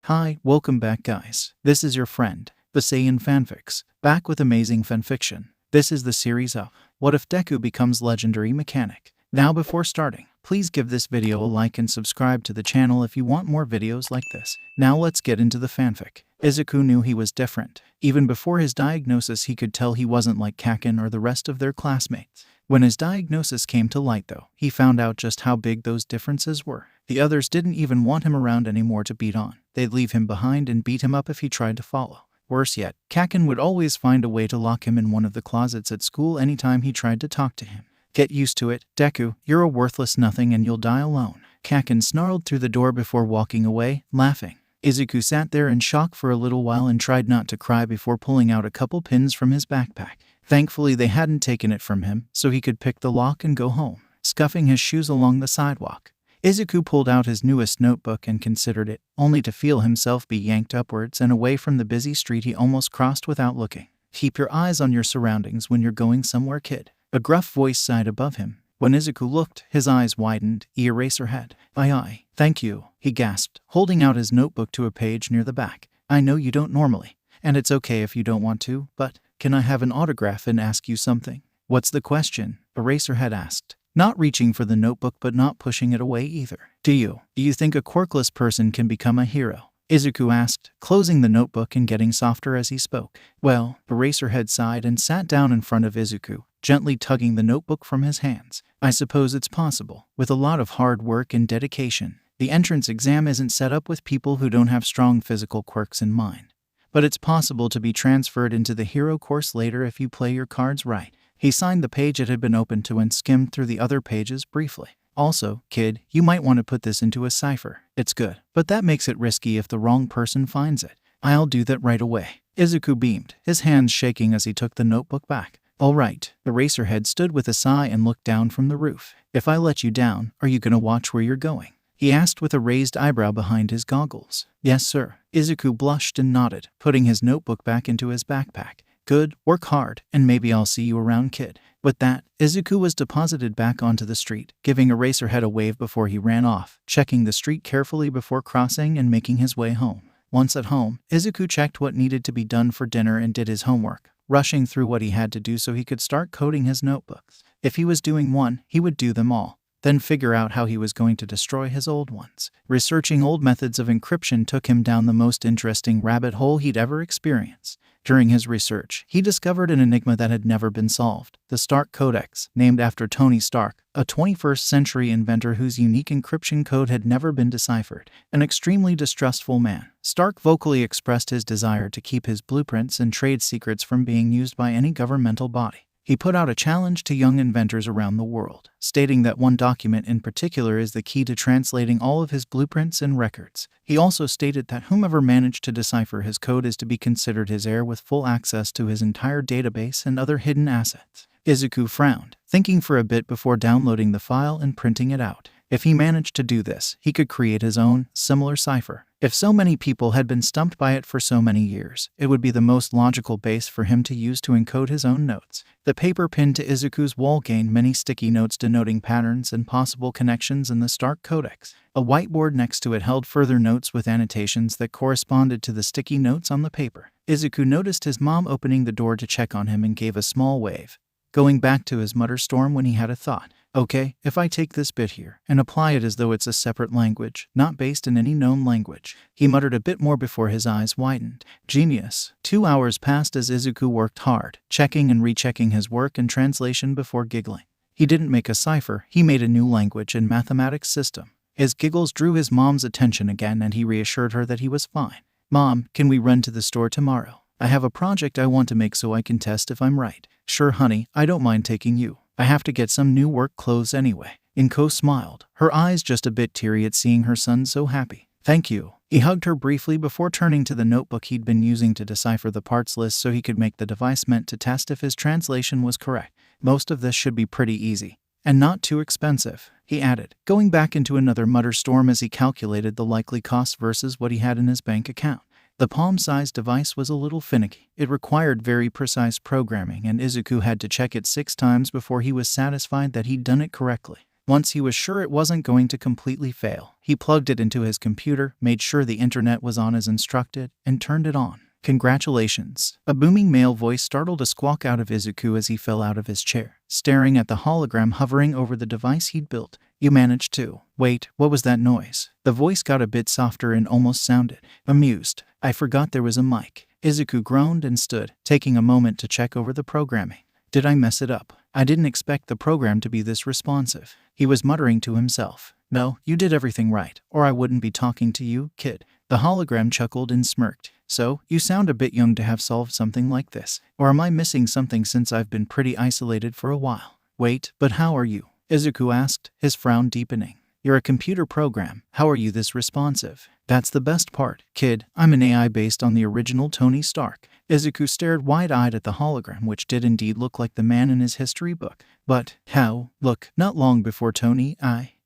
Hi, welcome back guys. This is your friend, the Fanfics, back with amazing fanfiction. This is the series of What If Deku Becomes Legendary Mechanic. Now before starting, please give this video a like and subscribe to the channel if you want more videos like this. Now let's get into the fanfic. Izuku knew he was different. Even before his diagnosis he could tell he wasn't like Kaken or the rest of their classmates. When his diagnosis came to light though, he found out just how big those differences were. The others didn't even want him around anymore to beat on. They'd leave him behind and beat him up if he tried to follow. Worse yet, Kaken would always find a way to lock him in one of the closets at school anytime he tried to talk to him. Get used to it, Deku, you're a worthless nothing and you'll die alone. Kaken snarled through the door before walking away, laughing. Izuku sat there in shock for a little while and tried not to cry before pulling out a couple pins from his backpack. Thankfully they hadn't taken it from him, so he could pick the lock and go home. Scuffing his shoes along the sidewalk, Izuku pulled out his newest notebook and considered it, only to feel himself be yanked upwards and away from the busy street he almost crossed without looking. Keep your eyes on your surroundings when you're going somewhere, kid. A gruff voice sighed above him. When Izuku looked, his eyes widened. Eraserhead. Aye, thank you, he gasped, holding out his notebook to a page near the back. I know you don't normally, and it's okay if you don't want to, but can I have an autograph and ask you something? What's the question? Eraserhead asked, not reaching for the notebook but not pushing it away either. Do you think a quirkless person can become a hero? Izuku asked, closing the notebook and getting softer as he spoke. Well, Eraserhead sighed and sat down in front of Izuku, gently tugging the notebook from his hands. I suppose it's possible, with a lot of hard work and dedication. The entrance exam isn't set up with people who don't have strong physical quirks in mind. But it's possible to be transferred into the hero course later if you play your cards right. He signed the page it had been opened to and skimmed through the other pages briefly. Also, kid, you might want to put this into a cipher. It's good, but that makes it risky if the wrong person finds it. I'll do that right away. Izuku beamed, his hands shaking as he took the notebook back. All right. Eraserhead stood with a sigh and looked down from the roof. If I let you down, are you gonna watch where you're going? He asked with a raised eyebrow behind his goggles. Yes, sir. Izuku blushed and nodded, putting his notebook back into his backpack. Good, work hard, and maybe I'll see you around, kid. With that, Izuku was deposited back onto the street, giving Eraserhead a wave before he ran off, checking the street carefully before crossing and making his way home. Once at home, Izuku checked what needed to be done for dinner and did his homework, rushing through what he had to do so he could start coding his notebooks. If he was doing one, he would do them all, then figure out how he was going to destroy his old ones. Researching old methods of encryption took him down the most interesting rabbit hole he'd ever experienced. During his research, he discovered an enigma that had never been solved, the Stark Codex, named after Tony Stark, a 21st century inventor whose unique encryption code had never been deciphered. An extremely distrustful man, Stark vocally expressed his desire to keep his blueprints and trade secrets from being used by any governmental body. He put out a challenge to young inventors around the world, stating that one document in particular is the key to translating all of his blueprints and records. He also stated that whomever managed to decipher his code is to be considered his heir with full access to his entire database and other hidden assets. Izuku frowned, thinking for a bit before downloading the file and printing it out. If he managed to do this, he could create his own, similar cipher. If so many people had been stumped by it for so many years, it would be the most logical base for him to use to encode his own notes. The paper pinned to Izuku's wall gained many sticky notes denoting patterns and possible connections in the Stark Codex. A whiteboard next to it held further notes with annotations that corresponded to the sticky notes on the paper. Izuku noticed his mom opening the door to check on him and gave a small wave, going back to his mutter storm when he had a thought. Okay, if I take this bit here and apply it as though it's a separate language, not based in any known language. He muttered a bit more before his eyes widened. Genius. 2 hours passed as Izuku worked hard, checking and rechecking his work and translation before giggling. He didn't make a cipher, he made a new language and mathematics system. His giggles drew his mom's attention again and he reassured her that he was fine. Mom, can we run to the store tomorrow? I have a project I want to make so I can test if I'm right. Sure honey, I don't mind taking you. I have to get some new work clothes anyway. Inko smiled, her eyes just a bit teary at seeing her son so happy. Thank you. He hugged her briefly before turning to the notebook he'd been using to decipher the parts list so he could make the device meant to test if his translation was correct. Most of this should be pretty easy, and not too expensive, he added, going back into another mutter storm as he calculated the likely cost versus what he had in his bank account. The palm-sized device was a little finicky. It required very precise programming, and Izuku had to check it 6 times before he was satisfied that he'd done it correctly. Once he was sure it wasn't going to completely fail, he plugged it into his computer, made sure the internet was on as instructed, and turned it on. Congratulations. A booming male voice startled a squawk out of Izuku as he fell out of his chair, staring at the hologram hovering over the device he'd built. You managed to. Wait, what was that noise? The voice got a bit softer and almost sounded amused. I forgot there was a mic. Izuku groaned and stood, taking a moment to check over the programming. Did I mess it up? I didn't expect the program to be this responsive. He was muttering to himself. No, you did everything right, or I wouldn't be talking to you, kid. The hologram chuckled and smirked. So, you sound a bit young to have solved something like this. Or am I missing something since I've been pretty isolated for a while? Wait, but how are you? Izuku asked, his frown deepening. You're a computer program. How are you this responsive? That's the best part, kid. I'm an AI based on the original Tony Stark. Izuku stared wide-eyed at the hologram, which did indeed look like the man in his history book. But how? Look, not long before Tony,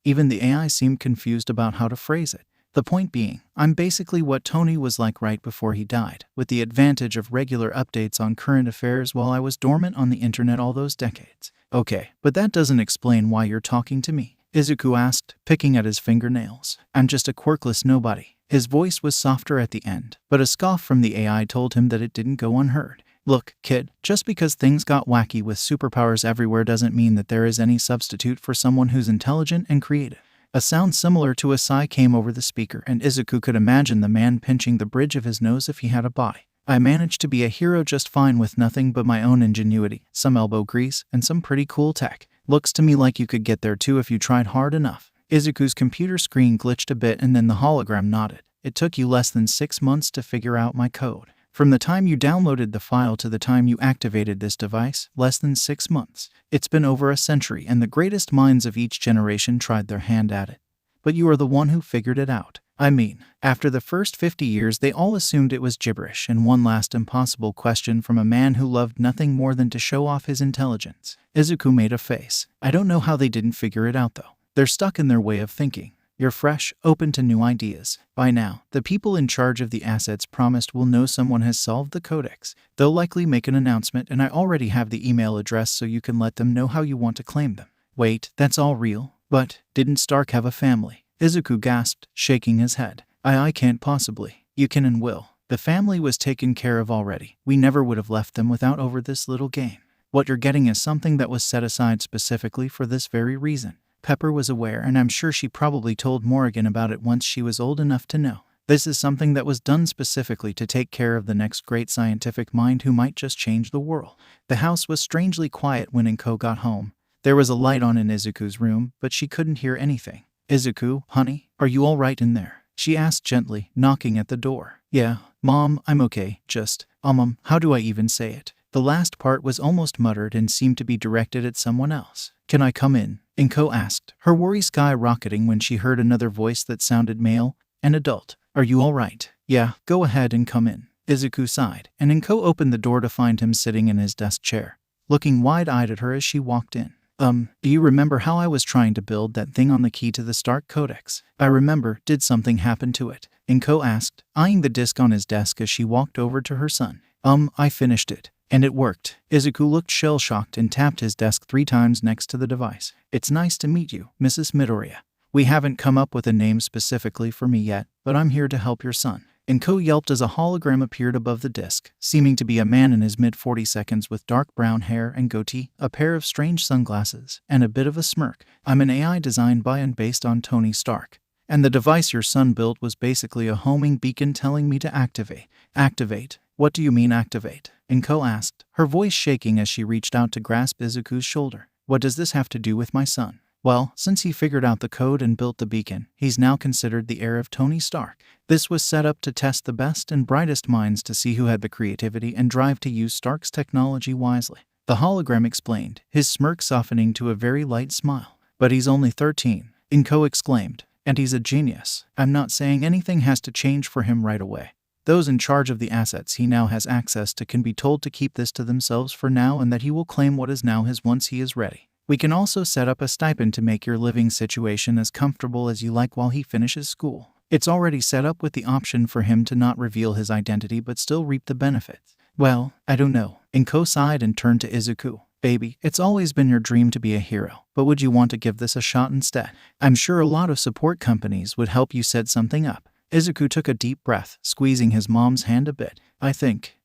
even the AI seemed confused about how to phrase it. The point being, I'm basically what Tony was like right before he died, with the advantage of regular updates on current affairs while I was dormant on the internet all those decades. Okay, but that doesn't explain why you're talking to me, Izuku asked, picking at his fingernails. I'm just a quirkless nobody. His voice was softer at the end, but a scoff from the AI told him that it didn't go unheard. Look, kid, just because things got wacky with superpowers everywhere doesn't mean that there is any substitute for someone who's intelligent and creative. A sound similar to a sigh came over the speaker, and Izuku could imagine the man pinching the bridge of his nose if he had a body. I managed to be a hero just fine with nothing but my own ingenuity, some elbow grease, and some pretty cool tech. Looks to me like you could get there too if you tried hard enough. Izuku's computer screen glitched a bit and then the hologram nodded. It took you less than 6 months to figure out my code. From the time you downloaded the file to the time you activated this device, less than 6 months. It's been over a century and the greatest minds of each generation tried their hand at it. But you are the one who figured it out. I mean, after the first 50 years they all assumed it was gibberish, and one last impossible question from a man who loved nothing more than to show off his intelligence. Izuku made a face. I don't know how they didn't figure it out though. They're stuck in their way of thinking. You're fresh, open to new ideas. By now, the people in charge of the assets promised will know someone has solved the codex. They'll likely make an announcement, and I already have the email address so you can let them know how you want to claim them. Wait, that's all real? But didn't Stark have a family? Izuku gasped, shaking his head. I can't possibly. You can and will. The family was taken care of already. We never would have left them without over this little game. What you're getting is something that was set aside specifically for this very reason. Pepper was aware, and I'm sure she probably told Morrigan about it once she was old enough to know. This is something that was done specifically to take care of the next great scientific mind who might just change the world. The house was strangely quiet when Inko got home. There was a light on in Izuku's room, but she couldn't hear anything. Izuku, honey, are you all right in there? She asked gently, knocking at the door. Yeah, Mom, I'm okay, just, how do I even say it? The last part was almost muttered and seemed to be directed at someone else. Can I come in? Inko asked, her worry skyrocketing when she heard another voice that sounded male and adult. Are you all right? Yeah, go ahead and come in. Izuku sighed, and Inko opened the door to find him sitting in his desk chair, looking wide-eyed at her as she walked in. Do you remember how I was trying to build that thing on the key to the Stark Codex? I remember. Did something happen to it? Inko asked, eyeing the disk on his desk as she walked over to her son. I finished it. And it worked. Izuku looked shell-shocked and tapped his desk 3 times next to the device. It's nice to meet you, Mrs. Midoriya. We haven't come up with a name specifically for me yet, but I'm here to help your son. Inko yelped as a hologram appeared above the disk, seeming to be a man in his mid-40s with dark brown hair and goatee, a pair of strange sunglasses, and a bit of a smirk. I'm an AI designed by and based on Tony Stark. And the device your son built was basically a homing beacon telling me to activate. Activate? What do you mean activate? Inko asked, her voice shaking as she reached out to grasp Izuku's shoulder. What does this have to do with my son? Well, since he figured out the code and built the beacon, he's now considered the heir of Tony Stark. This was set up to test the best and brightest minds to see who had the creativity and drive to use Stark's technology wisely. The hologram explained, his smirk softening to a very light smile. But he's only 13, Inko exclaimed, and he's a genius. I'm not saying anything has to change for him right away. Those in charge of the assets he now has access to can be told to keep this to themselves for now and that he will claim what is now his once he is ready. We can also set up a stipend to make your living situation as comfortable as you like while he finishes school. It's already set up with the option for him to not reveal his identity but still reap the benefits. Well, I don't know. Inko sighed and turned to Izuku. Baby, it's always been your dream to be a hero, but would you want to give this a shot instead? I'm sure a lot of support companies would help you set something up. Izuku took a deep breath, squeezing his mom's hand a bit. I think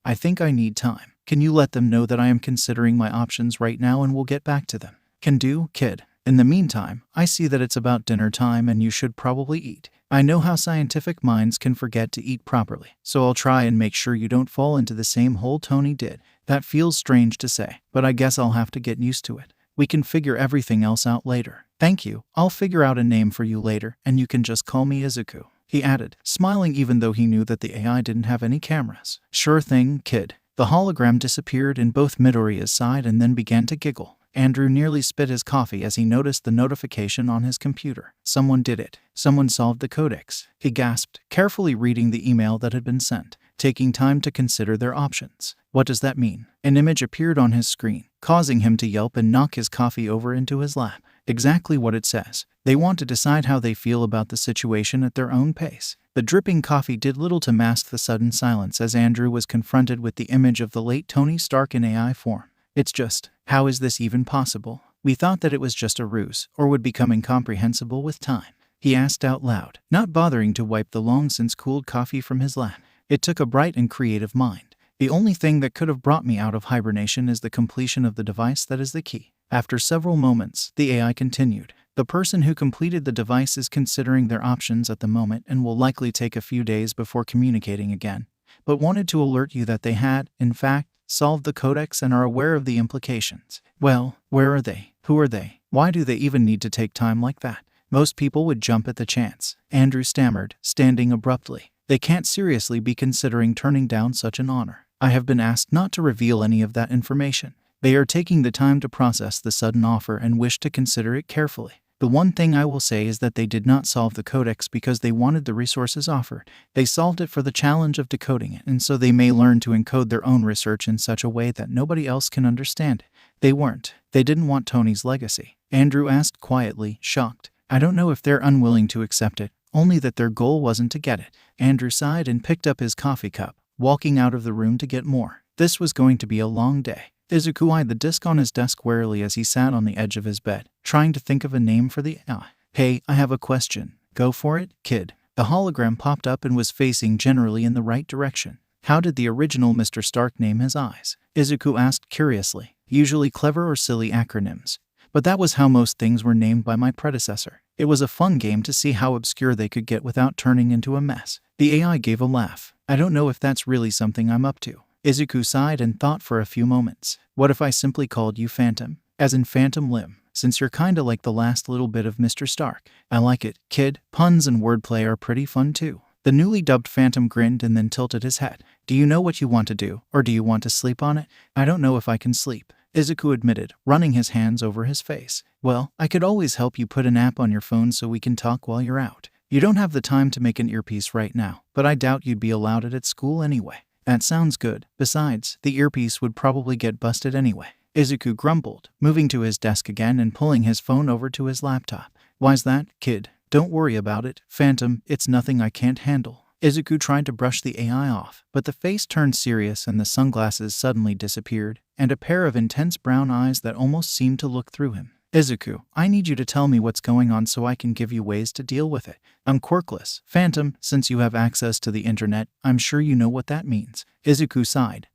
I need time. Can you let them know that I am considering my options right now and we'll get back to them? Can do, kid. In the meantime, I see that it's about dinner time and you should probably eat. I know how scientific minds can forget to eat properly, so I'll try and make sure you don't fall into the same hole Tony did. That feels strange to say, but I guess I'll have to get used to it. We can figure everything else out later. Thank you. I'll figure out a name for you later, and you can just call me Izuku, he added, smiling even though he knew that the AI didn't have any cameras. Sure thing, kid. The hologram disappeared in both Midoriya's side and then began to giggle. Andrew nearly spit his coffee as he noticed the notification on his computer. Someone did it. Someone solved the codex. He gasped, carefully reading the email that had been sent, taking time to consider their options. What does that mean? An image appeared on his screen, causing him to yelp and knock his coffee over into his lap. Exactly what it says. They want to decide how they feel about the situation at their own pace. The dripping coffee did little to mask the sudden silence as Andrew was confronted with the image of the late Tony Stark in AI form. It's just, how is this even possible? We thought that it was just a ruse, or would become incomprehensible with time. He asked out loud, not bothering to wipe the long-since-cooled coffee from his lap. It took a bright and creative mind. The only thing that could have brought me out of hibernation is the completion of the device that is the key. After several moments, the AI continued. The person who completed the device is considering their options at the moment and will likely take a few days before communicating again, but wanted to alert you that they had, in fact, solved the codex and are aware of the implications. Well, where are they? Who are they? Why do they even need to take time like that? Most people would jump at the chance, Andrew stammered, standing abruptly. They can't seriously be considering turning down such an honor. I have been asked not to reveal any of that information. They are taking the time to process the sudden offer and wish to consider it carefully. The one thing I will say is that they did not solve the codex because they wanted the resources offered. They solved it for the challenge of decoding it, and so they may learn to encode their own research in such a way that nobody else can understand it. They didn't want Tony's legacy. Andrew asked quietly, shocked. I don't know if they're unwilling to accept it, only that their goal wasn't to get it. Andrew sighed and picked up his coffee cup, walking out of the room to get more. This was going to be a long day. Izuku eyed the disc on his desk warily as he sat on the edge of his bed, trying to think of a name for the AI. Hey, I have a question. Go for it, kid. The hologram popped up and was facing generally in the right direction. How did the original Mr. Stark name his eyes? Izuku asked curiously. Usually clever or silly acronyms. But that was how most things were named by my predecessor. It was a fun game to see how obscure they could get without turning into a mess. The AI gave a laugh. I don't know if that's really something I'm up to. Izuku sighed and thought for a few moments. What if I simply called you Phantom? As in Phantom Limb, since you're kinda like the last little bit of Mr. Stark. I like it, kid. Puns and wordplay are pretty fun too. The newly dubbed Phantom grinned and then tilted his head. Do you know what you want to do, or do you want to sleep on it? I don't know if I can sleep, Izuku admitted, running his hands over his face. Well, I could always help you put an app on your phone so we can talk while you're out. You don't have the time to make an earpiece right now, but I doubt you'd be allowed it at school anyway. That sounds good. Besides, the earpiece would probably get busted anyway. Izuku grumbled, moving to his desk again and pulling his phone over to his laptop. Why's that, kid? Don't worry about it, Phantom. It's nothing I can't handle. Izuku tried to brush the AI off, but the face turned serious and the sunglasses suddenly disappeared, and a pair of intense brown eyes that almost seemed to look through him. Izuku, I need you to tell me what's going on so I can give you ways to deal with it. I'm Quirkless. Phantom, since you have access to the internet, I'm sure you know what that means. Izuku sighed.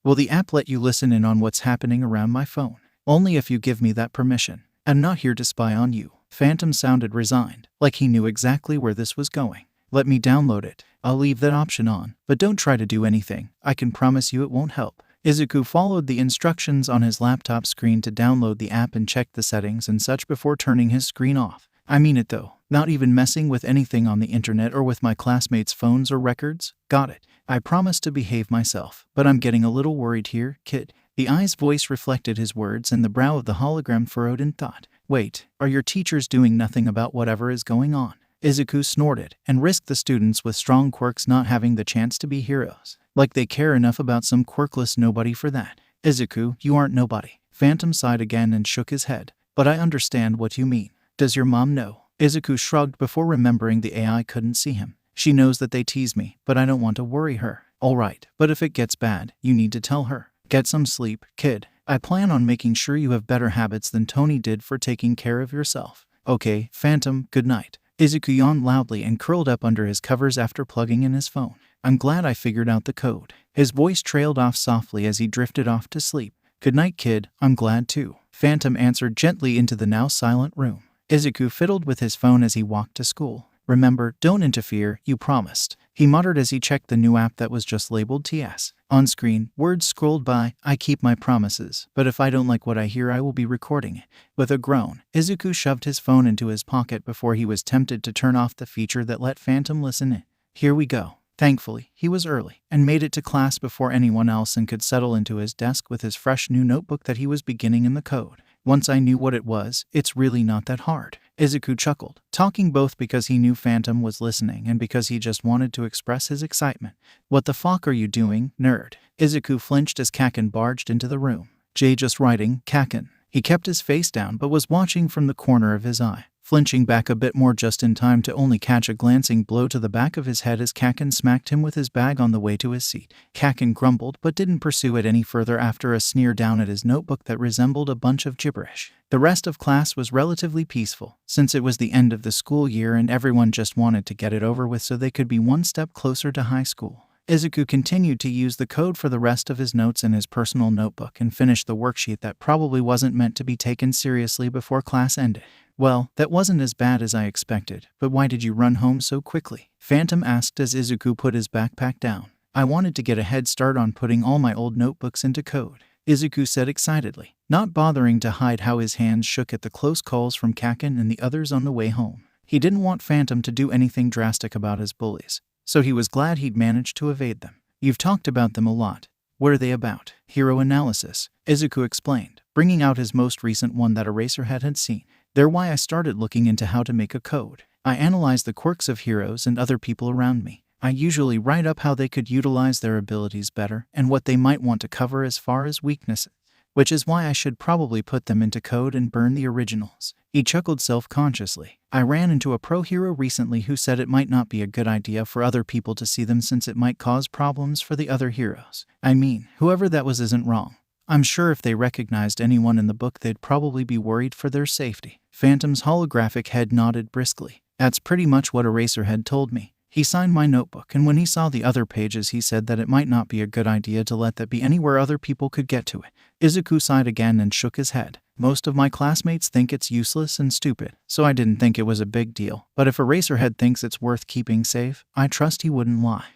Will the app let you listen in on what's happening around my phone? Only if you give me that permission. I'm not here to spy on you. Phantom sounded resigned, like he knew exactly where this was going. Let me download it. I'll leave that option on, but don't try to do anything. I can promise you it won't help. Izuku followed the instructions on his laptop screen to download the app and check the settings and such before turning his screen off. I mean it though. Not even messing with anything on the internet or with my classmates' phones or records? Got it. I promise to behave myself, but I'm getting a little worried here, kid. The eye's voice reflected his words and the brow of the hologram furrowed in thought. Wait, are your teachers doing nothing about whatever is going on? Izuku snorted and risked the students with strong quirks not having the chance to be heroes. Like they care enough about some quirkless nobody for that. Izuku, you aren't nobody. Phantom sighed again and shook his head. But I understand what you mean. Does your mom know? Izuku shrugged before remembering the AI couldn't see him. She knows that they tease me, but I don't want to worry her. Alright, but if it gets bad, you need to tell her. Get some sleep, kid. I plan on making sure you have better habits than Tony did for taking care of yourself. Okay, Phantom, good night. Izuku yawned loudly and curled up under his covers after plugging in his phone. I'm glad I figured out the code. His voice trailed off softly as he drifted off to sleep. Good night, kid. I'm glad too. Phantom answered gently into the now silent room. Izuku fiddled with his phone as he walked to school. Remember, don't interfere, you promised. He muttered as he checked the new app that was just labeled TS. On screen, words scrolled by, I keep my promises, but if I don't like what I hear I will be recording it. With a groan, Izuku shoved his phone into his pocket before he was tempted to turn off the feature that let Phantom listen in. Here we go. Thankfully, he was early and made it to class before anyone else and could settle into his desk with his fresh new notebook that he was beginning in the code. Once I knew what it was, it's really not that hard. Izuku chuckled, talking both because he knew Phantom was listening and because he just wanted to express his excitement. What the fuck are you doing, nerd? Izuku flinched as Kaken barged into the room. Jay just writing, Kaken. He kept his face down but was watching from the corner of his eye, flinching back a bit more just in time to only catch a glancing blow to the back of his head as Kaken smacked him with his bag on the way to his seat. Kaken grumbled but didn't pursue it any further after a sneer down at his notebook that resembled a bunch of gibberish. The rest of class was relatively peaceful, since it was the end of the school year and everyone just wanted to get it over with so they could be one step closer to high school. Izuku continued to use the code for the rest of his notes in his personal notebook and finished the worksheet that probably wasn't meant to be taken seriously before class ended. Well, that wasn't as bad as I expected, but why did you run home so quickly? Phantom asked as Izuku put his backpack down. I wanted to get a head start on putting all my old notebooks into code, Izuku said excitedly, not bothering to hide how his hands shook at the close calls from Kaken and the others on the way home. He didn't want Phantom to do anything drastic about his bullies, so he was glad he'd managed to evade them. You've talked about them a lot. What are they about? Hero analysis, Izuku explained, bringing out his most recent one that Eraserhead had seen. They're why I started looking into how to make a code. I analyze the quirks of heroes and other people around me. I usually write up how they could utilize their abilities better and what they might want to cover as far as weaknesses, which is why I should probably put them into code and burn the originals. He chuckled self-consciously. I ran into a pro hero recently who said it might not be a good idea for other people to see them since it might cause problems for the other heroes. I mean, whoever that was isn't wrong. I'm sure if they recognized anyone in the book they'd probably be worried for their safety. Phantom's holographic head nodded briskly. That's pretty much what Eraserhead told me. He signed my notebook, and when he saw the other pages he said that it might not be a good idea to let that be anywhere other people could get to it. Izuku sighed again and shook his head. Most of my classmates think it's useless and stupid, so I didn't think it was a big deal. But if Eraserhead thinks it's worth keeping safe, I trust he wouldn't lie.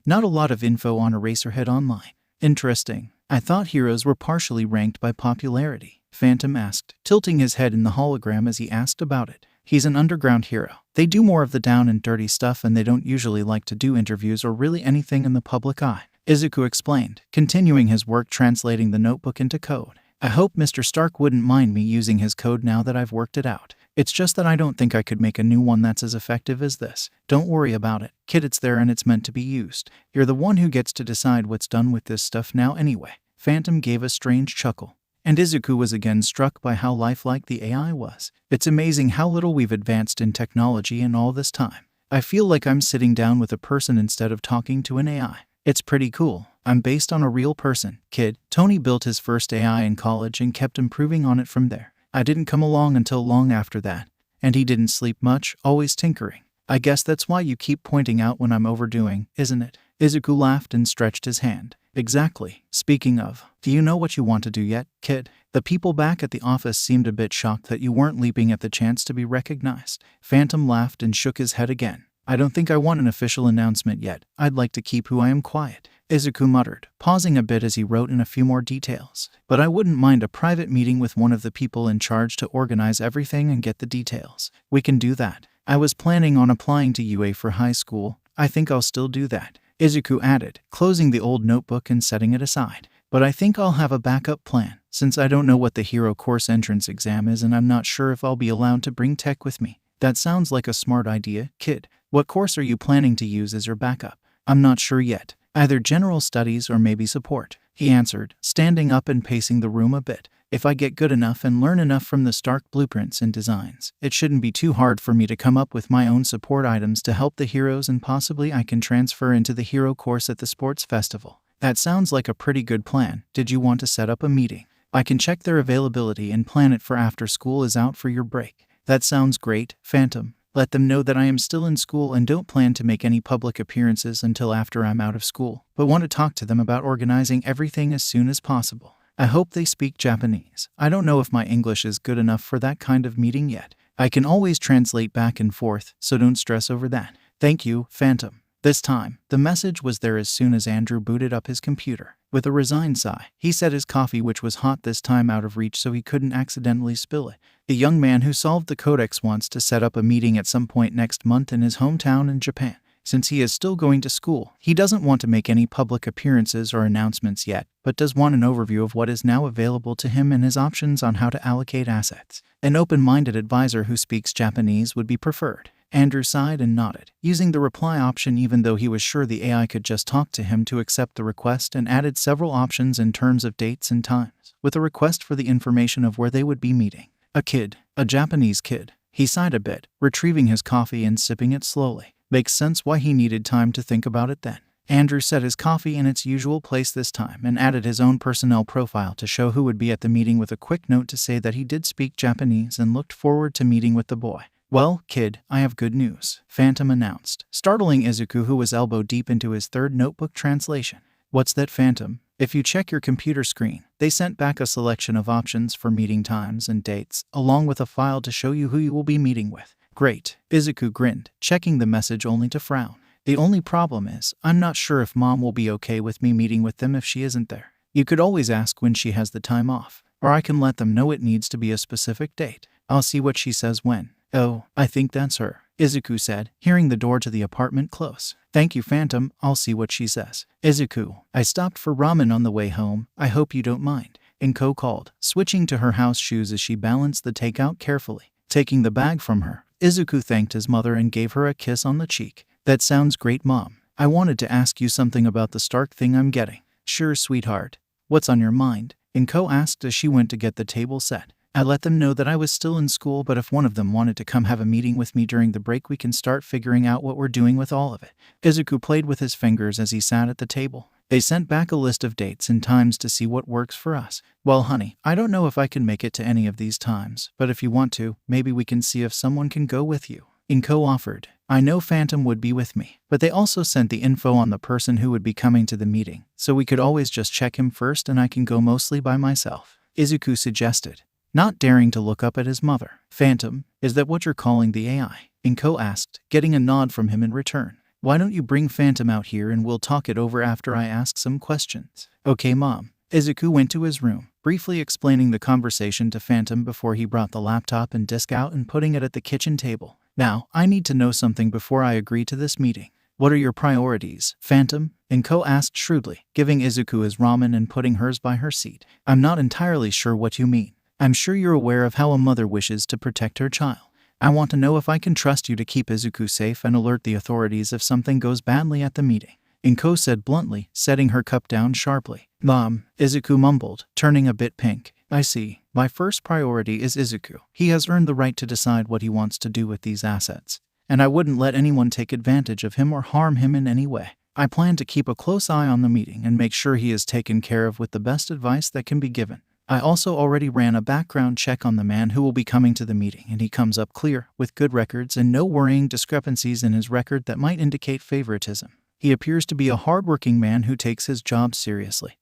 Not a lot of info on Eraserhead online. Interesting. I thought heroes were partially ranked by popularity, Phantom asked, tilting his head in the hologram as he asked about it. He's an underground hero. They do more of the down and dirty stuff and they don't usually like to do interviews or really anything in the public eye, Izuku explained, continuing his work translating the notebook into code. I hope Mr. Stark wouldn't mind me using his code now that I've worked it out. It's just that I don't think I could make a new one that's as effective as this. Don't worry about it, kid, it's there and it's meant to be used. You're the one who gets to decide what's done with this stuff now anyway. Phantom gave a strange chuckle, and Izuku was again struck by how lifelike the AI was. It's amazing how little we've advanced in technology in all this time. I feel like I'm sitting down with a person instead of talking to an AI. It's pretty cool. I'm based on a real person, kid. Tony built his first AI in college and kept improving on it from there. I didn't come along until long after that, and he didn't sleep much, always tinkering. I guess that's why you keep pointing out when I'm overdoing, isn't it? Izuku laughed and stretched his hand. Exactly. Speaking of, do you know what you want to do yet, kid? The people back at the office seemed a bit shocked that you weren't leaping at the chance to be recognized. Phantom laughed and shook his head again. I don't think I want an official announcement yet. I'd like to keep who I am quiet, Izuku muttered, pausing a bit as he wrote in a few more details. But I wouldn't mind a private meeting with one of the people in charge to organize everything and get the details. We can do that. I was planning on applying to UA for high school. I think I'll still do that, Izuku added, closing the old notebook and setting it aside. But I think I'll have a backup plan, since I don't know what the hero course entrance exam is and I'm not sure if I'll be allowed to bring tech with me. That sounds like a smart idea, kid. What course are you planning to use as your backup? I'm not sure yet. Either general studies or maybe support, he answered, standing up and pacing the room a bit. If I get good enough and learn enough from the Stark blueprints and designs, it shouldn't be too hard for me to come up with my own support items to help the heroes, and possibly I can transfer into the hero course at the sports festival. That sounds like a pretty good plan. Did you want to set up a meeting? I can check their availability and plan it for after school is out for your break. That sounds great, Phantom. Let them know that I am still in school and don't plan to make any public appearances until after I'm out of school, but want to talk to them about organizing everything as soon as possible. I hope they speak Japanese. I don't know if my English is good enough for that kind of meeting yet. I can always translate back and forth, so don't stress over that. Thank you, Phantom. This time, the message was there as soon as Andrew booted up his computer. With a resigned sigh, he set his coffee, which was hot this time, out of reach so he couldn't accidentally spill it. The young man who solved the codex wants to set up a meeting at some point next month in his hometown in Japan. Since he is still going to school, he doesn't want to make any public appearances or announcements yet, but does want an overview of what is now available to him and his options on how to allocate assets. An open-minded advisor who speaks Japanese would be preferred. Andrew sighed and nodded, using the reply option even though he was sure the AI could just talk to him to accept the request, and added several options in terms of dates and times, with a request for the information of where they would be meeting. A Japanese kid. He sighed a bit, retrieving his coffee and sipping it slowly. Makes sense why he needed time to think about it then. Andrew set his coffee in its usual place this time and added his own personnel profile to show who would be at the meeting, with a quick note to say that he did speak Japanese and looked forward to meeting with the boy. Well, kid, I have good news, Phantom announced, startling Izuku, who was elbow deep into his third notebook translation. What's that, Phantom? If you check your computer screen, they sent back a selection of options for meeting times and dates, along with a file to show you who you will be meeting with. Great, Izuku grinned, checking the message only to frown. The only problem is, I'm not sure if Mom will be okay with me meeting with them if she isn't there. You could always ask when she has the time off, or I can let them know it needs to be a specific date. I'll see what she says when. Oh, I think that's her, Izuku said, hearing the door to the apartment close. Thank you, Phantom, I'll see what she says. Izuku, I stopped for ramen on the way home, I hope you don't mind, Inko called, switching to her house shoes as she balanced the takeout carefully. Taking the bag from her, Izuku thanked his mother and gave her a kiss on the cheek. That sounds great, Mom. I wanted to ask you something about the Stark thing I'm getting. Sure, sweetheart. What's on your mind? Inko asked as she went to get the table set. I let them know that I was still in school, but if one of them wanted to come have a meeting with me during the break, we can start figuring out what we're doing with all of it. Izuku played with his fingers as he sat at the table. They sent back a list of dates and times to see what works for us. Well, honey, I don't know if I can make it to any of these times, but if you want to, maybe we can see if someone can go with you, Inko offered. I know Phantom would be with me, but they also sent the info on the person who would be coming to the meeting, so we could always just check him first and I can go mostly by myself, Izuku suggested, not daring to look up at his mother. Phantom, is that what you're calling the AI? Inko asked, getting a nod from him in return. Why don't you bring Phantom out here and we'll talk it over after I ask some questions? Okay, Mom. Izuku went to his room, briefly explaining the conversation to Phantom before he brought the laptop and disk out and putting it at the kitchen table. Now, I need to know something before I agree to this meeting. What are your priorities, Phantom? Inko asked shrewdly, giving Izuku his ramen and putting hers by her seat. I'm not entirely sure what you mean. I'm sure you're aware of how a mother wishes to protect her child. I want to know if I can trust you to keep Izuku safe and alert the authorities if something goes badly at the meeting, Inko said bluntly, setting her cup down sharply. Mom, Izuku mumbled, turning a bit pink. I see. My first priority is Izuku. He has earned the right to decide what he wants to do with these assets, and I wouldn't let anyone take advantage of him or harm him in any way. I plan to keep a close eye on the meeting and make sure he is taken care of with the best advice that can be given. I also already ran a background check on the man who will be coming to the meeting, and he comes up clear, with good records and no worrying discrepancies in his record that might indicate favoritism. He appears to be a hardworking man who takes his job seriously,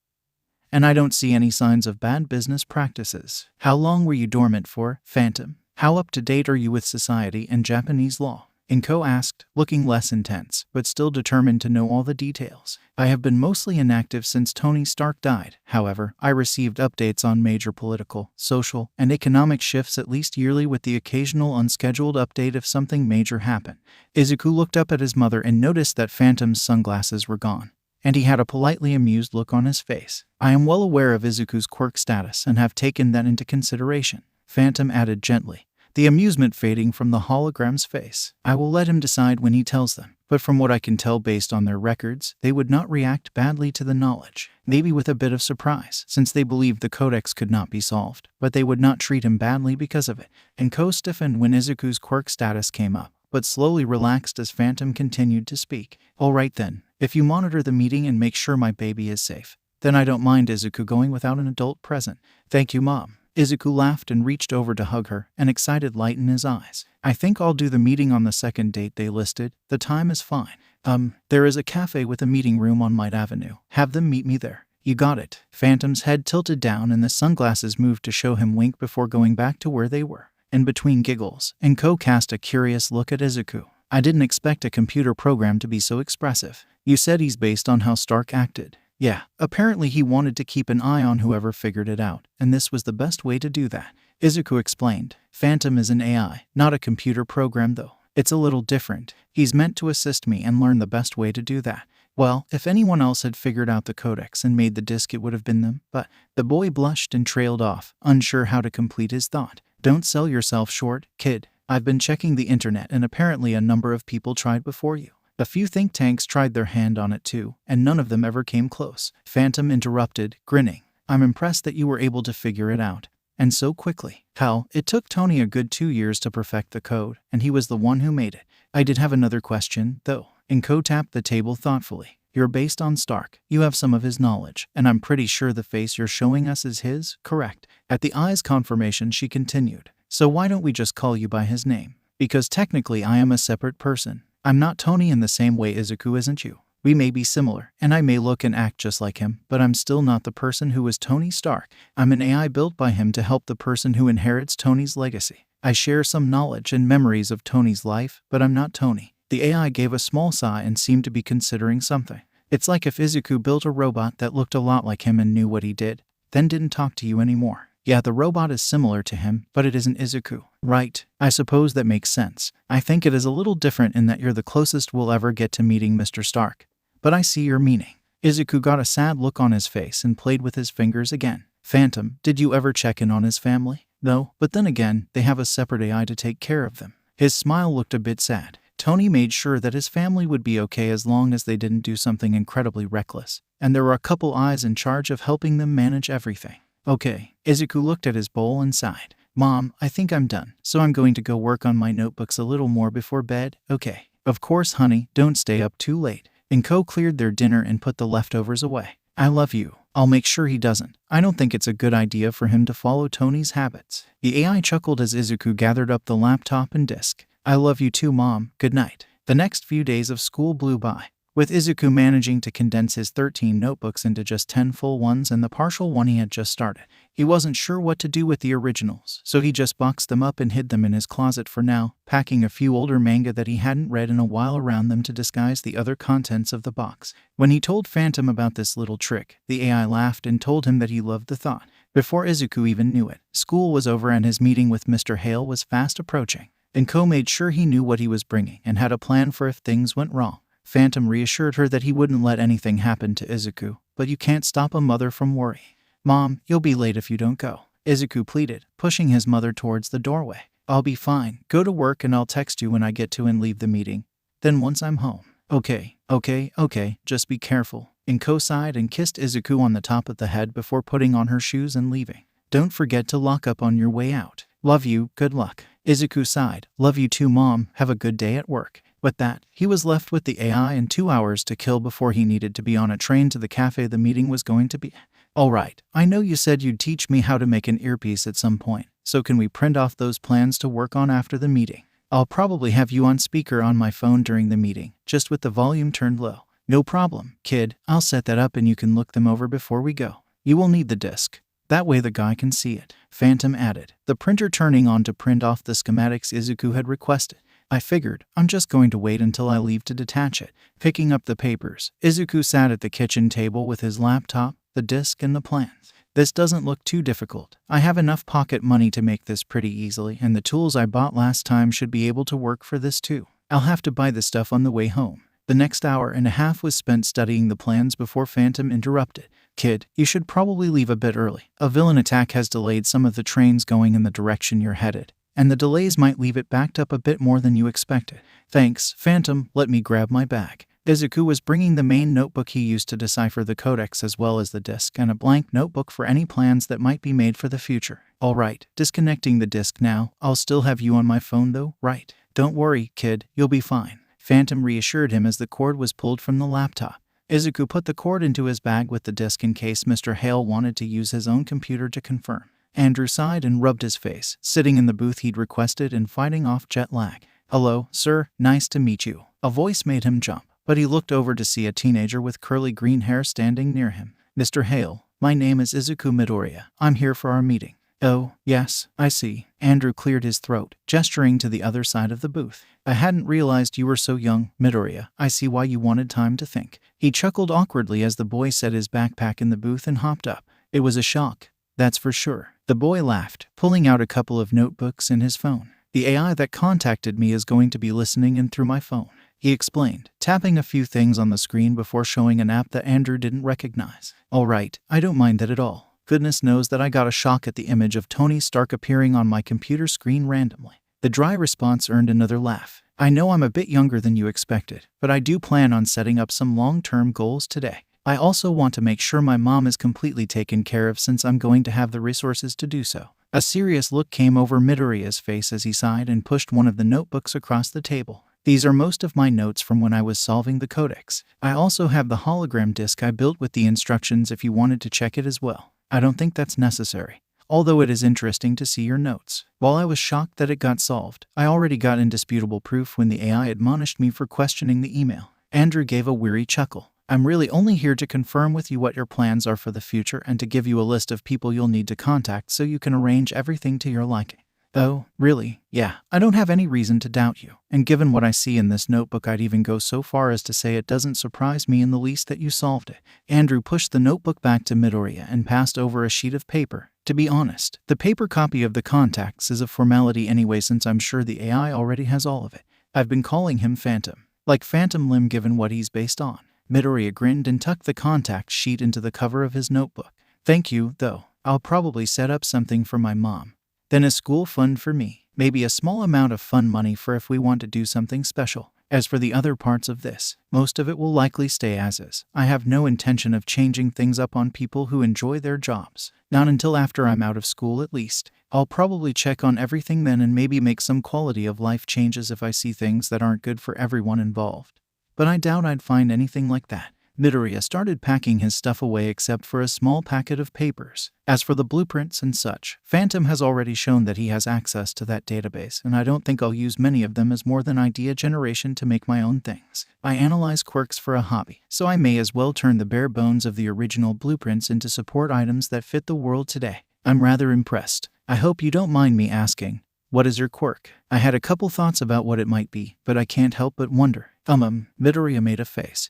and I don't see any signs of bad business practices. How long were you dormant for, Phantom? How up to date are you with society and Japanese law? Inko asked, looking less intense, but still determined to know all the details. I have been mostly inactive since Tony Stark died. However, I received updates on major political, social, and economic shifts at least yearly, with the occasional unscheduled update if something major happened. Izuku looked up at his mother and noticed that Phantom's sunglasses were gone, and he had a politely amused look on his face. I am well aware of Izuku's quirk status and have taken that into consideration, Phantom added gently, the amusement fading from the hologram's face. I will let him decide when he tells them, but from what I can tell based on their records, they would not react badly to the knowledge, maybe with a bit of surprise, since they believed the codex could not be solved, but they would not treat him badly because of it. Inko stiffened when Izuku's quirk status came up, but slowly relaxed as Phantom continued to speak. All right then, if you monitor the meeting and make sure my baby is safe, Then I don't mind Izuku going without an adult present. Thank you, Mom. Izuku laughed and reached over to hug her, an excited light in his eyes. I think I'll do the meeting on the second date they listed. The time is fine. There is a cafe with a meeting room on Might Avenue. Have them meet me there. You got it. Phantom's head tilted down and the sunglasses moved to show him wink before going back to where they were. In between giggles, Enko cast a curious look at Izuku. I didn't expect a computer program to be so expressive. You said he's based on how Stark acted. Yeah, apparently he wanted to keep an eye on whoever figured it out, and this was the best way to do that. Izuku explained. Phantom is an AI, not a computer program though. It's a little different. He's meant to assist me and learn the best way to do that. Well, if anyone else had figured out the codex and made the disc, it would have been them, but the boy blushed and trailed off, unsure how to complete his thought. Don't sell yourself short, kid. I've been checking the internet and apparently a number of people tried before you. A few think tanks tried their hand on it too, and none of them ever came close. Phantom interrupted, grinning. I'm impressed that you were able to figure it out. And so quickly. Hell, it took Tony a good 2 years to perfect the code, and he was the one who made it. I did have another question, though. Enko tapped the table thoughtfully. You're based on Stark. You have some of his knowledge, and I'm pretty sure the face you're showing us is his, correct? At the eye's confirmation, she continued. So why don't we just call you by his name? Because technically I am a separate person. I'm not Tony in the same way Izuku isn't you. We may be similar, and I may look and act just like him, but I'm still not the person who is Tony Stark. I'm an AI built by him to help the person who inherits Tony's legacy. I share some knowledge and memories of Tony's life, but I'm not Tony. The AI gave a small sigh and seemed to be considering something. It's like if Izuku built a robot that looked a lot like him and knew what he did, then didn't talk to you anymore. Yeah, the robot is similar to him, but it isn't Izuku. Right, I suppose that makes sense. I think it is a little different in that you're the closest we'll ever get to meeting Mr. Stark. But I see your meaning. Izuku got a sad look on his face and played with his fingers again. Phantom, did you ever check in on his family? No, but then again, they have a separate AI to take care of them. His smile looked a bit sad. Tony made sure that his family would be okay as long as they didn't do something incredibly reckless, and there were a couple eyes in charge of helping them manage everything. Okay, Izuku looked at his bowl and sighed. Mom, I think I'm done, so I'm going to go work on my notebooks a little more before bed, okay? Of course, honey, don't stay up too late. Enko cleared their dinner and put the leftovers away. I love you. I'll make sure he doesn't. I don't think it's a good idea for him to follow Tony's habits. The AI chuckled as Izuku gathered up the laptop and disk. I love you too, Mom. Good night. The next few days of school blew by, with Izuku managing to condense his 13 notebooks into just 10 full ones and the partial one he had just started. He wasn't sure what to do with the originals, so he just boxed them up and hid them in his closet for now, packing a few older manga that he hadn't read in a while around them to disguise the other contents of the box. When he told Phantom about this little trick, the AI laughed and told him that he loved the thought. Before Izuku even knew it, school was over and his meeting with Mr. Hale was fast approaching. Enko made sure he knew what he was bringing and had a plan for if things went wrong. Phantom reassured her that he wouldn't let anything happen to Izuku, but you can't stop a mother from worry. Mom, you'll be late if you don't go, Izuku pleaded, pushing his mother towards the doorway. I'll be fine. Go to work and I'll text you when I get to and leave the meeting. Then once I'm home. Okay, just be careful. Enko sighed and kissed Izuku on the top of the head before putting on her shoes and leaving. Don't forget to lock up on your way out. Love you, good luck. Izuku sighed. Love you too, Mom. Have a good day at work. With that, he was left with the AI and 2 hours to kill before he needed to be on a train to the cafe the meeting was going to be. Alright, I know you said you'd teach me how to make an earpiece at some point, so can we print off those plans to work on after the meeting? I'll probably have you on speaker on my phone during the meeting, just with the volume turned low. No problem, kid. I'll set that up and you can look them over before we go. You will need the disc. That way the guy can see it. Phantom added, the printer turning on to print off the schematics Izuku had requested. I figured, I'm just going to wait until I leave to detach it. Picking up the papers, Izuku sat at the kitchen table with his laptop, the disc, and the plans. This doesn't look too difficult. I have enough pocket money to make this pretty easily, and the tools I bought last time should be able to work for this too. I'll have to buy the stuff on the way home. The next hour and a half was spent studying the plans before Phantom interrupted. Kid, you should probably leave a bit early. A villain attack has delayed some of the trains going in the direction you're headed, and the delays might leave it backed up a bit more than you expected. Thanks, Phantom. Let me grab my bag. Izuku was bringing the main notebook he used to decipher the codex as well as the disc and a blank notebook for any plans that might be made for the future. Alright, disconnecting the disc now. I'll still have you on my phone though, right? Don't worry, kid. You'll be fine. Phantom reassured him as the cord was pulled from the laptop. Izuku put the cord into his bag with the disk in case Mr. Hale wanted to use his own computer to confirm. Andrew sighed and rubbed his face, sitting in the booth he'd requested and fighting off jet lag. "Hello, sir, nice to meet you." A voice made him jump, but he looked over to see a teenager with curly green hair standing near him. "Mr. Hale, my name is Izuku Midoriya. I'm here for our meeting." "Oh, yes, I see." Andrew cleared his throat, gesturing to the other side of the booth. "I hadn't realized you were so young, Midoriya. I see why you wanted time to think." He chuckled awkwardly as the boy set his backpack in the booth and hopped up. "It was a shock, that's for sure." The boy laughed, pulling out a couple of notebooks and his phone. "The AI that contacted me is going to be listening in through my phone," he explained, tapping a few things on the screen before showing an app that Andrew didn't recognize. "All right, I don't mind that at all. Goodness knows that I got a shock at the image of Tony Stark appearing on my computer screen randomly." The dry response earned another laugh. "I know I'm a bit younger than you expected, but I do plan on setting up some long-term goals today. I also want to make sure my mom is completely taken care of since I'm going to have the resources to do so." A serious look came over Midoriya's face as he sighed and pushed one of the notebooks across the table. "These are most of my notes from when I was solving the codex. I also have the hologram disk I built with the instructions if you wanted to check it as well." "I don't think that's necessary, although it is interesting to see your notes." While I was shocked that it got solved, I already got indisputable proof when the AI admonished me for questioning the email. Andrew gave a weary chuckle. "I'm really only here to confirm with you what your plans are for the future and to give you a list of people you'll need to contact so you can arrange everything to your liking." "Oh, really? Yeah, I don't have any reason to doubt you. And given what I see in this notebook, I'd even go so far as to say it doesn't surprise me in the least that you solved it." Andrew pushed the notebook back to Midoriya and passed over a sheet of paper. "To be honest, the paper copy of the contacts is a formality anyway since I'm sure the AI already has all of it. I've been calling him Phantom, like Phantom Limb given what he's based on." Midoriya grinned and tucked the contact sheet into the cover of his notebook. "Thank you, though. I'll probably set up something for my mom. Then a school fund for me. Maybe a small amount of fun money for if we want to do something special. As for the other parts of this, most of it will likely stay as is. I have no intention of changing things up on people who enjoy their jobs. Not until after I'm out of school at least. I'll probably check on everything then and maybe make some quality of life changes if I see things that aren't good for everyone involved. But I doubt I'd find anything like that." Midoriya started packing his stuff away except for a small packet of papers. "As for the blueprints and such, Phantom has already shown that he has access to that database, and I don't think I'll use many of them as more than idea generation to make my own things. I analyze quirks for a hobby, so I may as well turn the bare bones of the original blueprints into support items that fit the world today. I'm rather impressed. I hope you don't mind me asking, what is your quirk?" "I had a couple thoughts about what it might be, but I can't help but wonder." Midoriya made a face,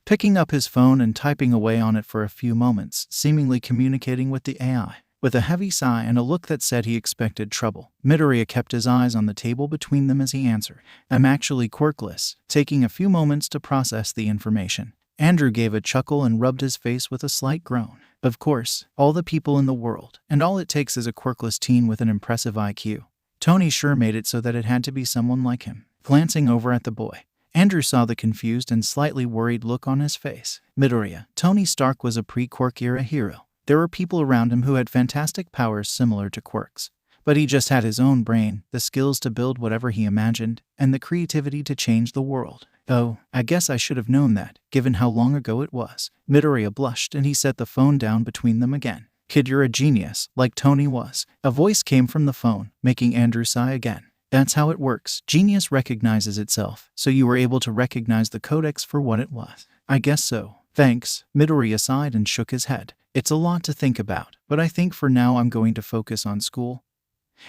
picking up his phone and typing away on it for a few moments, seemingly communicating with the AI. With a heavy sigh and a look that said he expected trouble, Midoriya kept his eyes on the table between them as he answered, "I'm actually quirkless," taking a few moments to process the information. Andrew gave a chuckle and rubbed his face with a slight groan. "Of course, all the people in the world, and all it takes is a quirkless teen with an impressive IQ. Tony sure made it so that it had to be someone like him." Glancing over at the boy, Andrew saw the confused and slightly worried look on his face. "Midoriya, Tony Stark was a pre-quirk era hero. There were people around him who had fantastic powers similar to quirks. But he just had his own brain, the skills to build whatever he imagined, and the creativity to change the world." "Oh, I guess I should have known that, given how long ago it was." Midoriya blushed and he set the phone down between them again. "Kid, you're a genius, like Tony was." A voice came from the phone, making Andrew sigh again. "That's how it works. Genius recognizes itself, so you were able to recognize the codex for what it was." "I guess so. Thanks." Midoriya sighed and shook his head. "It's a lot to think about, but I think for now I'm going to focus on school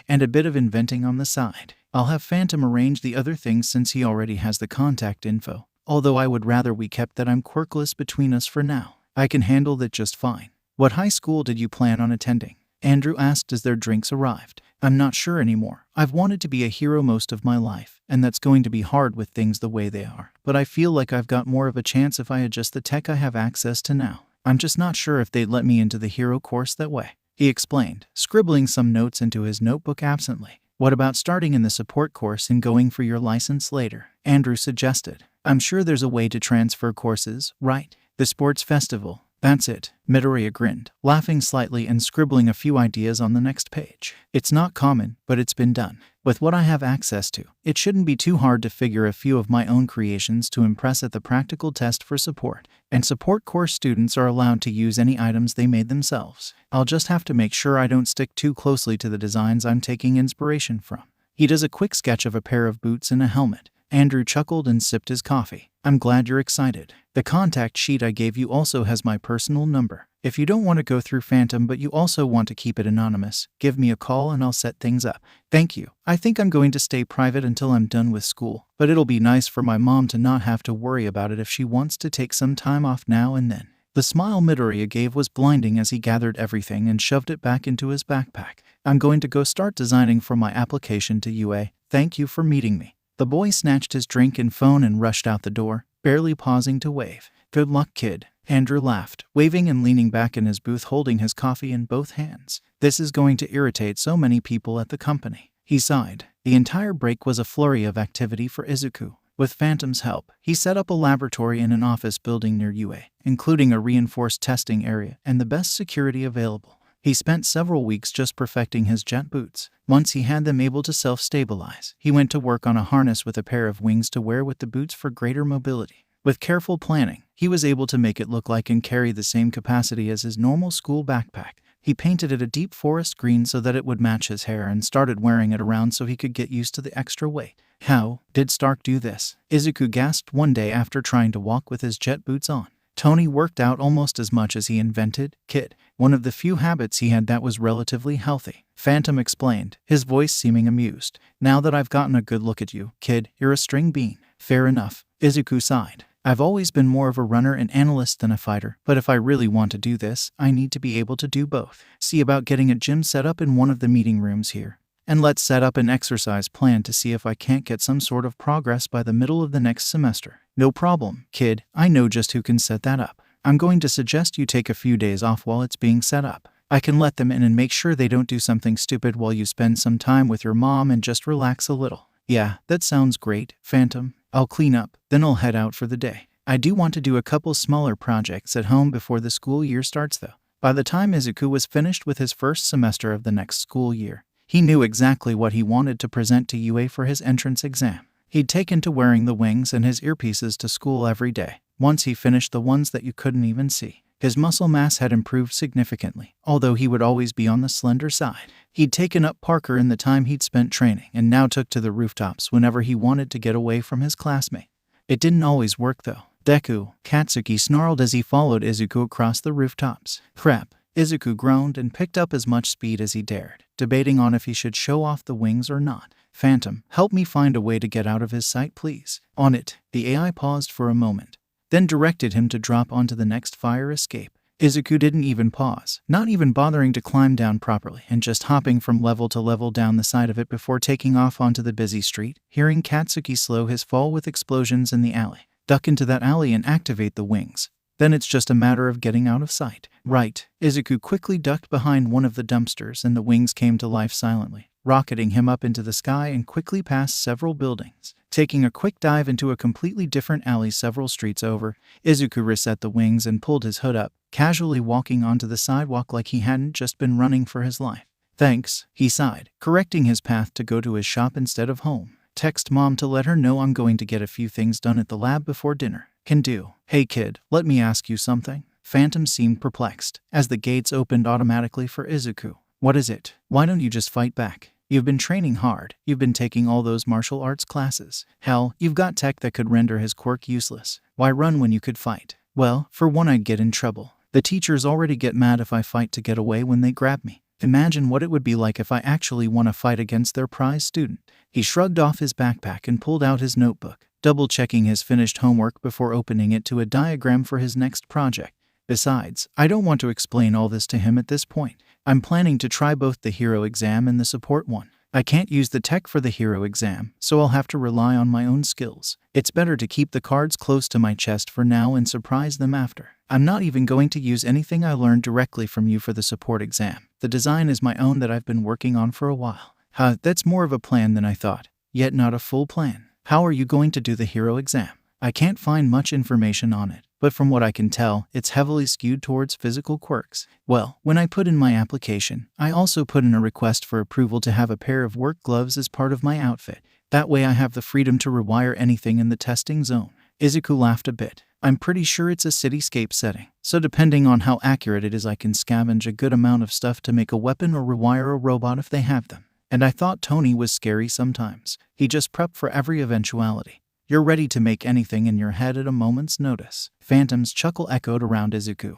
and a bit of inventing on the side. I'll have Phantom arrange the other things since he already has the contact info, although I would rather we kept that I'm quirkless between us for now. I can handle that just fine." "What high school did you plan on attending?" Andrew asked as their drinks arrived. "I'm not sure anymore. I've wanted to be a hero most of my life, and that's going to be hard with things the way they are. But I feel like I've got more of a chance if I adjust the tech I have access to now. I'm just not sure if they'd let me into the hero course that way," he explained, scribbling some notes into his notebook absently. "What about starting in the support course and going for your license later?" Andrew suggested. "I'm sure there's a way to transfer courses, right? The sports festival, That's it. Midoriya grinned, laughing slightly and scribbling a few ideas on the next page. It's not common, but it's been done. With what I have access to, it shouldn't be too hard to figure a few of my own creations to impress at the practical test for support. And support course students are allowed to use any items they made themselves. I'll just have to make sure I don't stick too closely to the designs I'm taking inspiration from. He does a quick sketch of a pair of boots and a helmet. Andrew chuckled and sipped his coffee. I'm glad you're excited. The contact sheet I gave you also has my personal number. If you don't want to go through Phantom but you also want to keep it anonymous, give me a call and I'll set things up. Thank you. I think I'm going to stay private until I'm done with school, but it'll be nice for my mom to not have to worry about it if she wants to take some time off now and then. The smile Midoriya gave was blinding as he gathered everything and shoved it back into his backpack. I'm going to go start designing for my application to UA. Thank you for meeting me. The boy snatched his drink and phone and rushed out the door, barely pausing to wave. Good luck, kid. Andrew laughed, waving and leaning back in his booth holding his coffee in both hands. This is going to irritate so many people at the company. He sighed. The entire break was a flurry of activity for Izuku. With Phantom's help, he set up a laboratory in an office building near UA, including a reinforced testing area and the best security available. He spent several weeks just perfecting his jet boots. Once he had them able to self-stabilize, he went to work on a harness with a pair of wings to wear with the boots for greater mobility. With careful planning, he was able to make it look like and carry the same capacity as his normal school backpack. He painted it a deep forest green so that it would match his hair and started wearing it around so he could get used to the extra weight. How did Stark do this? Izuku gasped one day after trying to walk with his jet boots on. Tony worked out almost as much as he invented, kid. One of the few habits he had that was relatively healthy. Phantom explained, his voice seeming amused. Now that I've gotten a good look at you, kid, you're a string bean. Fair enough. Izuku sighed. I've always been more of a runner and analyst than a fighter, but if I really want to do this, I need to be able to do both. See about getting a gym set up in one of the meeting rooms here. And let's set up an exercise plan to see if I can't get some sort of progress by the middle of the next semester. No problem, kid. I know just who can set that up. I'm going to suggest you take a few days off while it's being set up. I can let them in and make sure they don't do something stupid while you spend some time with your mom and just relax a little. Yeah, that sounds great, Phantom. I'll clean up, then I'll head out for the day. I do want to do a couple smaller projects at home before the school year starts though. By the time Izuku was finished with his first semester of the next school year, he knew exactly what he wanted to present to UA for his entrance exam. He'd taken to wearing the wings and his earpieces to school every day. Once he finished the ones that you couldn't even see, his muscle mass had improved significantly, although he would always be on the slender side. He'd taken up Parker in the time he'd spent training and now took to the rooftops whenever he wanted to get away from his classmate. It didn't always work though. Deku, Katsuki snarled as he followed Izuku across the rooftops. Crap. Izuku groaned and picked up as much speed as he dared, debating on if he should show off the wings or not. Phantom, help me find a way to get out of his sight, please. On it. The AI paused for a moment, then directed him to drop onto the next fire escape. Izuku didn't even pause, not even bothering to climb down properly, and just hopping from level to level down the side of it before taking off onto the busy street, hearing Katsuki slow his fall with explosions in the alley. Duck into that alley and activate the wings. Then it's just a matter of getting out of sight. Right. Izuku quickly ducked behind one of the dumpsters and the wings came to life silently, rocketing him up into the sky and quickly past several buildings. Taking a quick dive into a completely different alley several streets over, Izuku reset the wings and pulled his hood up, casually walking onto the sidewalk like he hadn't just been running for his life. Thanks, he sighed, correcting his path to go to his shop instead of home. Text mom to let her know I'm going to get a few things done at the lab before dinner. Can do. Hey kid, let me ask you something. Phantom seemed perplexed, as the gates opened automatically for Izuku. What is it? Why don't you just fight back? You've been training hard. You've been taking all those martial arts classes. Hell, you've got tech that could render his quirk useless. Why run when you could fight? Well, for one, I'd get in trouble. The teachers already get mad if I fight to get away when they grab me. Imagine what it would be like if I actually won a fight against their prize student. He shrugged off his backpack and pulled out his notebook, double-checking his finished homework before opening it to a diagram for his next project. Besides, I don't want to explain all this to him at this point. I'm planning to try both the hero exam and the support one. I can't use the tech for the hero exam, so I'll have to rely on my own skills. It's better to keep the cards close to my chest for now and surprise them after. I'm not even going to use anything I learned directly from you for the support exam. The design is my own that I've been working on for a while. That's more of a plan than I thought, yet not a full plan. How are you going to do the hero exam? I can't find much information on it, but from what I can tell, it's heavily skewed towards physical quirks. Well, when I put in my application, I also put in a request for approval to have a pair of work gloves as part of my outfit. That way I have the freedom to rewire anything in the testing zone. Izuku laughed a bit. I'm pretty sure it's a cityscape setting, so depending on how accurate it is, I can scavenge a good amount of stuff to make a weapon or rewire a robot if they have them. And I thought Tony was scary sometimes. He just prepped for every eventuality. You're ready to make anything in your head at a moment's notice. Phantom's chuckle echoed around Izuku,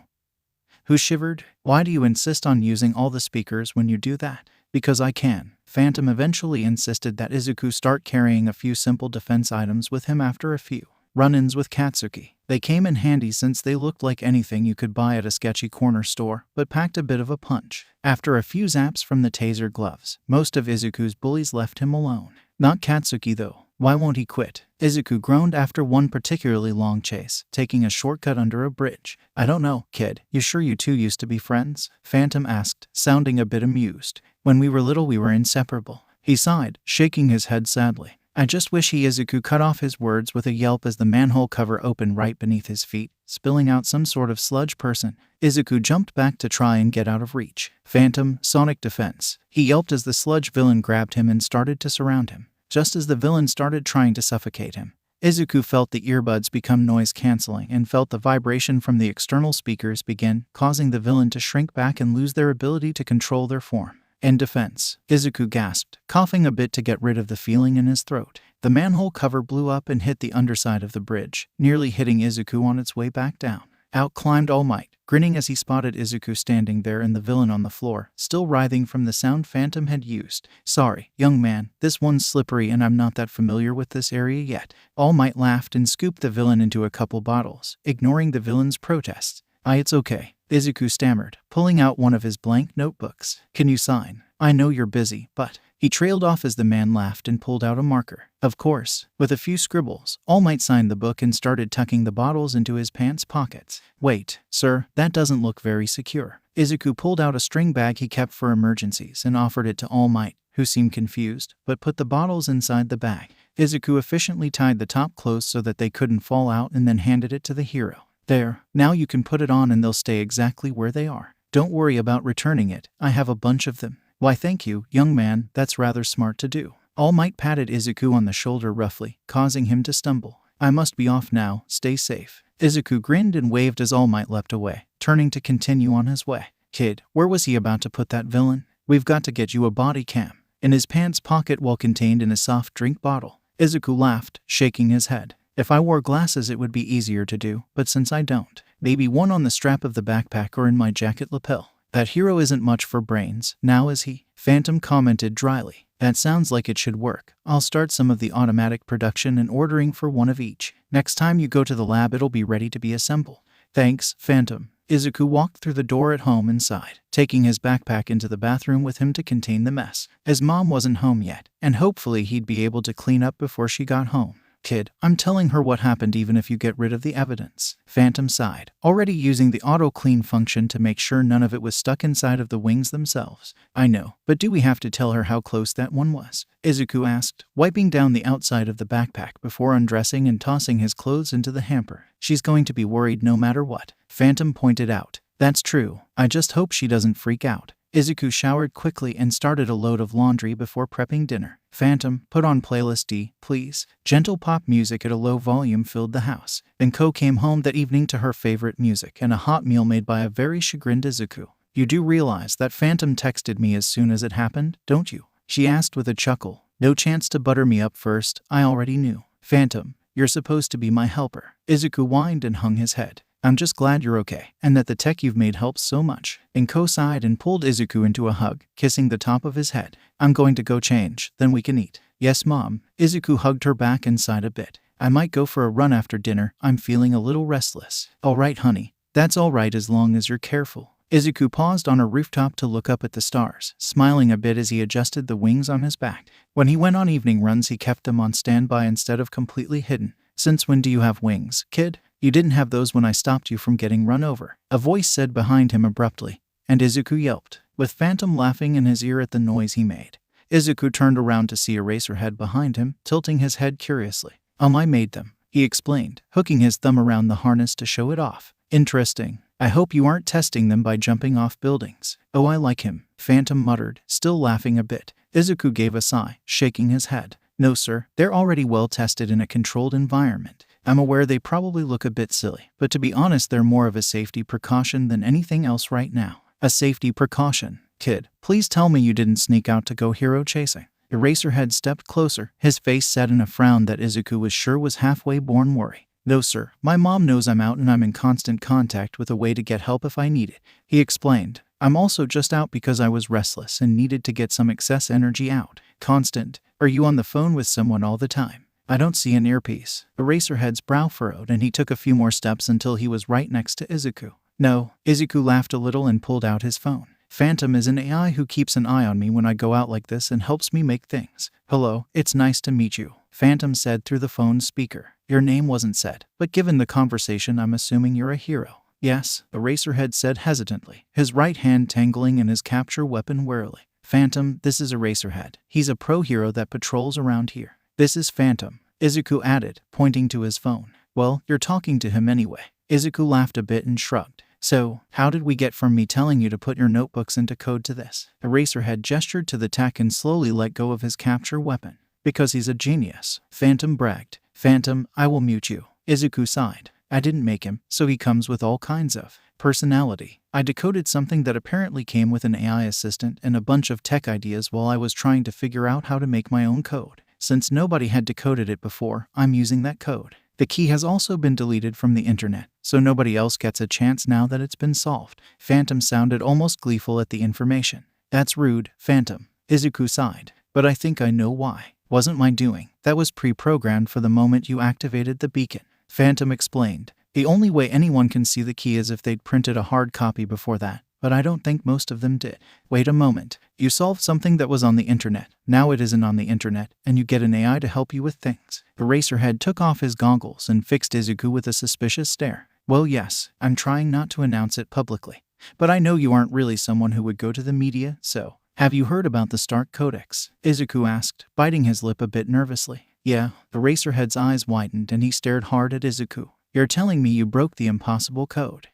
who shivered. Why do you insist on using all the speakers when you do that? Because I can. Phantom eventually insisted that Izuku start carrying a few simple defense items with him after a few run-ins with Katsuki. They came in handy since they looked like anything you could buy at a sketchy corner store, but packed a bit of a punch. After a few zaps from the taser gloves, most of Izuku's bullies left him alone. Not Katsuki though. Why won't he quit? Izuku groaned after one particularly long chase, taking a shortcut under a bridge. I don't know, kid. You sure you two used to be friends? Phantom asked, sounding a bit amused. When we were little we were inseparable. He sighed, shaking his head sadly. I just wish Izuku cut off his words with a yelp as the manhole cover opened right beneath his feet, spilling out some sort of sludge person. Izuku jumped back to try and get out of reach. Phantom, sonic defense. He yelped as the sludge villain grabbed him and started to surround him. Just as the villain started trying to suffocate him, Izuku felt the earbuds become noise-canceling and felt the vibration from the external speakers begin, causing the villain to shrink back and lose their ability to control their form. In defense, Izuku gasped, coughing a bit to get rid of the feeling in his throat. The manhole cover blew up and hit the underside of the bridge, nearly hitting Izuku on its way back down. Out climbed All Might, grinning as he spotted Izuku standing there and the villain on the floor, still writhing from the sound Phantom had used. Sorry, young man, this one's slippery and I'm not that familiar with this area yet. All Might laughed and scooped the villain into a couple bottles, ignoring the villain's protests. It's okay, Izuku stammered, pulling out one of his blank notebooks. Can you sign? I know you're busy, but... He trailed off as the man laughed and pulled out a marker. Of course, with a few scribbles, All Might signed the book and started tucking the bottles into his pants pockets. Wait, sir, that doesn't look very secure. Izuku pulled out a string bag he kept for emergencies and offered it to All Might, who seemed confused, but put the bottles inside the bag. Izuku efficiently tied the top closed so that they couldn't fall out and then handed it to the hero. There, now you can put it on and they'll stay exactly where they are. Don't worry about returning it, I have a bunch of them. Why thank you, young man, that's rather smart to do. All Might patted Izuku on the shoulder roughly, causing him to stumble. I must be off now, stay safe. Izuku grinned and waved as All Might leapt away, turning to continue on his way. Kid, where was he about to put that villain? We've got to get you a body cam. In his pants pocket while contained in a soft drink bottle. Izuku laughed, shaking his head. If I wore glasses it would be easier to do, but since I don't, maybe one on the strap of the backpack or in my jacket lapel. That hero isn't much for brains, now is he? Phantom commented dryly. That sounds like it should work. I'll start some of the automatic production and ordering for one of each. Next time you go to the lab it'll be ready to be assembled. Thanks, Phantom. Izuku walked through the door at home and sighed, taking his backpack into the bathroom with him to contain the mess. His mom wasn't home yet, and hopefully he'd be able to clean up before she got home. Kid, I'm telling her what happened even if you get rid of the evidence. Phantom sighed, already using the auto-clean function to make sure none of it was stuck inside of the wings themselves. I know, but do we have to tell her how close that one was? Izuku asked, wiping down the outside of the backpack before undressing and tossing his clothes into the hamper. She's going to be worried no matter what. Phantom pointed out. That's true. I just hope she doesn't freak out. Izuku showered quickly and started a load of laundry before prepping dinner. Phantom, put on playlist D, please. Gentle pop music at a low volume filled the house. Ko came home that evening to her favorite music and a hot meal made by a very chagrined Izuku. You do realize that Phantom texted me as soon as it happened, don't you? She asked with a chuckle. No chance to butter me up first, I already knew. Phantom, you're supposed to be my helper. Izuku whined and hung his head. I'm just glad you're okay, and that the tech you've made helps so much. Ko sighed and pulled Izuku into a hug, kissing the top of his head. I'm going to go change, then we can eat. Yes, Mom. Izuku hugged her back and sighed a bit. I might go for a run after dinner, I'm feeling a little restless. Alright, honey. That's alright as long as you're careful. Izuku paused on a rooftop to look up at the stars, smiling a bit as he adjusted the wings on his back. When he went on evening runs he kept them on standby instead of completely hidden. Since when do you have wings, kid? You didn't have those when I stopped you from getting run over. A voice said behind him abruptly, and Izuku yelped, with Phantom laughing in his ear at the noise he made. Izuku turned around to see Eraserhead behind him, tilting his head curiously. I made them. he explained, hooking his thumb around the harness to show it off. Interesting. I hope you aren't testing them by jumping off buildings. Oh, I like him, Phantom muttered, still laughing a bit. Izuku gave a sigh, shaking his head. No sir, they're already well tested in a controlled environment. I'm aware they probably look a bit silly, but to be honest they're more of a safety precaution than anything else right now. A safety precaution? Kid, please tell me you didn't sneak out to go hero chasing. Eraserhead stepped closer, his face set in a frown that Izuku was sure was halfway born worry. No sir, my mom knows I'm out and I'm in constant contact with a way to get help if I need it, he explained. I'm also just out because I was restless and needed to get some excess energy out. Constant? Are you on the phone with someone all the time? I don't see an earpiece. Eraserhead's brow furrowed and he took a few more steps until he was right next to Izuku. No. Izuku laughed a little and pulled out his phone. Phantom is an AI who keeps an eye on me when I go out like this and helps me make things. Hello, it's nice to meet you, Phantom said through the phone's speaker. Your name wasn't said, but given the conversation I'm assuming you're a hero. Yes, Eraserhead said hesitantly, his right hand tangling in his capture weapon warily. Phantom, this is Eraserhead. He's a pro hero that patrols around here. This is Phantom, Izuku added, pointing to his phone. Well, you're talking to him anyway. Izuku laughed a bit and shrugged. So, how did we get from me telling you to put your notebooks into code to this? Eraserhead gestured to the tech and slowly let go of his capture weapon. Because he's a genius, Phantom bragged. Phantom, I will mute you. Izuku sighed. I didn't make him, so he comes with all kinds of personality. I decoded something that apparently came with an AI assistant and a bunch of tech ideas while I was trying to figure out how to make my own code. Since nobody had decoded it before, I'm using that code. The key has also been deleted from the internet, so nobody else gets a chance now that it's been solved. Phantom sounded almost gleeful at the information. That's rude, Phantom. Izuku sighed. But I think I know why. Wasn't my doing. That was pre-programmed for the moment you activated the beacon. Phantom explained. The only way anyone can see the key is if they'd printed a hard copy before that, but I don't think most of them did. Wait a moment. You solved something that was on the internet. Now it isn't on the internet, and you get an AI to help you with things. Eraserhead took off his goggles and fixed Izuku with a suspicious stare. Well, yes, I'm trying not to announce it publicly. But I know you aren't really someone who would go to the media, so. Have you heard about the Stark Codex? Izuku asked, biting his lip a bit nervously. Yeah. Eraserhead's eyes widened and he stared hard at Izuku. You're telling me you broke the impossible code?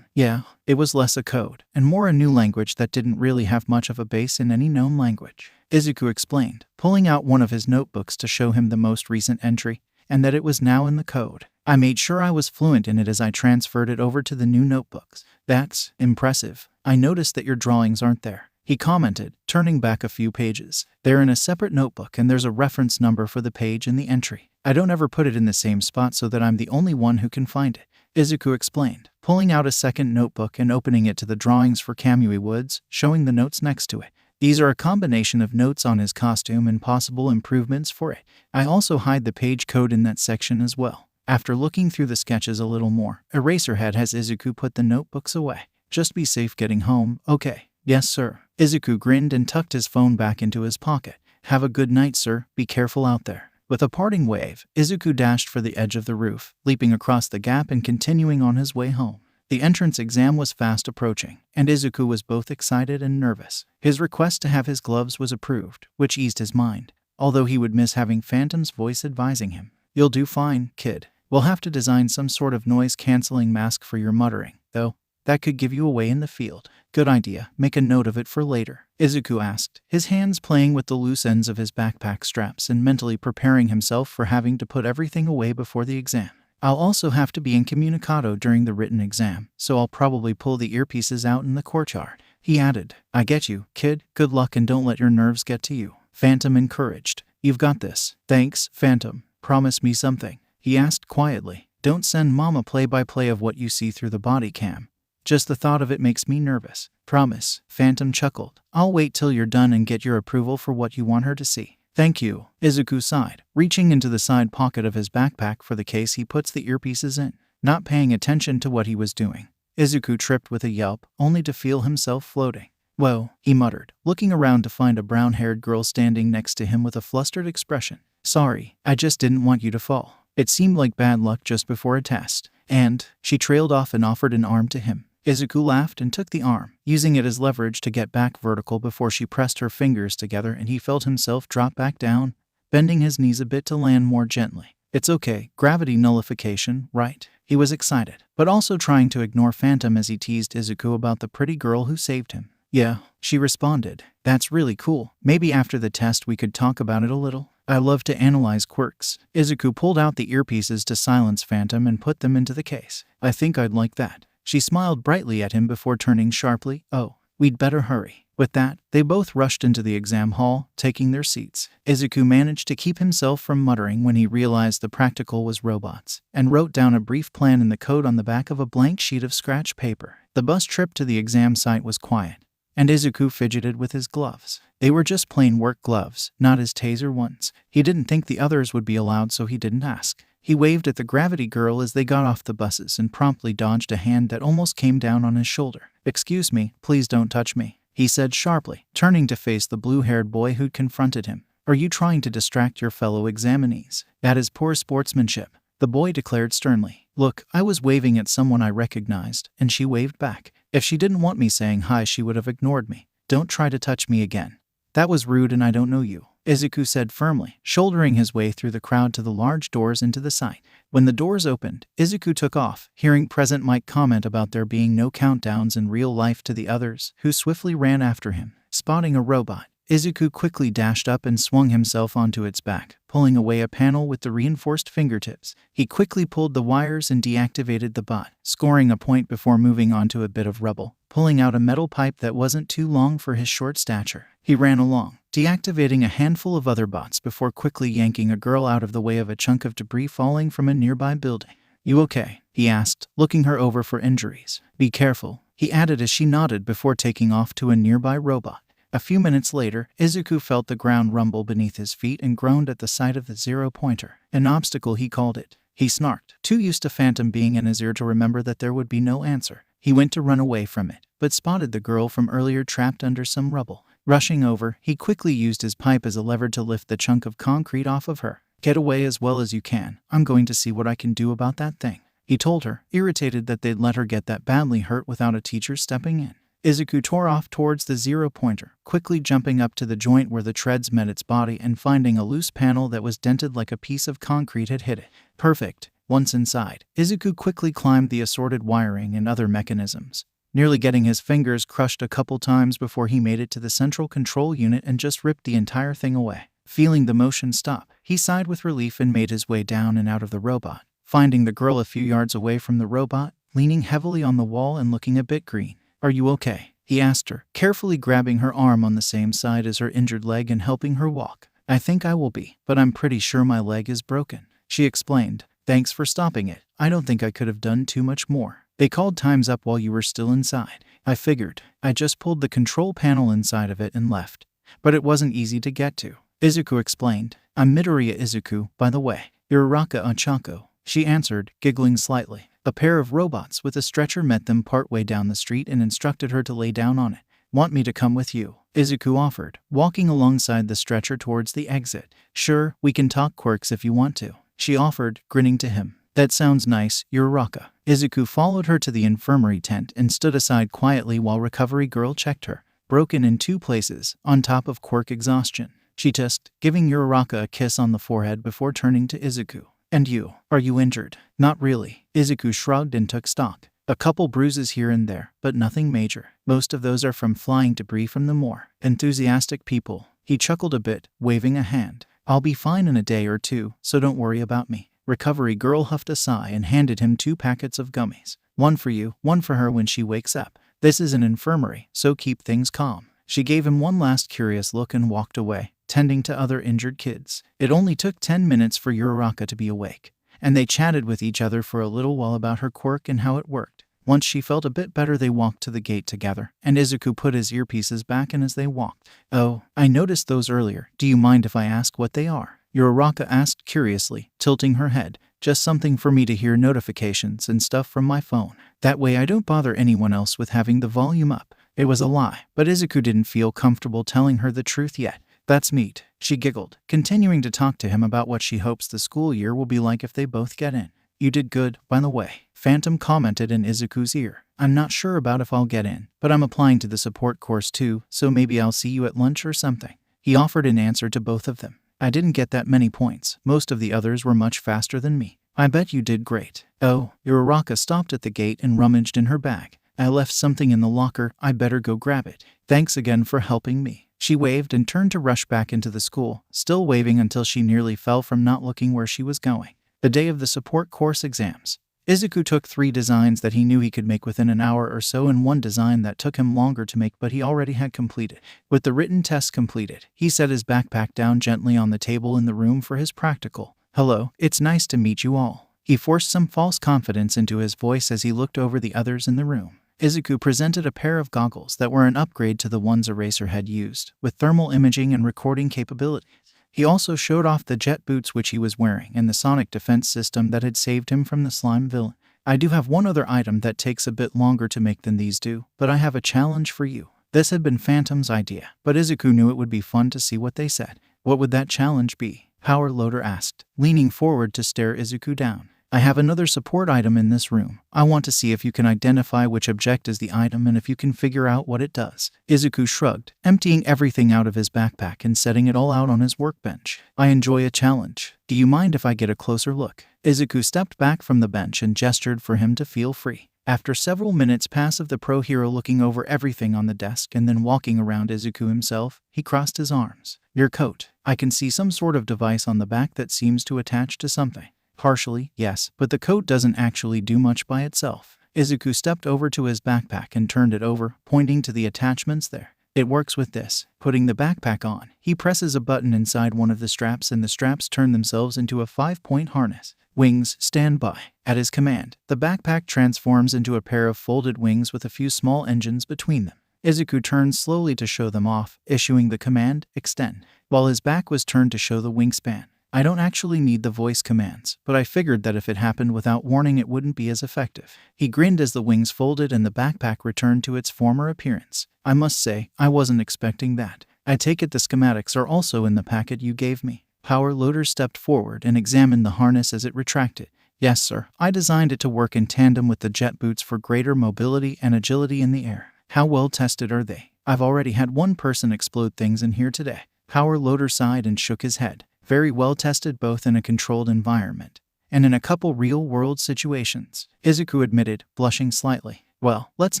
Yeah. It was less a code, and more a new language that didn't really have much of a base in any known language. Izuku explained, pulling out one of his notebooks to show him the most recent entry, and that it was now in the code. I made sure I was fluent in it as I transferred it over to the new notebooks. That's impressive. I noticed that your drawings aren't there, he commented, turning back a few pages. They're in a separate notebook and there's a reference number for the page in the entry. I don't ever put it in the same spot so that I'm the only one who can find it, Izuku explained, pulling out a second notebook and opening it to the drawings for Kamui Woods, showing the notes next to it. These are a combination of notes on his costume and possible improvements for it. I also hide the page code in that section as well. After looking through the sketches a little more, Eraserhead has Izuku put the notebooks away. Just be safe getting home, okay? Yes, sir. Izuku grinned and tucked his phone back into his pocket. Have a good night, sir. Be careful out there. With a parting wave, Izuku dashed for the edge of the roof, leaping across the gap and continuing on his way home. The entrance exam was fast approaching, and Izuku was both excited and nervous. His request to have his gloves was approved, which eased his mind, although he would miss having Phantom's voice advising him. You'll do fine, kid. We'll have to design some sort of noise-canceling mask for your muttering, though. That could give you away in the field. Good idea. Make a note of it for later, Izuku asked, his hands playing with the loose ends of his backpack straps and mentally preparing himself for having to put everything away before the exam. I'll also have to be incommunicado during the written exam, so I'll probably pull the earpieces out in the courtyard, he added. I get you, kid. Good luck and don't let your nerves get to you, Phantom encouraged. You've got this. Thanks, Phantom. Promise me something, he asked quietly. Don't send Mom a play-by-play of what you see through the body cam. Just the thought of it makes me nervous. Promise, Phantom chuckled. I'll wait till you're done and get your approval for what you want her to see. Thank you, Izuku sighed, reaching into the side pocket of his backpack for the case he puts the earpieces in. Not paying attention to what he was doing, Izuku tripped with a yelp, only to feel himself floating. Whoa, he muttered, looking around to find a brown-haired girl standing next to him with a flustered expression. Sorry, I just didn't want you to fall. It seemed like bad luck just before a test. And, she trailed off and offered an arm to him. Izuku laughed and took the arm, using it as leverage to get back vertical before she pressed her fingers together and he felt himself drop back down, bending his knees a bit to land more gently. It's okay, gravity nullification, right? He was excited, but also trying to ignore Phantom as he teased Izuku about the pretty girl who saved him. Yeah, she responded. That's really cool. Maybe after the test we could talk about it a little. I love to analyze quirks. Izuku pulled out the earpieces to silence Phantom and put them into the case. I think I'd like that. She smiled brightly at him before turning sharply. Oh, we'd better hurry. With that, they both rushed into the exam hall, taking their seats. Izuku managed to keep himself from muttering when he realized the practical was robots, and wrote down a brief plan in the code on the back of a blank sheet of scratch paper. The bus trip to the exam site was quiet, and Izuku fidgeted with his gloves. They were just plain work gloves, not his taser ones. He didn't think the others would be allowed, so he didn't ask. He waved at the gravity girl as they got off the buses and promptly dodged a hand that almost came down on his shoulder. Excuse me, please don't touch me, he said sharply, turning to face the blue-haired boy who'd confronted him. Are you trying to distract your fellow examinees? That is poor sportsmanship, the boy declared sternly. Look, I was waving at someone I recognized, and she waved back. If she didn't want me saying hi, she would have ignored me. Don't try to touch me again. That was rude and I don't know you, Izuku said firmly, shouldering his way through the crowd to the large doors into the site. When the doors opened, Izuku took off, hearing Present Mike comment about there being no countdowns in real life to the others, who swiftly ran after him. Spotting a robot, Izuku quickly dashed up and swung himself onto its back, pulling away a panel with the reinforced fingertips. He quickly pulled the wires and deactivated the bot, scoring a point before moving onto a bit of rubble, pulling out a metal pipe that wasn't too long for his short stature. He ran along, deactivating a handful of other bots before quickly yanking a girl out of the way of a chunk of debris falling from a nearby building. You okay? He asked, looking her over for injuries. Be careful, he added as she nodded before taking off to a nearby robot. A few minutes later, Izuku felt the ground rumble beneath his feet and groaned at the sight of the zero-pointer. An obstacle, he called it. He snarked, too used to Phantom being in his ear to remember that there would be no answer. He went to run away from it, but spotted the girl from earlier trapped under some rubble. Rushing over, he quickly used his pipe as a lever to lift the chunk of concrete off of her. Get away as well as you can. I'm going to see what I can do about that thing, he told her, irritated that they'd let her get that badly hurt without a teacher stepping in. Izuku tore off towards the zero-pointer, quickly jumping up to the joint where the treads met its body and finding a loose panel that was dented like a piece of concrete had hit it. Perfect. Once inside, Izuku quickly climbed the assorted wiring and other mechanisms, nearly getting his fingers crushed a couple times before he made it to the central control unit and just ripped the entire thing away. Feeling the motion stop, he sighed with relief and made his way down and out of the robot, finding the girl a few yards away from the robot, leaning heavily on the wall and looking a bit green. Are you okay? He asked her, carefully grabbing her arm on the same side as her injured leg and helping her walk. I think I will be, but I'm pretty sure my leg is broken, she explained. Thanks for stopping it. I don't think I could have done too much more. They called times up while you were still inside. I figured. I just pulled the control panel inside of it and left. But it wasn't easy to get to, Izuku explained. I'm Midoriya Izuku, by the way. Uraraka Ochako, she answered, giggling slightly. A pair of robots with a stretcher met them partway down the street and instructed her to lay down on it. Want me to come with you? Izuku offered, walking alongside the stretcher towards the exit. Sure, we can talk quirks if you want to, she offered, grinning to him. That sounds nice, Uraraka. Izuku followed her to the infirmary tent and stood aside quietly while Recovery Girl checked her. Broken in 2 places, on top of quirk exhaustion, she tusked, giving Uraraka a kiss on the forehead before turning to Izuku. And you, are you injured? Not really. Izuku shrugged and took stock. A couple bruises here and there, but nothing major. Most of those are from flying debris from the more enthusiastic people. He chuckled a bit, waving a hand. I'll be fine in a day or two, so don't worry about me. Recovery Girl huffed a sigh and handed him 2 packets of gummies. One for you, one for her when she wakes up. This is an infirmary, so keep things calm. She gave him one last curious look and walked away, tending to other injured kids. It only took 10 minutes for Uraraka to be awake, and they chatted with each other for a little while about her quirk and how it worked. Once she felt a bit better, they walked to the gate together, and Izuku put his earpieces back in as they walked. Oh, I noticed those earlier. Do you mind if I ask what they are? Uraraka asked curiously, tilting her head. Just something for me to hear notifications and stuff from my phone. That way I don't bother anyone else with having the volume up. It was a lie, but Izuku didn't feel comfortable telling her the truth yet. That's neat, she giggled, continuing to talk to him about what she hopes the school year will be like if they both get in. You did good, by the way, Phantom commented in Izuku's ear. I'm not sure about if I'll get in, but I'm applying to the support course too, so maybe I'll see you at lunch or something. He offered in answer to both of them. I didn't get that many points. Most of the others were much faster than me. I bet you did great. Oh, Uraraka stopped at the gate and rummaged in her bag. I left something in the locker. I better go grab it. Thanks again for helping me. She waved and turned to rush back into the school, still waving until she nearly fell from not looking where she was going. The day of the support course exams. Izuku took 3 designs that he knew he could make within an hour or so and 1 design that took him longer to make but he already had completed. With the written test completed, he set his backpack down gently on the table in the room for his practical. Hello, it's nice to meet you all. He forced some false confidence into his voice as he looked over the others in the room. Izuku presented a pair of goggles that were an upgrade to the ones Eraserhead used, with thermal imaging and recording capabilities. He also showed off the jet boots which he was wearing and the sonic defense system that had saved him from the slime villain. I do have one other item that takes a bit longer to make than these do, but I have a challenge for you. This had been Phantom's idea, but Izuku knew it would be fun to see what they said. What would that challenge be? Power Loader asked, leaning forward to stare Izuku down. I have another support item in this room. I want to see if you can identify which object is the item and if you can figure out what it does. Izuku shrugged, emptying everything out of his backpack and setting it all out on his workbench. I enjoy a challenge. Do you mind if I get a closer look? Izuku stepped back from the bench and gestured for him to feel free. After several minutes pass of the pro hero looking over everything on the desk and then walking around Izuku himself, he crossed his arms. Your coat. I can see some sort of device on the back that seems to attach to something. Partially, yes, but the coat doesn't actually do much by itself. Izuku stepped over to his backpack and turned it over, pointing to the attachments there. It works with this. Putting the backpack on, he presses a button inside one of the straps and the straps turn themselves into a 5-point harness. Wings, stand by. At his command, the backpack transforms into a pair of folded wings with a few small engines between them. Izuku turned slowly to show them off, issuing the command, extend, while his back was turned to show the wingspan. I don't actually need the voice commands, but I figured that if it happened without warning it wouldn't be as effective. He grinned as the wings folded and the backpack returned to its former appearance. I must say, I wasn't expecting that. I take it the schematics are also in the packet you gave me. Power Loader stepped forward and examined the harness as it retracted. Yes, sir. I designed it to work in tandem with the jet boots for greater mobility and agility in the air. How well tested are they? I've already had one person explode things in here today. Power Loader sighed and shook his head. Very well tested both in a controlled environment and in a couple real-world situations, Izuku admitted, blushing slightly. Well, let's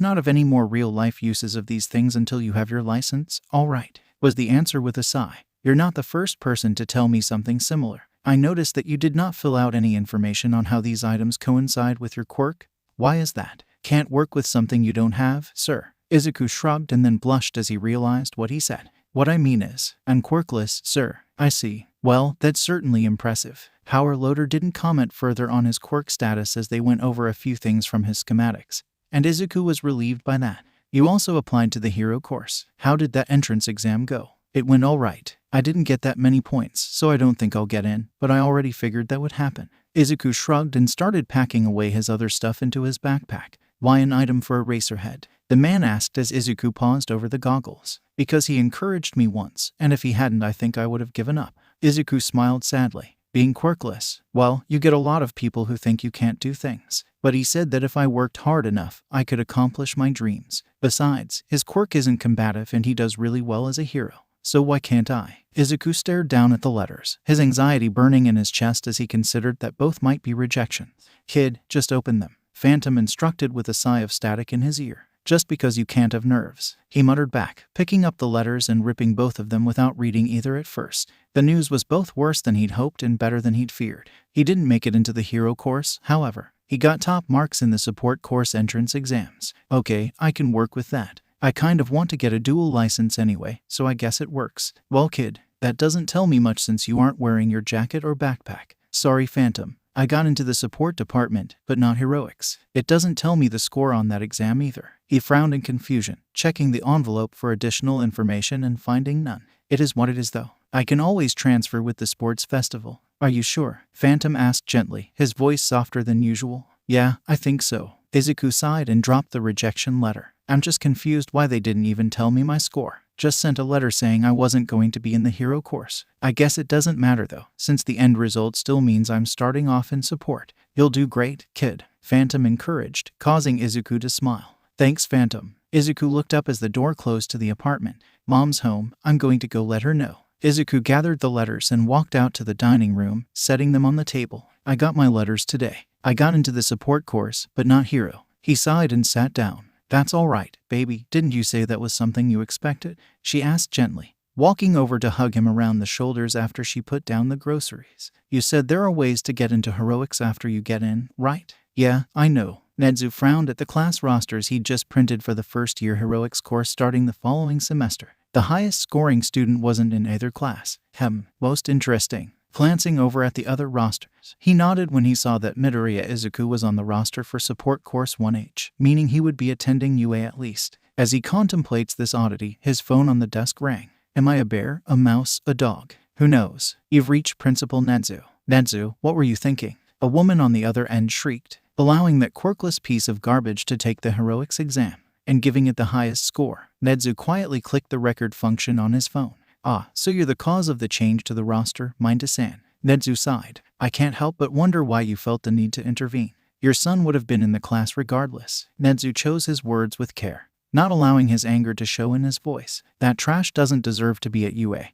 not have any more real-life uses of these things until you have your license, all right, was the answer with a sigh. You're not the first person to tell me something similar. I noticed that you did not fill out any information on how these items coincide with your quirk. Why is that? Can't work with something you don't have, sir? Izuku shrugged and then blushed as he realized what he said. What I mean is, I'm quirkless, sir. I see. Well, that's certainly impressive. Power Loader didn't comment further on his quirk status as they went over a few things from his schematics, and Izuku was relieved by that. You also applied to the hero course. How did that entrance exam go? It went all right. I didn't get that many points, so I don't think I'll get in, but I already figured that would happen. Izuku shrugged and started packing away his other stuff into his backpack. Why an item for Eraserhead? The man asked as Izuku paused over the goggles. Because he encouraged me once, and if he hadn't I think I would have given up. Izuku smiled sadly. Being quirkless, well, you get a lot of people who think you can't do things. But he said that if I worked hard enough, I could accomplish my dreams. Besides, his quirk isn't combative and he does really well as a hero. So why can't I? Izuku stared down at the letters, his anxiety burning in his chest as he considered that both might be rejections. Kid, just open them. Phantom instructed with a sigh of static in his ear. Just because you can't have nerves, he muttered back, picking up the letters and ripping both of them without reading either at first. The news was both worse than he'd hoped and better than he'd feared. He didn't make it into the hero course, however. He got top marks in the support course entrance exams. Okay, I can work with that. I kind of want to get a dual license anyway, so I guess it works. Well, kid, that doesn't tell me much since you aren't wearing your jacket or backpack. Sorry, Phantom. I got into the support department, but not heroics. It doesn't tell me the score on that exam either. He frowned in confusion, checking the envelope for additional information and finding none. It is what it is though. I can always transfer with the sports festival. Are you sure? Phantom asked gently, his voice softer than usual. Yeah, I think so. Izuku sighed and dropped the rejection letter. I'm just confused why they didn't even tell me my score. Just sent a letter saying I wasn't going to be in the hero course. I guess it doesn't matter though, since the end result still means I'm starting off in support. You'll do great, kid. Phantom encouraged, causing Izuku to smile. Thanks, Phantom. Izuku looked up as the door closed to the apartment. Mom's home. I'm going to go let her know. Izuku gathered the letters and walked out to the dining room, setting them on the table. I got my letters today. I got into the support course, but not hero. He sighed and sat down. That's all right, baby. Didn't you say that was something you expected? She asked gently, walking over to hug him around the shoulders after she put down the groceries. You said there are ways to get into heroics after you get in, right? Yeah, I know. Nezu frowned at the class rosters he'd just printed for the first-year heroics course starting the following semester. The highest-scoring student wasn't in either class. Most interesting. Glancing over at the other rosters, he nodded when he saw that Midoriya Izuku was on the roster for support course 1H, meaning he would be attending UA at least. As he contemplates this oddity, his phone on the desk rang. Am I a bear, a mouse, a dog? Who knows? You've reached Principal Nezu. Nezu, what were you thinking? A woman on the other end shrieked, allowing that quirkless piece of garbage to take the heroics exam and giving it the highest score. Nezu quietly clicked the record function on his phone. Ah, so you're the cause of the change to the roster, Minda-san. Nezu sighed. I can't help but wonder why you felt the need to intervene. Your son would have been in the class regardless. Nezu chose his words with care, not allowing his anger to show in his voice. That trash doesn't deserve to be at UA.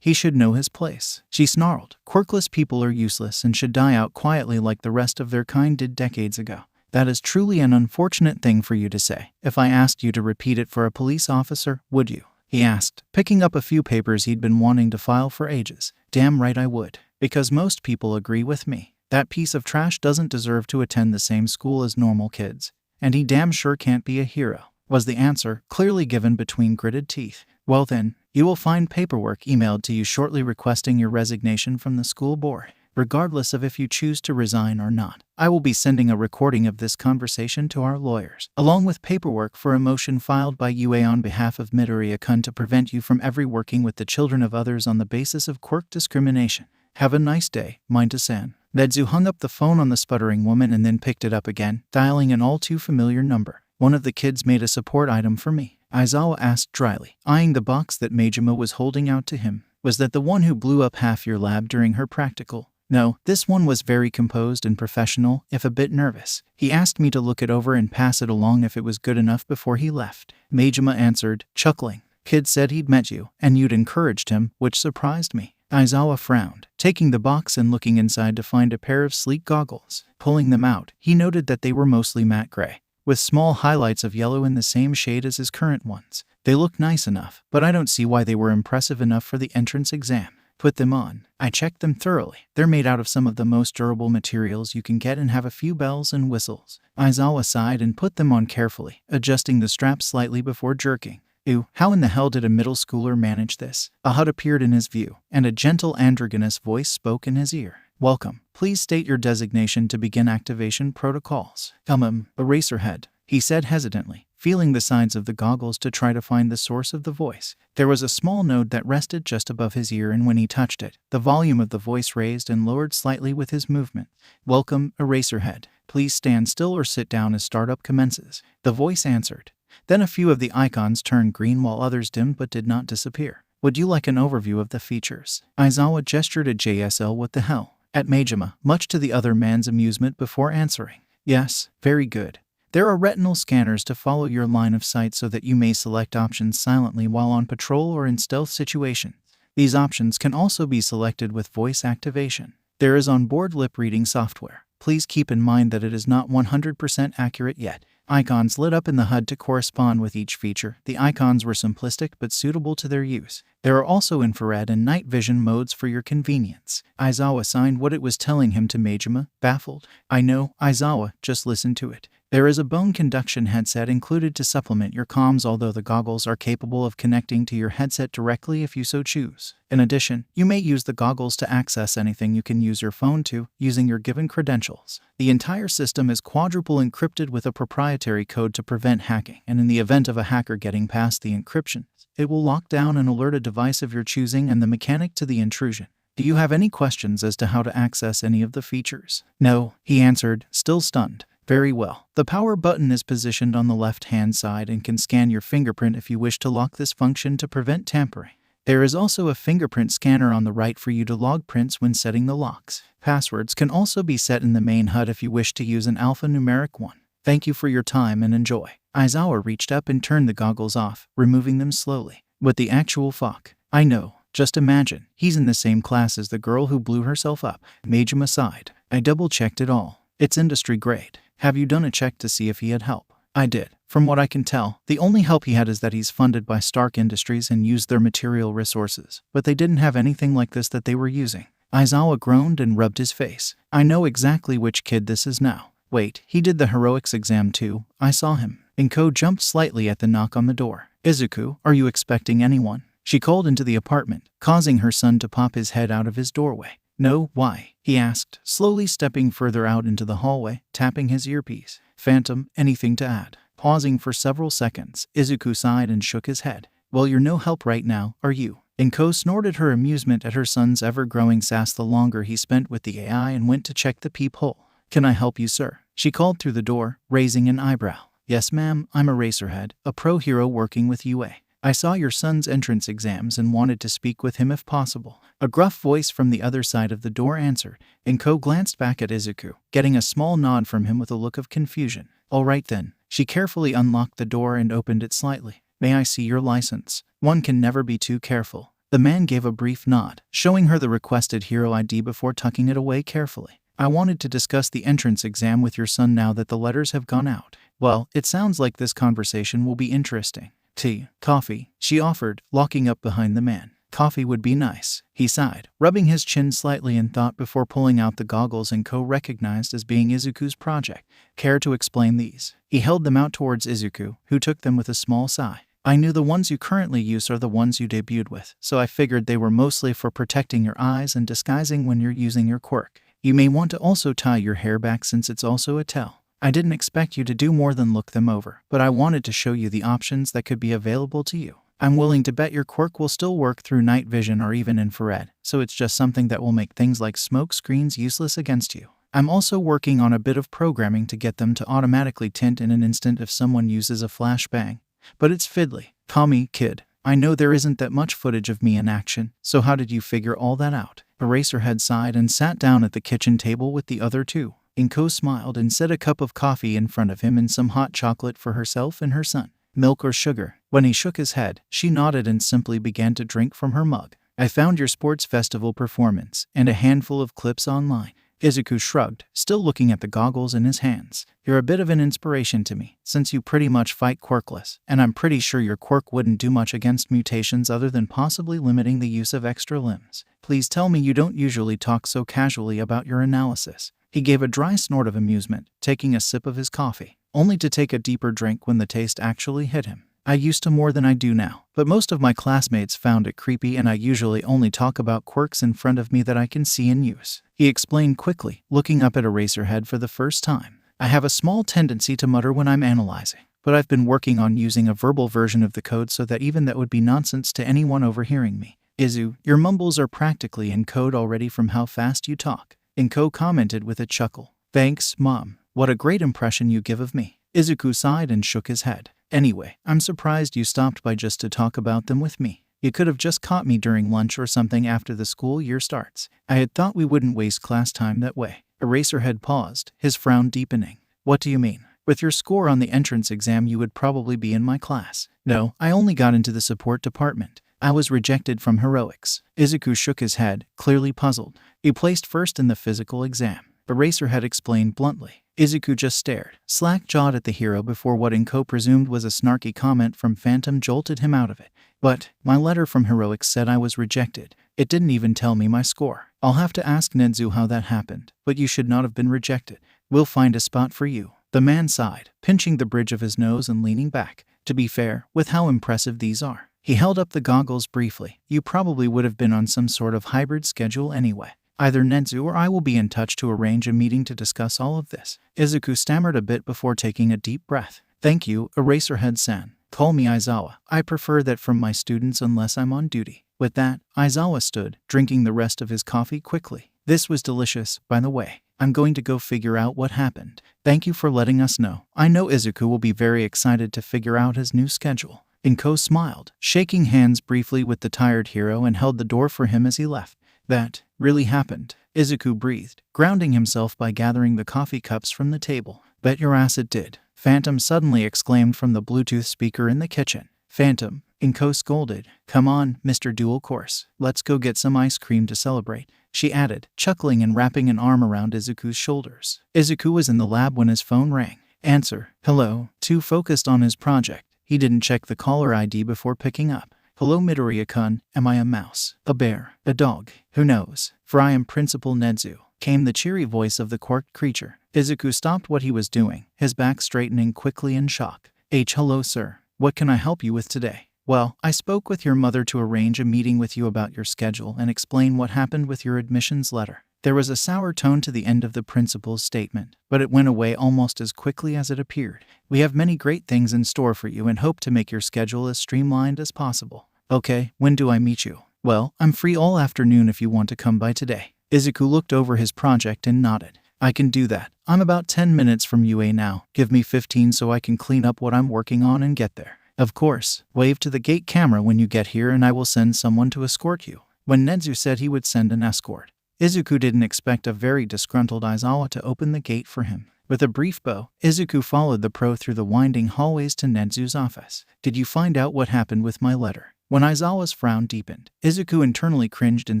He should know his place. She snarled. Quirkless people are useless and should die out quietly like the rest of their kind did decades ago. That is truly an unfortunate thing for you to say. If I asked you to repeat it for a police officer, would you? He asked, picking up a few papers he'd been wanting to file for ages. Damn right I would. Because most people agree with me. That piece of trash doesn't deserve to attend the same school as normal kids. And he damn sure can't be a hero, was the answer, clearly given between gritted teeth. Well then, you will find paperwork emailed to you shortly requesting your resignation from the school board, regardless of if you choose to resign or not. I will be sending a recording of this conversation to our lawyers, along with paperwork for a motion filed by UA on behalf of Midoriya-kun to prevent you from ever working with the children of others on the basis of quirk discrimination. Have a nice day, Minda-san. Nezu hung up the phone on the sputtering woman and then picked it up again, dialing an all-too-familiar number. One of the kids made a support item for me, Aizawa asked dryly, eyeing the box that Majima was holding out to him. Was that the one who blew up half your lab during her practical? No, this one was very composed and professional, if a bit nervous. He asked me to look it over and pass it along if it was good enough before he left. Majima answered, chuckling. Kid said he'd met you, and you'd encouraged him, which surprised me. Aizawa frowned, taking the box and looking inside to find a pair of sleek goggles. Pulling them out, he noted that they were mostly matte gray, with small highlights of yellow in the same shade as his current ones. They look nice enough, but I don't see why they were impressive enough for the entrance exam. Put them on. I checked them thoroughly. They're made out of some of the most durable materials you can get and have a few bells and whistles. Aizawa sighed and put them on carefully, adjusting the straps slightly before jerking. Ew, how in the hell did a middle schooler manage this? A HUD appeared in his view, and a gentle androgynous voice spoke in his ear. Welcome. Please state your designation to begin activation protocols. Eraserhead, he said hesitantly, feeling the sides of the goggles to try to find the source of the voice. There was a small node that rested just above his ear, and when he touched it, the volume of the voice raised and lowered slightly with his movement. Welcome, Eraserhead. Please stand still or sit down as startup commences. The voice answered. Then a few of the icons turned green while others dimmed but did not disappear. Would you like an overview of the features? Aizawa gestured at JSL what the hell at Majima, much to the other man's amusement before answering. Yes, very good. There are retinal scanners to follow your line of sight so that you may select options silently while on patrol or in stealth situations. These options can also be selected with voice activation. There is onboard lip-reading software. Please keep in mind that it is not 100% accurate yet. Icons lit up in the HUD to correspond with each feature. The icons were simplistic but suitable to their use. There are also infrared and night vision modes for your convenience. Aizawa signed what it was telling him to Majima, baffled. I know, Aizawa, just listen to it. There is a bone conduction headset included to supplement your comms, although the goggles are capable of connecting to your headset directly if you so choose. In addition, you may use the goggles to access anything you can use your phone to, using your given credentials. The entire system is quadruple encrypted with a proprietary code to prevent hacking, and in the event of a hacker getting past the encryption, it will lock down and alert a device of your choosing and the mechanic to the intrusion. Do you have any questions as to how to access any of the features? No, he answered, still stunned. Very well. The power button is positioned on the left-hand side and can scan your fingerprint if you wish to lock this function to prevent tampering. There is also a fingerprint scanner on the right for you to log prints when setting the locks. Passwords can also be set in the main HUD if you wish to use an alphanumeric one. Thank you for your time and enjoy. Aizawa reached up and turned the goggles off, removing them slowly. With the actual fuck. I know. Just imagine, he's in the same class as the girl who blew herself up. Majum aside, I double-checked it all. It's industry grade. Have you done a check to see if he had help? I did. From what I can tell, the only help he had is that he's funded by Stark Industries and used their material resources, but they didn't have anything like this that they were using. Aizawa groaned and rubbed his face. I know exactly which kid this is now. Wait, he did the heroics exam too. I saw him. Inko jumped slightly at the knock on the door. Izuku, are you expecting anyone? She called into the apartment, causing her son to pop his head out of his doorway. No, why? He asked, slowly stepping further out into the hallway, tapping his earpiece. Phantom, anything to add? Pausing for several seconds, Izuku sighed and shook his head. Well, you're no help right now, are you? Inko snorted her amusement at her son's ever-growing sass the longer he spent with the AI and went to check the peephole. Can I help you, sir? She called through the door, raising an eyebrow. Yes, ma'am, I'm Eraserhead, a pro hero working with UA. I saw your son's entrance exams and wanted to speak with him if possible. A gruff voice from the other side of the door answered. Inko glanced back at Izuku, getting a small nod from him with a look of confusion. All right then. She carefully unlocked the door and opened it slightly. May I see your license? One can never be too careful. The man gave a brief nod, showing her the requested hero ID before tucking it away carefully. I wanted to discuss the entrance exam with your son now that the letters have gone out. Well, it sounds like this conversation will be interesting. Tea, coffee, she offered, locking up behind the man. Coffee would be nice, he sighed, rubbing his chin slightly in thought before pulling out the goggles Inko recognized as being Izuku's project. Care to explain these? He held them out towards Izuku, who took them with a small sigh. I knew the ones you currently use are the ones you debuted with, so I figured they were mostly for protecting your eyes and disguising when you're using your quirk. You may want to also tie your hair back since it's also a tell. I didn't expect you to do more than look them over, but I wanted to show you the options that could be available to you. I'm willing to bet your quirk will still work through night vision or even infrared, so it's just something that will make things like smoke screens useless against you. I'm also working on a bit of programming to get them to automatically tint in an instant if someone uses a flashbang. But it's fiddly. Call me, kid. I know there isn't that much footage of me in action, so how did you figure all that out? Eraserhead sighed and sat down at the kitchen table with the other two. Inko smiled and set a cup of coffee in front of him and some hot chocolate for herself and her son. Milk or sugar? When he shook his head, she nodded and simply began to drink from her mug. I found your sports festival performance and a handful of clips online. Izuku shrugged, still looking at the goggles in his hands. You're a bit of an inspiration to me, since you pretty much fight Quirkless, and I'm pretty sure your quirk wouldn't do much against mutations other than possibly limiting the use of extra limbs. Please tell me you don't usually talk so casually about your analysis. He gave a dry snort of amusement, taking a sip of his coffee, only to take a deeper drink when the taste actually hit him. I used to more than I do now, but most of my classmates found it creepy and I usually only talk about quirks in front of me that I can see and use. He explained quickly, looking up at Eraserhead for the first time. I have a small tendency to mutter when I'm analyzing, but I've been working on using a verbal version of the code so that even that would be nonsense to anyone overhearing me. Izu, your mumbles are practically in code already from how fast you talk. Inko commented with a chuckle. Thanks, Mom. What a great impression you give of me. Izuku sighed and shook his head. Anyway, I'm surprised you stopped by just to talk about them with me. You could have just caught me during lunch or something after the school year starts. I had thought we wouldn't waste class time that way. Eraserhead paused, his frown deepening. What do you mean? With your score on the entrance exam you would probably be in my class. No, I only got into the support department. I was rejected from heroics. Izuku shook his head, clearly puzzled. You placed first in the physical exam. Eraserhead explained bluntly. Izuku just stared, slack-jawed at the hero before what Inko presumed was a snarky comment from Phantom jolted him out of it. But my letter from heroics said I was rejected. It didn't even tell me my score. I'll have to ask Nedzu how that happened, but you should not have been rejected. We'll find a spot for you. The man sighed, pinching the bridge of his nose and leaning back. To be fair, with how impressive these are. He held up the goggles briefly. You probably would have been on some sort of hybrid schedule anyway. Either Nedzu or I will be in touch to arrange a meeting to discuss all of this. Izuku stammered a bit before taking a deep breath. Thank you, Eraserhead-san. Call me Aizawa. I prefer that from my students unless I'm on duty. With that, Aizawa stood, drinking the rest of his coffee quickly. This was delicious, by the way. I'm going to go figure out what happened. Thank you for letting us know. I know Izuku will be very excited to figure out his new schedule. Inko smiled, shaking hands briefly with the tired hero and held the door for him as he left. That really happened, Izuku breathed, grounding himself by gathering the coffee cups from the table. Bet your ass it did. Phantom suddenly exclaimed from the Bluetooth speaker in the kitchen. Phantom, Inko scolded. Come on, Mr. Dual Course. Let's go get some ice cream to celebrate, she added, chuckling and wrapping an arm around Izuku's shoulders. Izuku was in the lab when his phone rang. Answer. Hello. Too focused on his project, he didn't check the caller ID before picking up. Hello Midoriya-kun, am I a mouse, a bear, a dog? Who knows? For I am Principal Nezu, came the cheery voice of the quirked creature. Izuku stopped what he was doing, his back straightening quickly in shock. Hello sir. What can I help you with today? Well, I spoke with your mother to arrange a meeting with you about your schedule and explain what happened with your admissions letter. There was a sour tone to the end of the principal's statement, but it went away almost as quickly as it appeared. We have many great things in store for you and hope to make your schedule as streamlined as possible. Okay, when do I meet you? Well, I'm free all afternoon if you want to come by today. Izuku looked over his project and nodded. I can do that. I'm about 10 minutes from UA now. Give me 15 so I can clean up what I'm working on and get there. Of course. Wave to the gate camera when you get here and I will send someone to escort you. When Nezu said he would send an escort, Izuku didn't expect a very disgruntled Aizawa to open the gate for him. With a brief bow, Izuku followed the pro through the winding hallways to Nezu's office. Did you find out what happened with my letter? When Aizawa's frown deepened, Izuku internally cringed in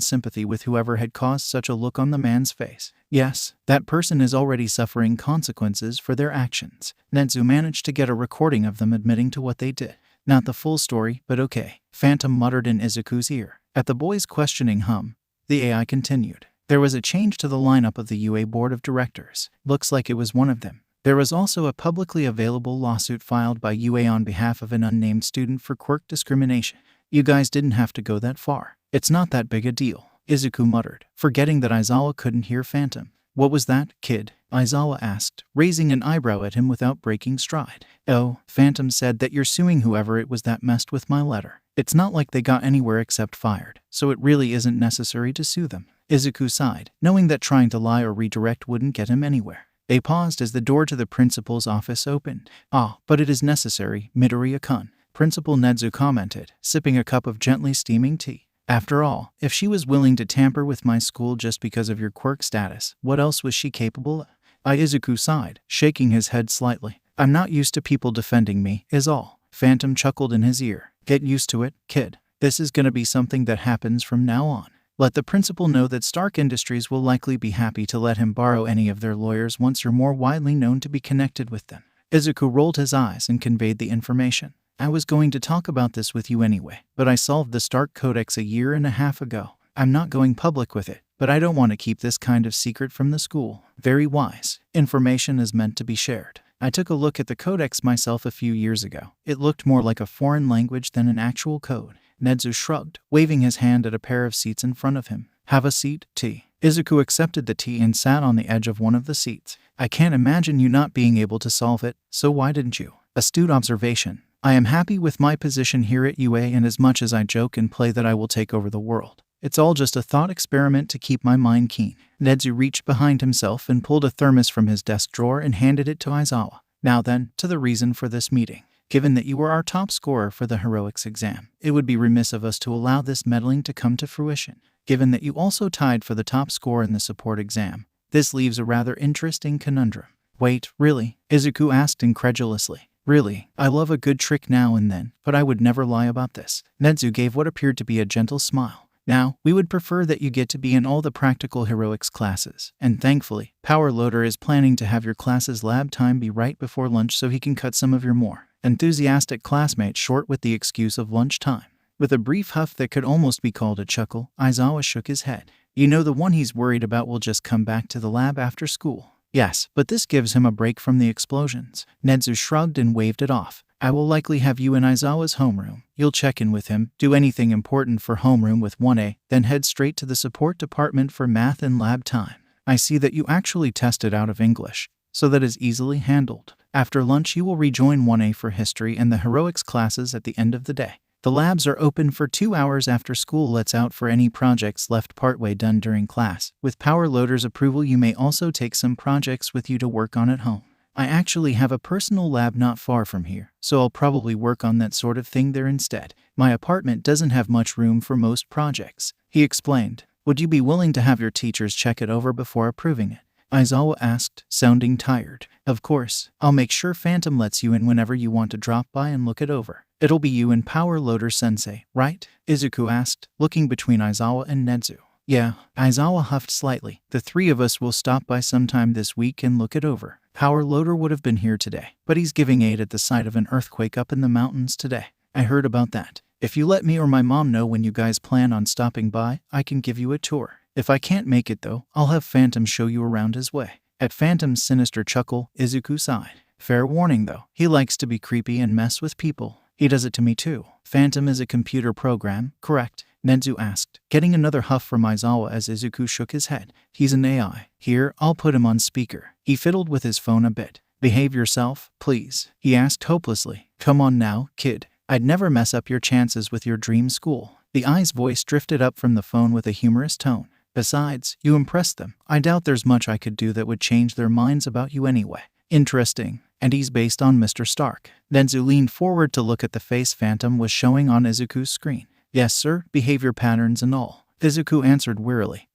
sympathy with whoever had caused such a look on the man's face. Yes, that person is already suffering consequences for their actions. Nezu managed to get a recording of them admitting to what they did. Not the full story, but okay, Phantom muttered in Izuku's ear. At the boy's questioning hum, the AI continued. There was a change to the lineup of the UA Board of Directors. Looks like it was one of them. There was also a publicly available lawsuit filed by UA on behalf of an unnamed student for quirk discrimination. You guys didn't have to go that far. It's not that big a deal, Izuku muttered, forgetting that Aizawa couldn't hear Phantom. What was that, kid? Aizawa asked, raising an eyebrow at him without breaking stride. Oh, Phantom said that you're suing whoever it was that messed with my letter. It's not like they got anywhere except fired, so it really isn't necessary to sue them. Izuku sighed, knowing that trying to lie or redirect wouldn't get him anywhere. They paused as the door to the principal's office opened. Ah, but it is necessary, Midoriya-kun, Principal Nezu commented, sipping a cup of gently steaming tea. After all, if she was willing to tamper with my school just because of your quirk status, what else was she capable of? Izuku sighed, shaking his head slightly. I'm not used to people defending me, is all. Phantom chuckled in his ear. Get used to it, kid. This is gonna be something that happens from now on. Let the principal know that Stark Industries will likely be happy to let him borrow any of their lawyers once you're more widely known to be connected with them. Izuku rolled his eyes and conveyed the information. I was going to talk about this with you anyway, but I solved the Stark Codex a year and a half ago. I'm not going public with it, but I don't want to keep this kind of secret from the school. Very wise. Information is meant to be shared. I took a look at the codex myself a few years ago. It looked more like a foreign language than an actual code. Nezu shrugged, waving his hand at a pair of seats in front of him. Have a seat, tea. Izuku accepted the tea and sat on the edge of one of the seats. I can't imagine you not being able to solve it, so why didn't you? Astute observation. I am happy with my position here at UA, and as much as I joke and play that I will take over the world, it's all just a thought experiment to keep my mind keen. Nezu reached behind himself and pulled a thermos from his desk drawer and handed it to Aizawa. Now then, to the reason for this meeting. Given that you were our top scorer for the heroics exam, it would be remiss of us to allow this meddling to come to fruition. Given that you also tied for the top score in the support exam, this leaves a rather interesting conundrum. Wait, really? Izuku asked incredulously. Really, I love a good trick now and then, but I would never lie about this. Nezu gave what appeared to be a gentle smile. Now, we would prefer that you get to be in all the practical heroics classes, and thankfully, Power Loader is planning to have your class's lab time be right before lunch so he can cut some of your more enthusiastic classmates short with the excuse of lunchtime. With a brief huff that could almost be called a chuckle, Aizawa shook his head. You know, the one he's worried about will just come back to the lab after school. Yes, but this gives him a break from the explosions. Nezu shrugged and waved it off. I will likely have you in Aizawa's homeroom. You'll check in with him, do anything important for homeroom with 1A, then head straight to the support department for math and lab time. I see that you actually tested out of English, so that is easily handled. After lunch you will rejoin 1A for history and the heroics classes at the end of the day. The labs are open for 2 hours after school lets out for any projects left partway done during class. With Power Loader's approval you may also take some projects with you to work on at home. I actually have a personal lab not far from here, so I'll probably work on that sort of thing there instead. My apartment doesn't have much room for most projects, he explained. Would you be willing to have your teachers check it over before approving it? Aizawa asked, sounding tired. Of course, I'll make sure Phantom lets you in whenever you want to drop by and look it over. It'll be you and Power Loader Sensei, right? Izuku asked, looking between Aizawa and Nezu. Yeah, Aizawa huffed slightly. The three of us will stop by sometime this week and look it over. Power Loader would have been here today, but he's giving aid at the site of an earthquake up in the mountains today. I heard about that. If you let me or my mom know when you guys plan on stopping by, I can give you a tour. If I can't make it though, I'll have Phantom show you around his way. At Phantom's sinister chuckle, Izuku sighed. Fair warning though, he likes to be creepy and mess with people. He does it to me too. Phantom is a computer program, correct? Nezu asked, getting another huff from Aizawa as Izuku shook his head. He's an AI. Here, I'll put him on speaker. He fiddled with his phone a bit. Behave yourself, please, he asked hopelessly. Come on now, kid. I'd never mess up your chances with your dream school. The AI's voice drifted up from the phone with a humorous tone. Besides, you impressed them. I doubt there's much I could do that would change their minds about you anyway. Interesting. And he's based on Mr. Stark. Nezu leaned forward to look at the face Phantom was showing on Izuku's screen. Yes, sir, behavior patterns and all, Izuku answered wearily,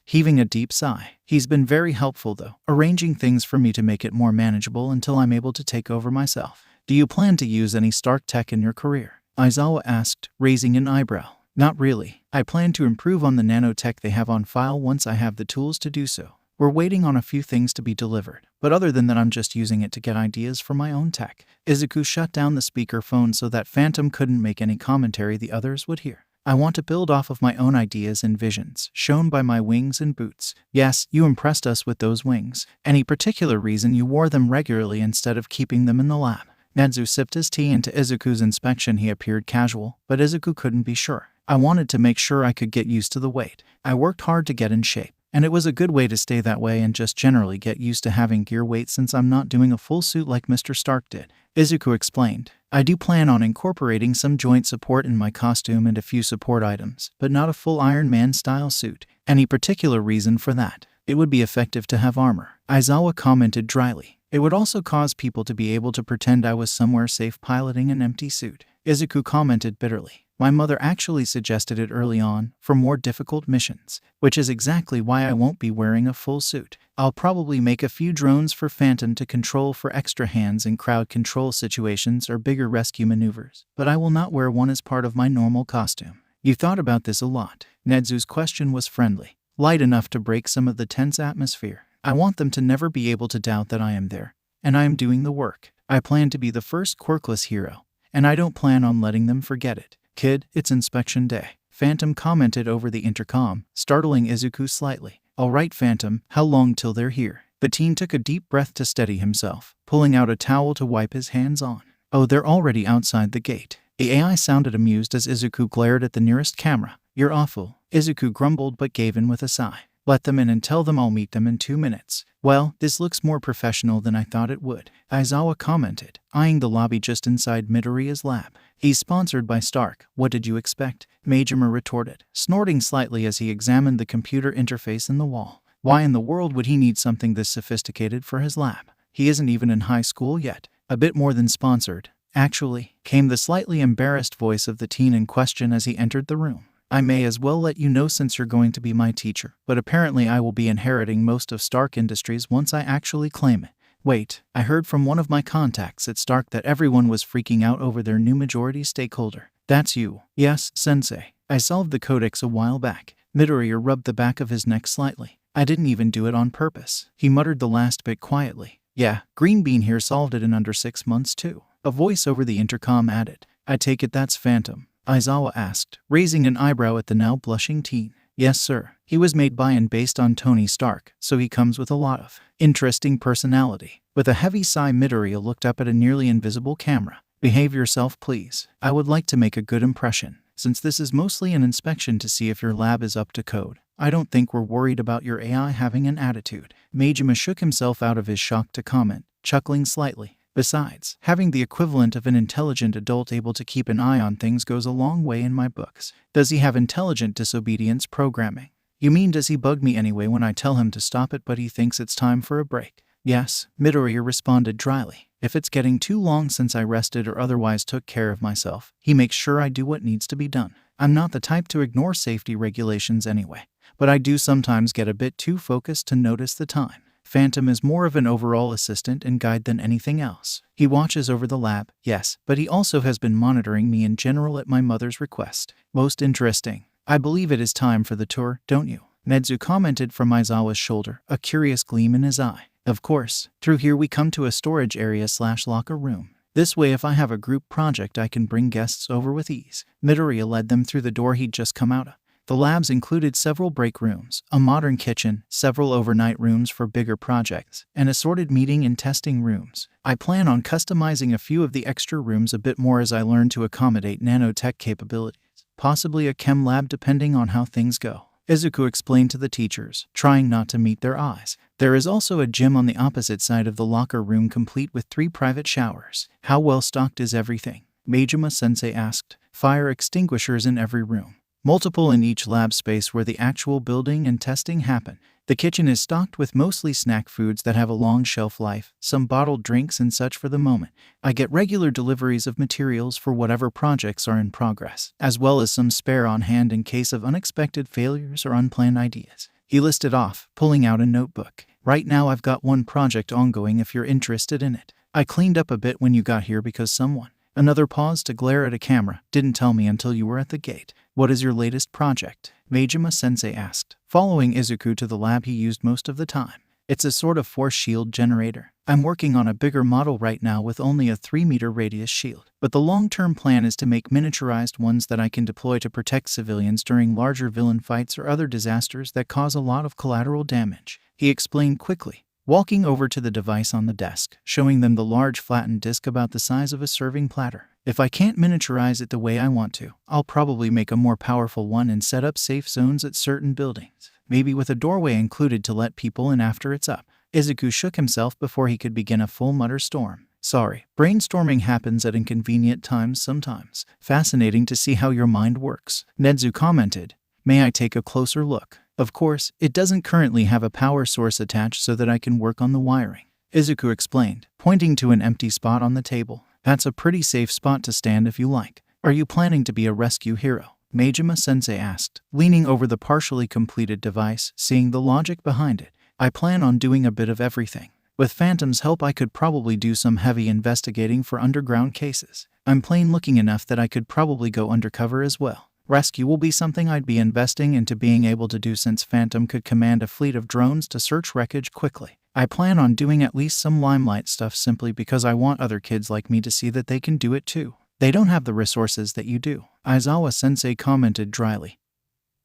heaving a deep sigh. He's been very helpful though, arranging things for me to make it more manageable until I'm able to take over myself. Do you plan to use any Stark tech in your career? Aizawa asked, raising an eyebrow. Not really. I plan to improve on the nanotech they have on file once I have the tools to do so. We're waiting on a few things to be delivered, but other than that I'm just using it to get ideas for my own tech. Izuku shut down the speakerphone so that Phantom couldn't make any commentary the others would hear. I want to build off of my own ideas and visions, shown by my wings and boots. Yes, you impressed us with those wings. Any particular reason you wore them regularly instead of keeping them in the lab? Nezu sipped his tea. Into Izuku's inspection he appeared casual, but Izuku couldn't be sure. I wanted to make sure I could get used to the weight. I worked hard to get in shape, and it was a good way to stay that way and just generally get used to having gear weight since I'm not doing a full suit like Mr. Stark did. Izuku explained. I do plan on incorporating some joint support in my costume and a few support items, but not a full Iron Man style suit. Any particular reason for that? It would be effective to have armor, Aizawa commented dryly. It would also cause people to be able to pretend I was somewhere safe piloting an empty suit. Izuku commented bitterly. My mother actually suggested it early on, for more difficult missions, which is exactly why I won't be wearing a full suit. I'll probably make a few drones for Phantom to control for extra hands in crowd control situations or bigger rescue maneuvers, but I will not wear one as part of my normal costume. You thought about this a lot. Nezu's question was friendly, light enough to break some of the tense atmosphere. I want them to never be able to doubt that I am there, and I am doing the work. I plan to be the first Quirkless hero, and I don't plan on letting them forget it. Kid, it's inspection day, Phantom commented over the intercom, startling Izuku slightly. All right, Phantom, how long till they're here? The teen took a deep breath to steady himself, pulling out a towel to wipe his hands on. Oh, they're already outside the gate. The AI sounded amused as Izuku glared at the nearest camera. You're awful, Izuku grumbled but gave in with a sigh. Let them in and tell them I'll meet them in 2 minutes. Well, this looks more professional than I thought it would, Aizawa commented, eyeing the lobby just inside Midoriya's lab. He's sponsored by Stark. What did you expect? Majima retorted, snorting slightly as he examined the computer interface in the wall. Why in the world would he need something this sophisticated for his lab? He isn't even in high school yet. A bit more than sponsored, actually, came the slightly embarrassed voice of the teen in question as he entered the room. I may as well let you know since you're going to be my teacher, but apparently I will be inheriting most of Stark Industries once I actually claim it. Wait, I heard from one of my contacts at Stark that everyone was freaking out over their new majority stakeholder. That's you. Yes, Sensei. I solved the codex a while back. Midoriya rubbed the back of his neck slightly. I didn't even do it on purpose. He muttered the last bit quietly. Yeah, Green Bean here solved it in under 6 months too. A voice over the intercom added. I take it that's Phantom, Aizawa asked, raising an eyebrow at the now blushing teen. Yes, sir. He was made by and based on Tony Stark, so he comes with a lot of interesting personality. With a heavy sigh, Midoriya looked up at a nearly invisible camera. Behave yourself, please. I would like to make a good impression. Since this is mostly an inspection to see if your lab is up to code, I don't think we're worried about your AI having an attitude. Majima shook himself out of his shock to comment, chuckling slightly. Besides, having the equivalent of an intelligent adult able to keep an eye on things goes a long way in my books. Does he have intelligent disobedience programming? You mean does he bug me anyway when I tell him to stop it but he thinks it's time for a break? Yes, Midoriya responded dryly. If it's getting too long since I rested or otherwise took care of myself, he makes sure I do what needs to be done. I'm not the type to ignore safety regulations anyway, but I do sometimes get a bit too focused to notice the time. Phantom is more of an overall assistant and guide than anything else. He watches over the lab, yes, but he also has been monitoring me in general at my mother's request. Most interesting. I believe it is time for the tour, don't you? Nezu commented from Aizawa's shoulder, a curious gleam in his eye. Of course. Through here we come to a storage area/locker room. This way if I have a group project I can bring guests over with ease. Midoriya led them through the door he'd just come out of. The labs included several break rooms, a modern kitchen, several overnight rooms for bigger projects, and assorted meeting and testing rooms. I plan on customizing a few of the extra rooms a bit more as I learn to accommodate nanotech capabilities. Possibly a chem lab depending on how things go. Izuku explained to the teachers, trying not to meet their eyes. There is also a gym on the opposite side of the locker room complete with 3 private showers. How well stocked is everything? Majima-sensei asked. Fire extinguishers in every room. Multiple in each lab space where the actual building and testing happen. The kitchen is stocked with mostly snack foods that have a long shelf life, some bottled drinks and such for the moment. I get regular deliveries of materials for whatever projects are in progress, as well as some spare on hand in case of unexpected failures or unplanned ideas. He listed off, pulling out a notebook. Right now I've got one project ongoing if you're interested in it. I cleaned up a bit when you got here because someone. Another pause to glare at a camera. Didn't tell me until you were at the gate. What is your latest project? Majima-sensei asked, following Izuku to the lab he used most of the time. It's a sort of force shield generator. I'm working on a bigger model right now with only a 3-meter radius shield, but the long-term plan is to make miniaturized ones that I can deploy to protect civilians during larger villain fights or other disasters that cause a lot of collateral damage. He explained quickly, walking over to the device on the desk, showing them the large flattened disc about the size of a serving platter. If I can't miniaturize it the way I want to, I'll probably make a more powerful one and set up safe zones at certain buildings, maybe with a doorway included to let people in after it's up. Izuku shook himself before he could begin a full mutter storm. Sorry, brainstorming happens at inconvenient times sometimes. Fascinating to see how your mind works. Nezu commented. May I take a closer look? Of course, it doesn't currently have a power source attached so that I can work on the wiring. Izuku explained, pointing to an empty spot on the table. That's a pretty safe spot to stand if you like. Are you planning to be a rescue hero? Majima-sensei asked, leaning over the partially completed device, seeing the logic behind it. I plan on doing a bit of everything. With Phantom's help I could probably do some heavy investigating for underground cases. I'm plain looking enough that I could probably go undercover as well. Rescue will be something I'd be investing into being able to do since Phantom could command a fleet of drones to search wreckage quickly. I plan on doing at least some limelight stuff simply because I want other kids like me to see that they can do it too. They don't have the resources that you do, Aizawa-sensei commented dryly,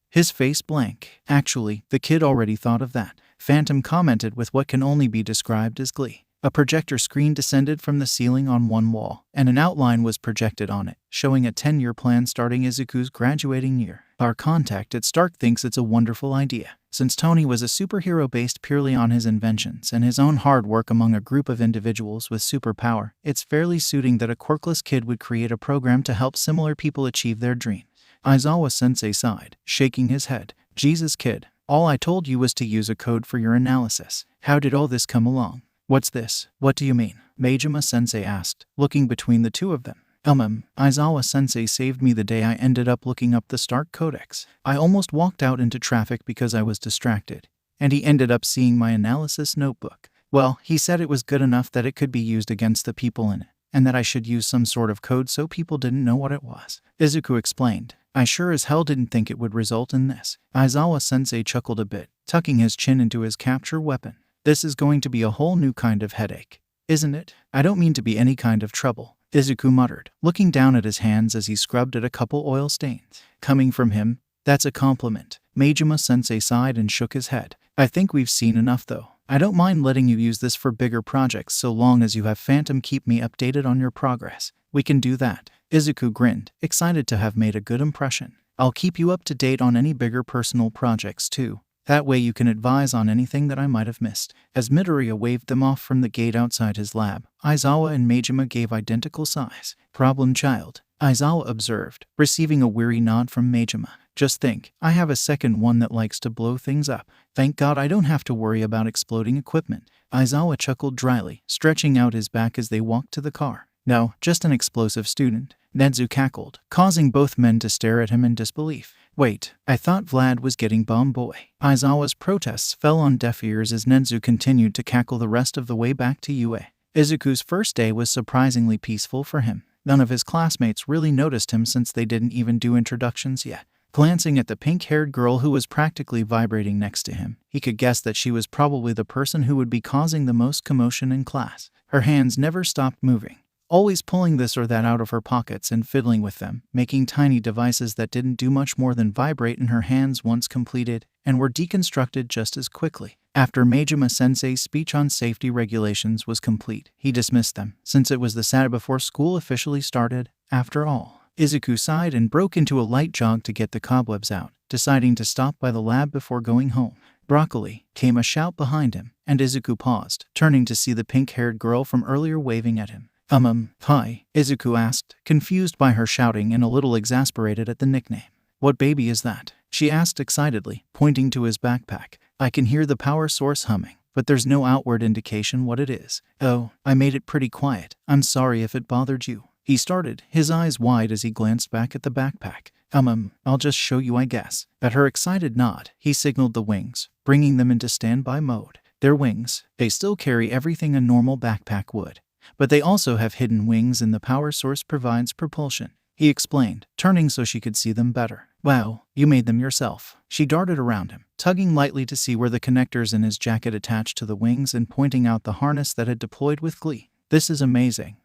his face blank. Actually, the kid already thought of that. Phantom commented with what can only be described as glee. A projector screen descended from the ceiling on one wall, and an outline was projected on it, showing a 10-year plan starting Izuku's graduating year. Our contact at Stark thinks it's a wonderful idea. Since Tony was a superhero based purely on his inventions and his own hard work among a group of individuals with superpower, it's fairly suiting that a quirkless kid would create a program to help similar people achieve their dreams. Aizawa-sensei sighed, shaking his head. Jesus kid, all I told you was to use a code for your analysis. How did all this come along? What's this? What do you mean? Majima-sensei asked, looking between the two of them. Aizawa-sensei saved me the day I ended up looking up the Stark Codex. I almost walked out into traffic because I was distracted, and he ended up seeing my analysis notebook. Well, he said it was good enough that it could be used against the people in it, and that I should use some sort of code so people didn't know what it was. Izuku explained. I sure as hell didn't think it would result in this. Aizawa-sensei chuckled a bit, tucking his chin into his capture weapon. This is going to be a whole new kind of headache, isn't it? I don't mean to be any kind of trouble, Izuku muttered, looking down at his hands as he scrubbed at a couple oil stains. Coming from him, that's a compliment. Majima-sensei sighed and shook his head. I think we've seen enough though. I don't mind letting you use this for bigger projects so long as you have Phantom keep me updated on your progress. We can do that. Izuku grinned, excited to have made a good impression. I'll keep you up to date on any bigger personal projects too. That way you can advise on anything that I might have missed. As Midoriya waved them off from the gate outside his lab, Aizawa and Majima gave identical sighs. Problem child. Aizawa observed, receiving a weary nod from Majima. Just think, I have a second one that likes to blow things up. Thank God I don't have to worry about exploding equipment. Aizawa chuckled dryly, stretching out his back as they walked to the car. No, just an explosive student. Nezu cackled, causing both men to stare at him in disbelief. Wait, I thought Vlad was getting bomb boy. Aizawa's protests fell on deaf ears as Nezu continued to cackle the rest of the way back to UA. Izuku's first day was surprisingly peaceful for him. None of his classmates really noticed him since they didn't even do introductions yet. Glancing at the pink-haired girl who was practically vibrating next to him, he could guess that she was probably the person who would be causing the most commotion in class. Her hands never stopped moving, always pulling this or that out of her pockets and fiddling with them, making tiny devices that didn't do much more than vibrate in her hands once completed, and were deconstructed just as quickly. After Majima-sensei's speech on safety regulations was complete, he dismissed them, since it was the Saturday before school officially started, after all. Izuku sighed and broke into a light jog to get the cobwebs out, deciding to stop by the lab before going home. Broccoli, came a shout behind him, and Izuku paused, turning to see the pink-haired girl from earlier waving at him. Hi, Izuku asked, confused by her shouting and a little exasperated at the nickname. What baby is that? She asked excitedly, pointing to his backpack. I can hear the power source humming, but there's no outward indication what it is. Oh, I made it pretty quiet. I'm sorry if it bothered you. He started, his eyes wide as he glanced back at the backpack. I'll just show you, I guess. At her excited nod, he signaled the wings, bringing them into standby mode. They're wings. They still carry everything a normal backpack would, but they also have hidden wings and the power source provides propulsion. He explained, turning so she could see them better. Wow, you made them yourself. She darted around him, tugging lightly to see where the connectors in his jacket attached to the wings and pointing out the harness that had deployed with glee. This is amazing.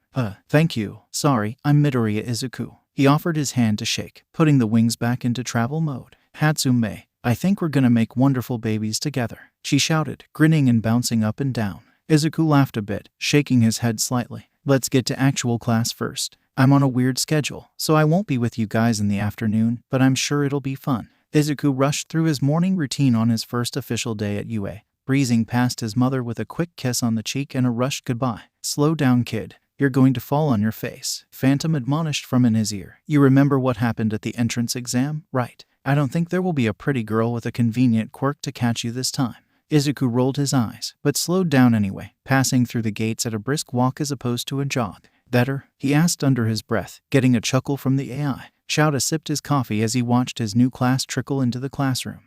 Thank you. Sorry, I'm Midoriya Izuku. He offered his hand to shake, putting the wings back into travel mode. Hatsume, I think we're gonna make wonderful babies together, she shouted, grinning and bouncing up and down. Izuku laughed a bit, shaking his head slightly. Let's get to actual class first. I'm on a weird schedule, so I won't be with you guys in the afternoon, but I'm sure it'll be fun. Izuku rushed through his morning routine on his first official day at UA, breezing past his mother with a quick kiss on the cheek and a rushed goodbye. Slow down, kid. You're going to fall on your face, Phantom admonished from in his ear. You remember what happened at the entrance exam, right? I don't think there will be a pretty girl with a convenient quirk to catch you this time. Izuku rolled his eyes, but slowed down anyway, passing through the gates at a brisk walk as opposed to a jog. Better? He asked under his breath, getting a chuckle from the AI. Shouta sipped his coffee as he watched his new class trickle into the classroom.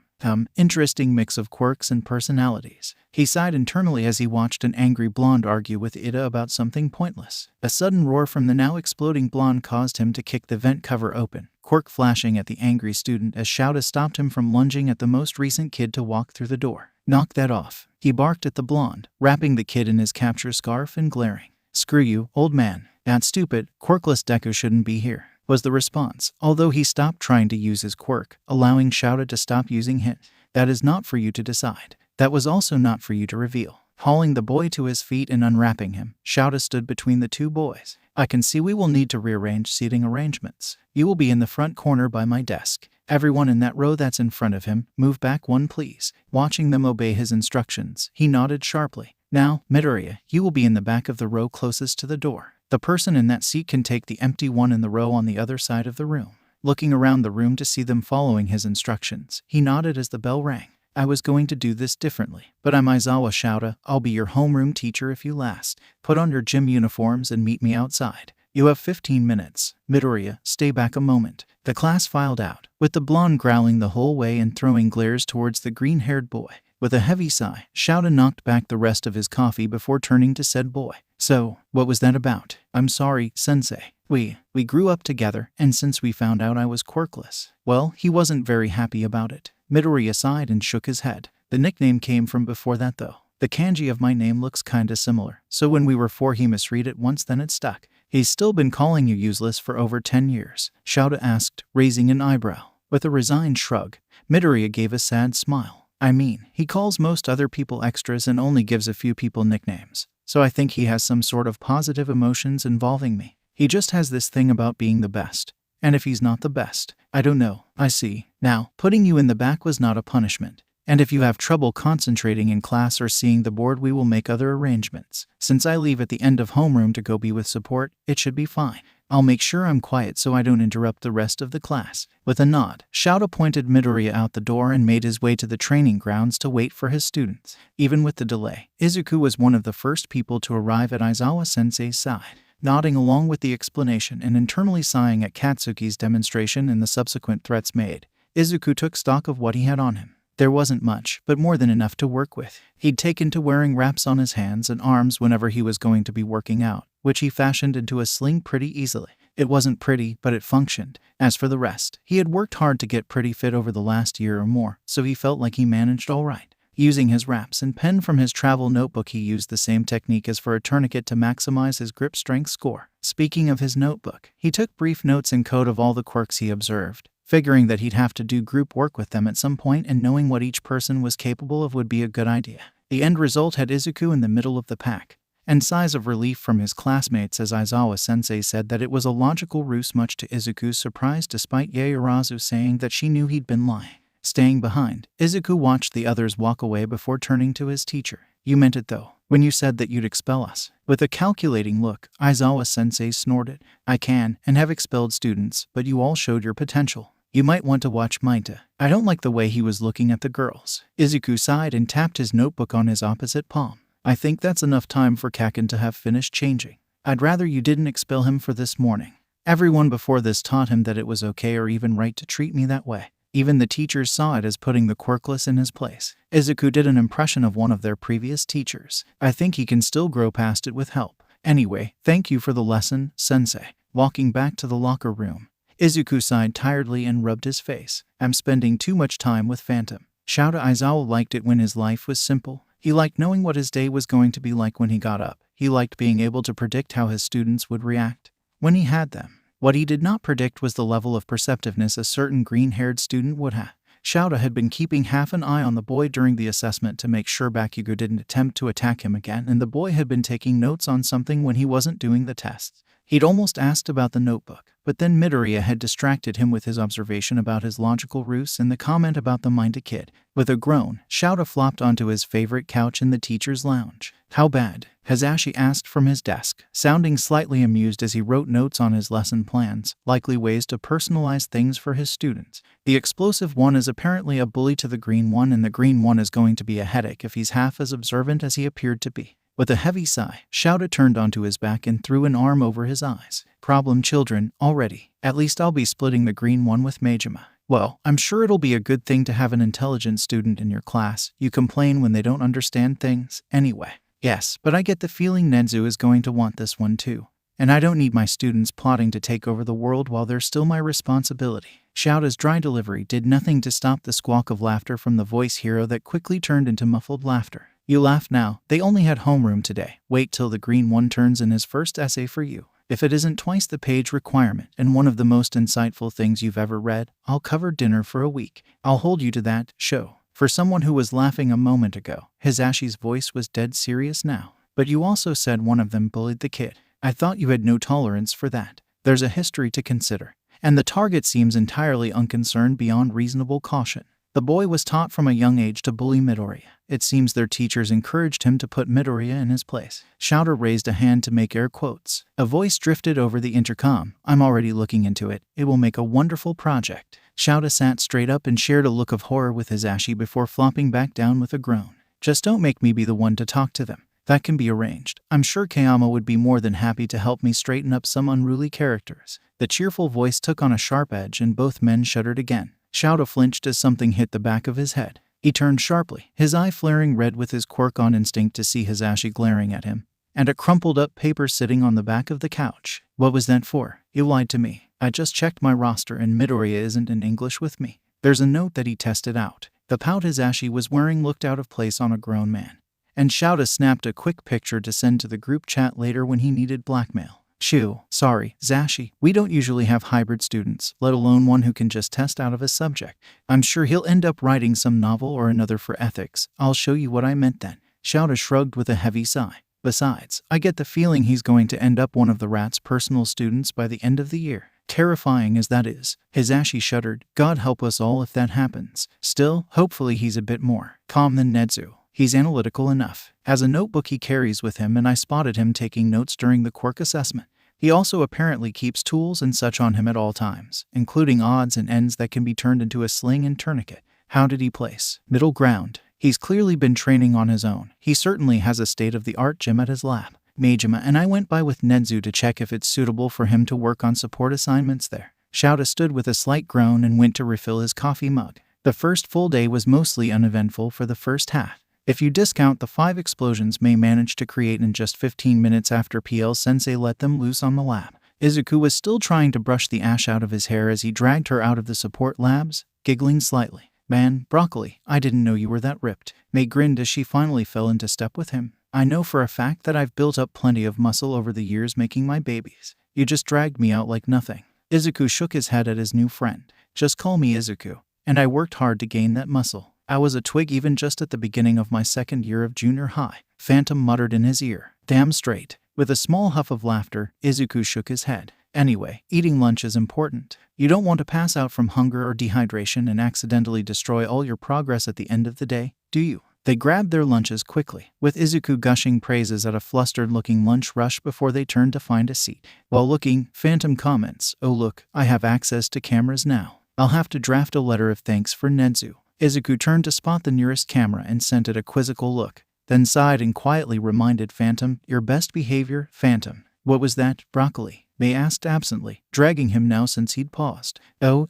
Interesting mix of quirks and personalities. He sighed internally as he watched an angry blonde argue with Ida about something pointless. A sudden roar from the now exploding blonde caused him to kick the vent cover open, quirk flashing at the angry student as Shouta stopped him from lunging at the most recent kid to walk through the door. Knock that off, he barked at the blonde, wrapping the kid in his capture scarf and glaring. Screw you, old man. That's stupid. Quirkless Deku shouldn't be here, was the response, although he stopped trying to use his quirk, allowing Shouta to stop using it. That is not for you to decide. That was also not for you to reveal. Hauling the boy to his feet and unwrapping him, Shouta stood between the two boys. I can see we will need to rearrange seating arrangements. You will be in the front corner by my desk. Everyone in that row that's in front of him, move back one please. Watching them obey his instructions, he nodded sharply. Now, Midoriya, you will be in the back of the row closest to the door. The person in that seat can take the empty one in the row on the other side of the room. Looking around the room to see them following his instructions, he nodded as the bell rang. I was going to do this differently, but I'm Aizawa Shouta. I'll be your homeroom teacher if you last. Put on your gym uniforms and meet me outside. You have 15 minutes. Midoriya, stay back a moment. The class filed out, with the blonde growling the whole way and throwing glares towards the green-haired boy. With a heavy sigh, Shouta knocked back the rest of his coffee before turning to said boy. So, what was that about? I'm sorry, sensei. We grew up together, and since we found out I was quirkless, well, he wasn't very happy about it. Midoriya sighed and shook his head. The nickname came from before that though. The kanji of my name looks kinda similar, so when we were 4 he misread it once then it stuck. He's still been calling you useless for over 10 years, Shouta asked, raising an eyebrow. With a resigned shrug, Midoriya gave a sad smile. I mean, he calls most other people extras and only gives a few people nicknames, so I think he has some sort of positive emotions involving me. He just has this thing about being the best. And if he's not the best, I don't know. I see. Now, putting you in the back was not a punishment. And if you have trouble concentrating in class or seeing the board, we will make other arrangements. Since I leave at the end of homeroom to go be with support, it should be fine. I'll make sure I'm quiet so I don't interrupt the rest of the class." With a nod, Shouta pointed Midoriya out the door and made his way to the training grounds to wait for his students. Even with the delay, Izuku was one of the first people to arrive at Aizawa-sensei's side. Nodding along with the explanation and internally sighing at Katsuki's demonstration and the subsequent threats made, Izuku took stock of what he had on him. There wasn't much, but more than enough to work with. He'd taken to wearing wraps on his hands and arms whenever he was going to be working out, which he fashioned into a sling pretty easily. It wasn't pretty, but it functioned. As for the rest, he had worked hard to get pretty fit over the last year or more, so he felt like he managed all right. Using his wraps and pen from his travel notebook, he used the same technique as for a tourniquet to maximize his grip strength score. Speaking of his notebook, he took brief notes in code of all the quirks he observed, figuring that he'd have to do group work with them at some point, and knowing what each person was capable of would be a good idea. The end result had Izuku in the middle of the pack, and sighs of relief from his classmates as Aizawa-sensei said that it was a logical ruse, much to Izuku's surprise, despite Yaoyorozu saying that she knew he'd been lying. Staying behind, Izuku watched the others walk away before turning to his teacher. "You meant it though, when you said that you'd expel us." With a calculating look, Aizawa-sensei snorted. "I can, and have expelled students, but you all showed your potential. You might want to watch Maita." I don't like the way he was looking at the girls. Izuku sighed and tapped his notebook on his opposite palm. "I think that's enough time for Kaken to have finished changing. I'd rather you didn't expel him for this morning. Everyone before this taught him that it was okay or even right to treat me that way. Even the teachers saw it as putting the Quirkless in his place." Izuku did an impression of one of their previous teachers. "I think he can still grow past it with help. Anyway, thank you for the lesson, sensei." Walking back to the locker room, Izuku sighed tiredly and rubbed his face. "I'm spending too much time with Phantom." Shouta Aizawa liked it when his life was simple. He liked knowing what his day was going to be like when he got up. He liked being able to predict how his students would react when he had them. What he did not predict was the level of perceptiveness a certain green-haired student would have. Shouta had been keeping half an eye on the boy during the assessment to make sure Bakugo didn't attempt to attack him again, and the boy had been taking notes on something when he wasn't doing the tests. He'd almost asked about the notebook, but then Midoriya had distracted him with his observation about his logical ruse and the comment about the minded kid. With a groan, Shouta flopped onto his favorite couch in the teacher's lounge. "How bad?" Hazashi asked from his desk, sounding slightly amused as he wrote notes on his lesson plans, likely ways to personalize things for his students. "The explosive one is apparently a bully to the green one, and the green one is going to be a headache if he's half as observant as he appeared to be." With a heavy sigh, Shouta turned onto his back and threw an arm over his eyes. "Problem children, already. At least I'll be splitting the green one with Majima." "Well, I'm sure it'll be a good thing to have an intelligent student in your class. You complain when they don't understand things, anyway." "Yes, but I get the feeling Nedzu is going to want this one too. And I don't need my students plotting to take over the world while they're still my responsibility." Shouta's dry delivery did nothing to stop the squawk of laughter from the voice hero that quickly turned into muffled laughter. "You laugh now. They only had homeroom today. Wait till the green one turns in his first essay for you. If it isn't twice the page requirement and one of the most insightful things you've ever read, I'll cover dinner for a week. I'll hold you to that, show." For someone who was laughing a moment ago, Hazashi's voice was dead serious now. "But you also said one of them bullied the kid. I thought you had no tolerance for that. There's a history to consider. And the target seems entirely unconcerned beyond reasonable caution. The boy was taught from a young age to bully Midoriya. It seems their teachers encouraged him to put Midoriya in his place." Shouta raised a hand to make air quotes. A voice drifted over the intercom. "I'm already looking into it. It will make a wonderful project." Shouta sat straight up and shared a look of horror with Hazashi before flopping back down with a groan. "Just don't make me be the one to talk to them. That can be arranged. I'm sure Kayama would be more than happy to help me straighten up some unruly characters." The cheerful voice took on a sharp edge and both men shuddered again. Shouta flinched as something hit the back of his head. He turned sharply, his eye flaring red with his quirk on instinct to see Hazashi glaring at him, and a crumpled-up paper sitting on the back of the couch. "What was that for? You lied to me. I just checked my roster and Midoriya isn't in English with me. There's a note that he tested out." The pout Hazashi was wearing looked out of place on a grown man, and Shouta snapped a quick picture to send to the group chat later when he needed blackmail. "Shoo, sorry, Zashi, we don't usually have hybrid students, let alone one who can just test out of a subject. I'm sure he'll end up writing some novel or another for ethics. I'll show you what I meant then." Shouta shrugged with a heavy sigh. "Besides, I get the feeling he's going to end up one of the rat's personal students by the end of the year. Terrifying as that is." Hazashi shuddered. "God help us all if that happens. Still, hopefully he's a bit more calm than Nedzu. He's analytical enough. Has a notebook he carries with him, and I spotted him taking notes during the quirk assessment." He also apparently keeps tools and such on him at all times, including odds and ends that can be turned into a sling and tourniquet. How did he place middle ground? He's clearly been training on his own. He certainly has a state-of-the-art gym at his lab. Majima and I went by with Nenzu to check if it's suitable for him to work on support assignments there. Shouta stood with a slight groan and went to refill his coffee mug. The first full day was mostly uneventful for the first half. If you discount the 5 explosions May managed to create in just 15 minutes after PL-sensei let them loose on the lab. Izuku was still trying to brush the ash out of his hair as he dragged her out of the support labs, giggling slightly. Man, Broccoli, I didn't know you were that ripped. May grinned as she finally fell into step with him. I know for a fact that I've built up plenty of muscle over the years making my babies. You just dragged me out like nothing. Izuku shook his head at his new friend. Just call me Izuku. And I worked hard to gain that muscle. I was a twig even just at the beginning of my second year of junior high. Phantom muttered in his ear. Damn straight. With a small huff of laughter, Izuku shook his head. Anyway, eating lunch is important. You don't want to pass out from hunger or dehydration and accidentally destroy all your progress at the end of the day, do you? They grabbed their lunches quickly, with Izuku gushing praises at a flustered-looking lunch rush before they turned to find a seat. While looking, Phantom comments, "Oh look, I have access to cameras now. I'll have to draft a letter of thanks for Nenzu." Izuku turned to spot the nearest camera and sent it a quizzical look, then sighed and quietly reminded Phantom, "Your best behavior, Phantom." "What was that, Broccoli?" May asked absently, dragging him now since he'd paused. "Oh,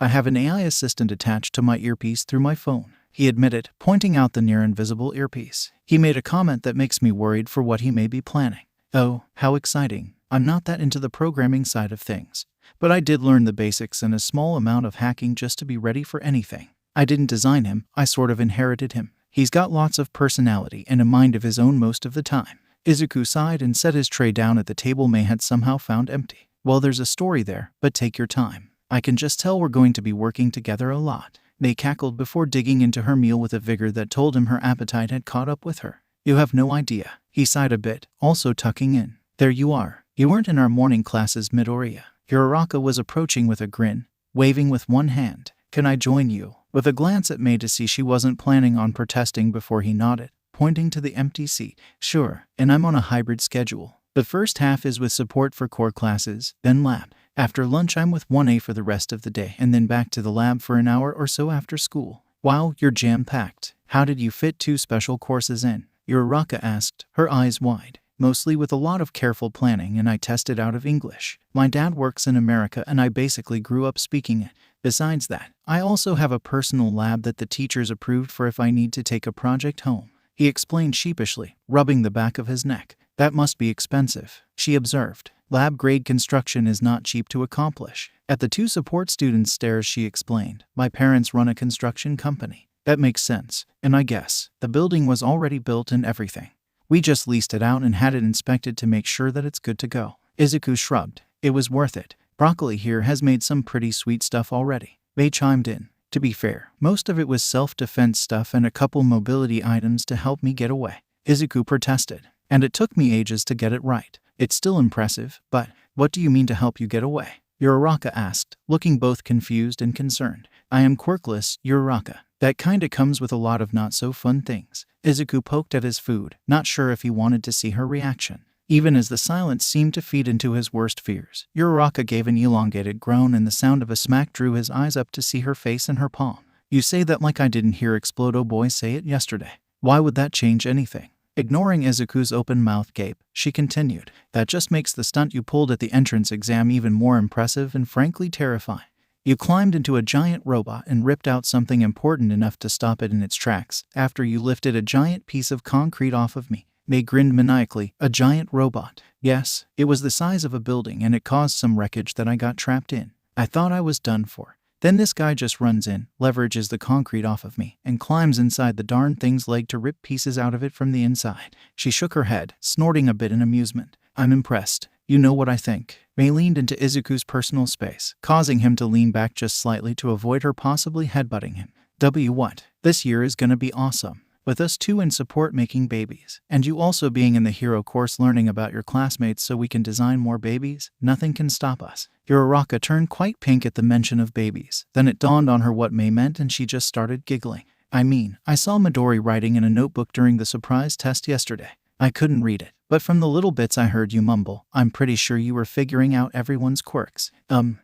I have an AI assistant attached to my earpiece through my phone," he admitted, pointing out the near-invisible earpiece. "He made a comment that makes me worried for what he may be planning." "Oh, how exciting. I'm not that into the programming side of things, but I did learn the basics and a small amount of hacking just to be ready for anything. I didn't design him, I sort of inherited him. He's got lots of personality and a mind of his own most of the time." Izuku sighed and set his tray down at the table May had somehow found empty. "Well, there's a story there, but take your time. I can just tell we're going to be working together a lot." May cackled before digging into her meal with a vigor that told him her appetite had caught up with her. "You have no idea." He sighed a bit, also tucking in. "There you are. You weren't in our morning classes, Midoriya." Uraraka was approaching with a grin, waving with one hand. "Can I join you?" With a glance at May to see she wasn't planning on protesting before he nodded, pointing to the empty seat. "Sure, and I'm on a hybrid schedule. The first half is with support for core classes, then lab. After lunch I'm with 1A for the rest of the day and then back to the lab for an hour or so after school." "Wow, you're jam-packed. How did you fit 2 special courses in?" Uraraka asked, her eyes wide. "Mostly with a lot of careful planning, and I tested out of English. My dad works in America and I basically grew up speaking it. Besides that, I also have a personal lab that the teachers approved for if I need to take a project home," he explained sheepishly, rubbing the back of his neck. "That must be expensive," she observed. "Lab-grade construction is not cheap to accomplish." At the 2 support students' stares she explained, "My parents run a construction company." "That makes sense. And I guess the building was already built and everything. We just leased it out and had it inspected to make sure that it's good to go." Izuku shrugged. "It was worth it. Broccoli here has made some pretty sweet stuff already." May chimed in. "To be fair, most of it was self-defense stuff and a couple mobility items to help me get away." Izuku protested. "And it took me ages to get it right. It's still impressive, but what do you mean to help you get away?" Uraraka asked, looking both confused and concerned. "I am quirkless, Uraraka. That kinda comes with a lot of not-so-fun things." Izuku poked at his food, not sure if he wanted to see her reaction. Even as the silence seemed to feed into his worst fears, Uraraka gave an elongated groan and the sound of a smack drew his eyes up to see her face in her palm. "You say that like I didn't hear Explodo Boy say it yesterday. Why would that change anything?" Ignoring Izuku's open mouth gape, she continued, "That just makes the stunt you pulled at the entrance exam even more impressive and frankly terrifying. You climbed into a giant robot and ripped out something important enough to stop it in its tracks after you lifted a giant piece of concrete off of me." May grinned maniacally. "A giant robot?" "Yes, it was the size of a building and it caused some wreckage that I got trapped in. I thought I was done for. Then this guy just runs in, leverages the concrete off of me, and climbs inside the darn thing's leg to rip pieces out of it from the inside." She shook her head, snorting a bit in amusement. "I'm impressed. You know what I think?" May leaned into Izuku's personal space, causing him to lean back just slightly to avoid her possibly headbutting him. What? This year is gonna be awesome. With us 2 in support making babies, and you also being in the hero course learning about your classmates so we can design more babies, nothing can stop us." Uraraka turned quite pink at the mention of babies. Then it dawned on her what May meant and she just started giggling. "I mean, I saw Midori writing in a notebook during the surprise test yesterday. I couldn't read it, but from the little bits I heard you mumble, I'm pretty sure you were figuring out everyone's quirks.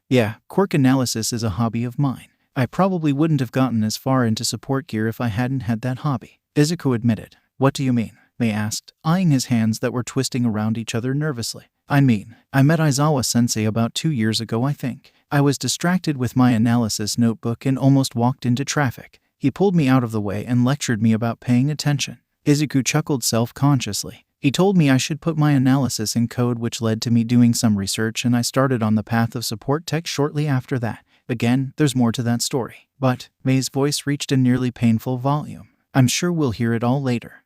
Yeah, quirk analysis is a hobby of mine. I probably wouldn't have gotten as far into support gear if I hadn't had that hobby, Izuku admitted. What do you mean? May asked, eyeing his hands that were twisting around each other nervously. I mean, I met Aizawa-sensei about 2 years ago, I think. I was distracted with my analysis notebook and almost walked into traffic. He pulled me out of the way and lectured me about paying attention. Izuku chuckled self-consciously. He told me I should put my analysis in code, which led to me doing some research, and I started on the path of support tech shortly after that. Again, there's more to that story. But, May's voice reached a nearly painful volume. I'm sure we'll hear it all later.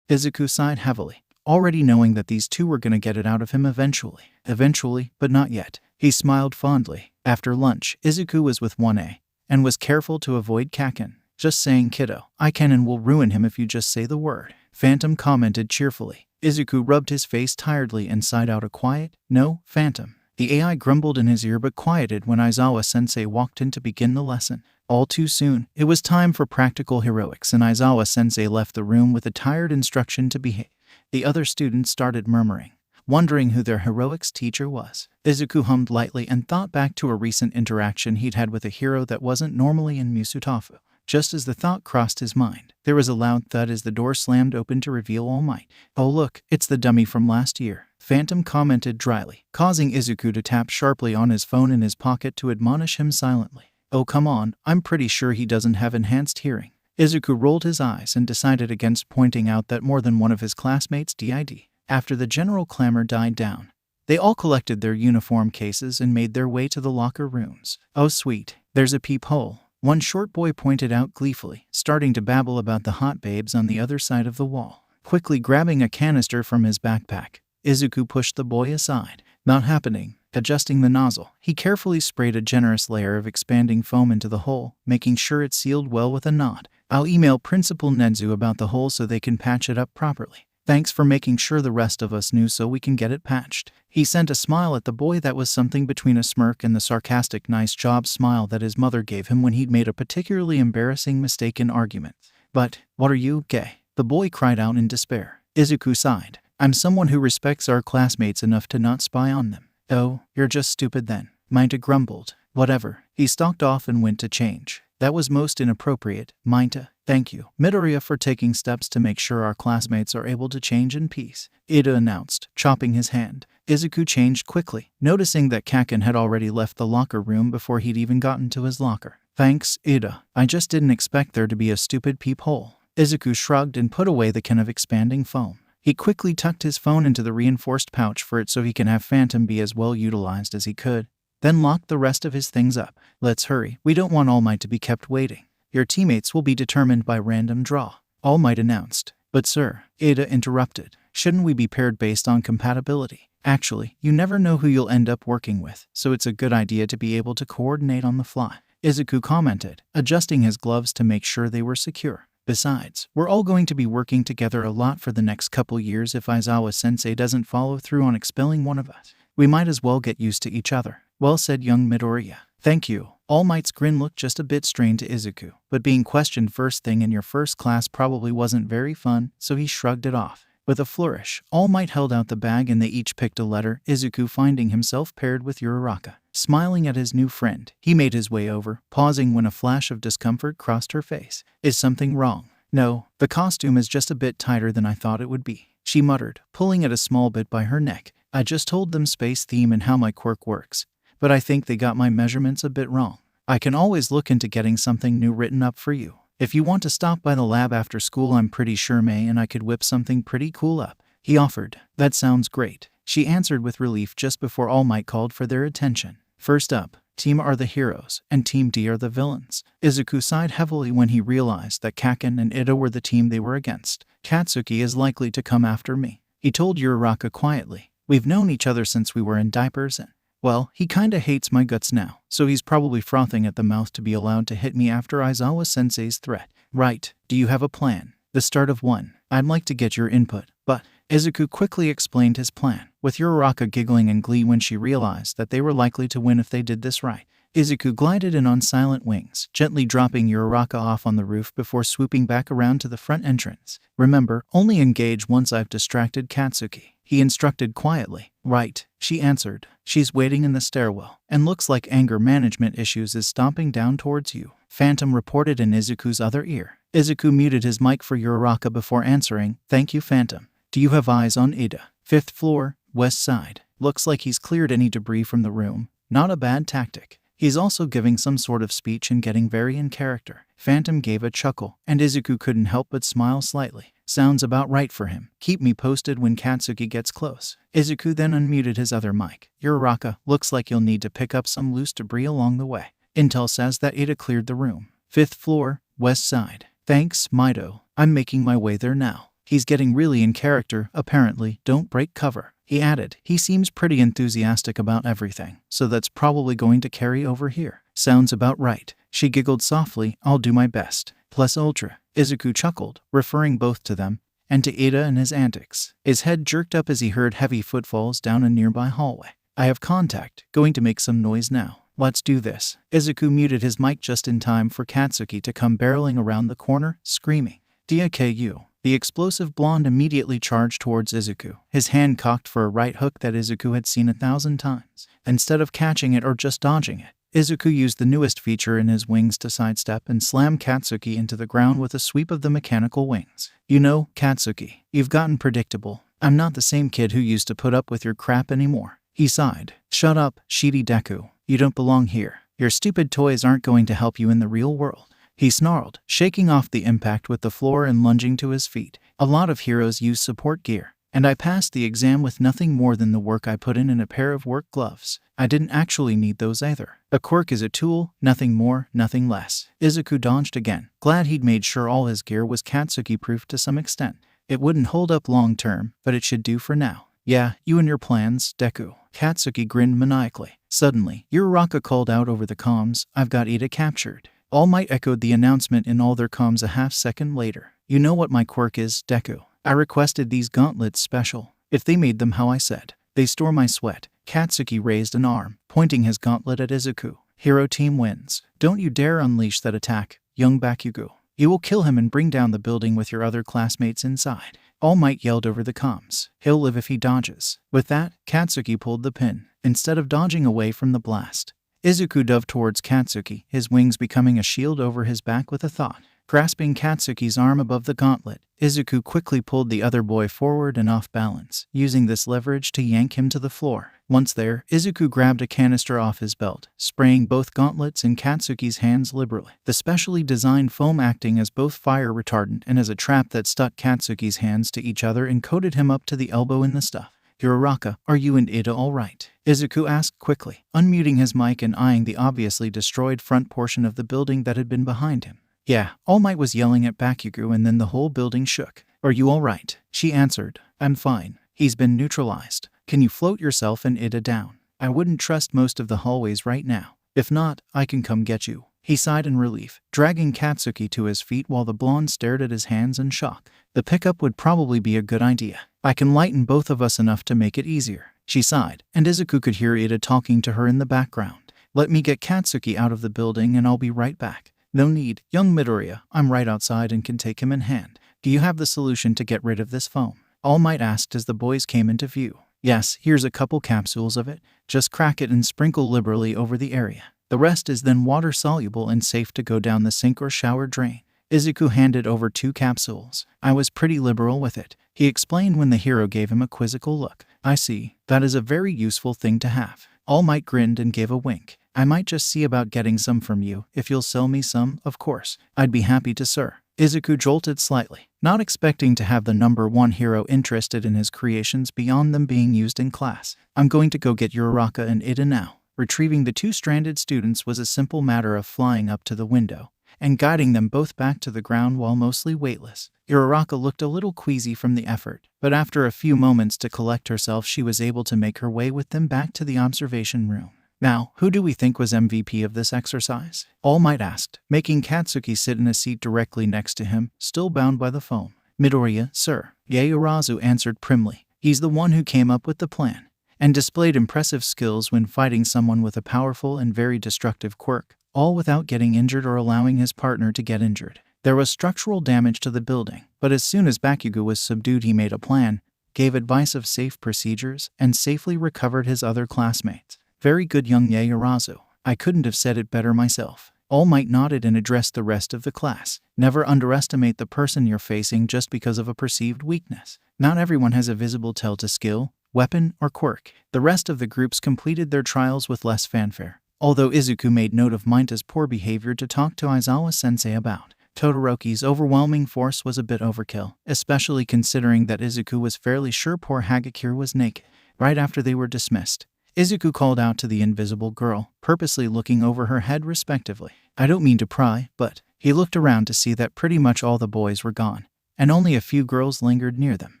Izuku sighed heavily, already knowing that these two were gonna get it out of him eventually. Eventually, but not yet. He smiled fondly. After lunch, Izuku was with 1A, and was careful to avoid Kaken. Just saying, kiddo. I can and will ruin him if you just say the word, Phantom commented cheerfully. Izuku rubbed his face tiredly and sighed out a quiet, no, Phantom. The AI grumbled in his ear but quieted when Aizawa-sensei walked in to begin the lesson. All too soon, it was time for practical heroics, and Aizawa-sensei left the room with a tired instruction to behave. The other students started murmuring, wondering who their heroics teacher was. Izuku hummed lightly and thought back to a recent interaction he'd had with a hero that wasn't normally in Musutafu. Just as the thought crossed his mind, there was a loud thud as the door slammed open to reveal All Might. Oh look, it's the dummy from last year, Phantom commented dryly, causing Izuku to tap sharply on his phone in his pocket to admonish him silently. Oh come on, I'm pretty sure he doesn't have enhanced hearing. Izuku rolled his eyes and decided against pointing out that more than one of his classmates did. After the general clamor died down, they all collected their uniform cases and made their way to the locker rooms. Oh sweet, there's a peephole, one short boy pointed out gleefully, starting to babble about the hot babes on the other side of the wall. Quickly grabbing a canister from his backpack, Izuku pushed the boy aside. Not happening. Adjusting the nozzle, he carefully sprayed a generous layer of expanding foam into the hole, making sure it sealed well with a nod. I'll email Principal Nedzu about the hole so they can patch it up properly. Thanks for making sure the rest of us knew so we can get it patched. He sent a smile at the boy that was something between a smirk and the sarcastic nice job smile that his mother gave him when he'd made a particularly embarrassing mistake in argument. But, what are you, gay? The boy cried out in despair. Izuku sighed. I'm someone who respects our classmates enough to not spy on them. Oh, you're just stupid then, Mainta grumbled. Whatever. He stalked off and went to change. That was most inappropriate, Mainta. Thank you, Midoriya, for taking steps to make sure our classmates are able to change in peace, Ida announced, chopping his hand. Izuku changed quickly, noticing that Kaken had already left the locker room before he'd even gotten to his locker. Thanks, Ida. I just didn't expect there to be a stupid peephole. Izuku shrugged and put away the can of expanding foam. He quickly tucked his phone into the reinforced pouch for it so he can have Phantom be as well utilized as he could, then locked the rest of his things up. Let's hurry. We don't want All Might to be kept waiting. Your teammates will be determined by random draw, All Might announced. But sir, Ada interrupted, shouldn't we be paired based on compatibility? Actually, you never know who you'll end up working with, so it's a good idea to be able to coordinate on the fly, Izuku commented, adjusting his gloves to make sure they were secure. Besides, we're all going to be working together a lot for the next couple years. If Aizawa-sensei doesn't follow through on expelling one of us, we might as well get used to each other. Well said, young Midoriya. Thank you. All Might's grin looked just a bit strained to Izuku, but being questioned first thing in your first class probably wasn't very fun, so he shrugged it off. With a flourish, All Might held out the bag and they each picked a letter, Izuku finding himself paired with Uraraka. Smiling at his new friend, he made his way over, pausing when a flash of discomfort crossed her face. Is something wrong? No, the costume is just a bit tighter than I thought it would be, she muttered, pulling at a small bit by her neck. I just told them space theme and how my quirk works, but I think they got my measurements a bit wrong. I can always look into getting something new written up for you. If you want to stop by the lab after school, I'm pretty sure May and I could whip something pretty cool up, he offered. That sounds great, she answered with relief just before All Might called for their attention. First up, Team R are the heroes, and Team D are the villains. Izuku sighed heavily when he realized that Kaken and Ida were the team they were against. Katsuki is likely to come after me, he told Uraraka quietly. We've known each other since we were in diapers and, well, he kinda hates my guts now, so he's probably frothing at the mouth to be allowed to hit me after Aizawa-sensei's threat. Right, do you have a plan? The start of one. I'd like to get your input, but Izuku quickly explained his plan, with Uraraka giggling in glee when she realized that they were likely to win if they did this right. Izuku glided in on silent wings, gently dropping Uraraka off on the roof before swooping back around to the front entrance. Remember, only engage once I've distracted Katsuki, he instructed quietly. Right, she answered. She's waiting in the stairwell, and looks like anger management issues is stomping down towards you, Phantom reported in Izuku's other ear. Izuku muted his mic for Uraraka before answering, Thank you, Phantom. Do you have eyes on Ida? 5th floor, west side. Looks like he's cleared any debris from the room. Not a bad tactic. He's also giving some sort of speech and getting very in character. Phantom gave a chuckle, and Izuku couldn't help but smile slightly. Sounds about right for him. Keep me posted when Katsuki gets close. Izuku then unmuted his other mic. Uraraka, looks like you'll need to pick up some loose debris along the way. Intel says that Ida cleared the room. 5th floor, west side. Thanks, Mido. I'm making my way there now. He's getting really in character, apparently. Don't break cover, he added. He seems pretty enthusiastic about everything, so that's probably going to carry over here. Sounds about right. She giggled softly. I'll do my best. Plus ultra. Izuku chuckled, referring both to them and to Ida and his antics. His head jerked up as he heard heavy footfalls down a nearby hallway. I have contact. Going to make some noise now. Let's do this. Izuku muted his mic just in time for Katsuki to come barreling around the corner, screaming, Deku. The explosive blonde immediately charged towards Izuku, his hand cocked for a right hook that Izuku had seen 1,000 times. Instead of catching it or just dodging it, Izuku used the newest feature in his wings to sidestep and slam Katsuki into the ground with a sweep of the mechanical wings. You know, Katsuki, you've gotten predictable. I'm not the same kid who used to put up with your crap anymore. He sighed. Shut up, shitty Deku. You don't belong here. Your stupid toys aren't going to help you in the real world. He snarled, shaking off the impact with the floor and lunging to his feet. A lot of heroes use support gear, and I passed the exam with nothing more than the work I put in a pair of work gloves. I didn't actually need those either. A quirk is a tool, nothing more, nothing less. Izuku dodged again, glad he'd made sure all his gear was Katsuki-proof to some extent. It wouldn't hold up long term, but it should do for now. Yeah, you and your plans, Deku. Katsuki grinned maniacally. Suddenly, Uraraka called out over the comms, I've got Ida captured. All Might echoed the announcement in all their comms a half-second later. You know what my quirk is, Deku. I requested these gauntlets special. If they made them how I said, they store my sweat. Katsuki raised an arm, pointing his gauntlet at Izuku. Hero team wins. Don't you dare unleash that attack, young Bakugo. You will kill him and bring down the building with your other classmates inside. All Might yelled over the comms. He'll live if he dodges. With that, Katsuki pulled the pin, instead of dodging away from the blast. Izuku dove towards Katsuki, his wings becoming a shield over his back with a thought. Grasping Katsuki's arm above the gauntlet, Izuku quickly pulled the other boy forward and off balance, using this leverage to yank him to the floor. Once there, Izuku grabbed a canister off his belt, spraying both gauntlets in Katsuki's hands liberally, the specially designed foam acting as both fire retardant and as a trap that stuck Katsuki's hands to each other and coated him up to the elbow in the stuff. Uraraka, are you and Ida all right? Izuku asked quickly, unmuting his mic and eyeing the obviously destroyed front portion of the building that had been behind him. Yeah, All Might was yelling at Bakugo and then the whole building shook. Are you all right? She answered. I'm fine. He's been neutralized. Can you float yourself and Ida down? I wouldn't trust most of the hallways right now. If not, I can come get you. He sighed in relief, dragging Katsuki to his feet while the blonde stared at his hands in shock. The pickup would probably be a good idea. I can lighten both of us enough to make it easier. She sighed, and Izuku could hear Ida talking to her in the background. Let me get Katsuki out of the building and I'll be right back. No need, young Midoriya. I'm right outside and can take him in hand. Do you have the solution to get rid of this foam? All Might asked as the boys came into view. Yes, here's a couple capsules of it. Just crack it and sprinkle liberally over the area. The rest is then water-soluble and safe to go down the sink or shower drain. Izuku handed over 2 capsules. I was pretty liberal with it, he explained when the hero gave him a quizzical look. I see. That is a very useful thing to have. All Might grinned and gave a wink. I might just see about getting some from you. If you'll sell me some, of course. I'd be happy to, sir. Izuku jolted slightly, not expecting to have the #1 hero interested in his creations beyond them being used in class. I'm going to go get Uraraka and Ida now. Retrieving the 2 stranded students was a simple matter of flying up to the window and guiding them both back to the ground while mostly weightless. Uraraka looked a little queasy from the effort, but after a few moments to collect herself she was able to make her way with them back to the observation room. Now, who do we think was MVP of this exercise? All Might asked, making Katsuki sit in a seat directly next to him, still bound by the foam. Midoriya, sir. Yaoyorozu answered primly. He's the one who came up with the plan. and displayed impressive skills when fighting someone with a powerful and very destructive quirk, all without getting injured or allowing his partner to get injured. There was structural damage to the building, but as soon as Bakugo was subdued, he made a plan, gave advice of safe procedures, and safely recovered his other classmates. Very good, young Yaoyorozu. I couldn't have said it better myself. All Might nodded and addressed the rest of the class. Never underestimate the person you're facing just because of a perceived weakness. Not everyone has a visible tell to skill, weapon, or quirk. The rest of the groups completed their trials with less fanfare, although Izuku made note of Minta's poor behavior to talk to Aizawa-sensei about. Todoroki's overwhelming force was a bit overkill, especially considering that Izuku was fairly sure poor Hagakure was naked. Right after they were dismissed, Izuku called out to the invisible girl, purposely looking over her head respectively. I don't mean to pry, but he looked around to see that pretty much all the boys were gone, and only a few girls lingered near them.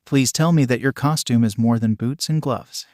Please tell me that your costume is more than boots and gloves.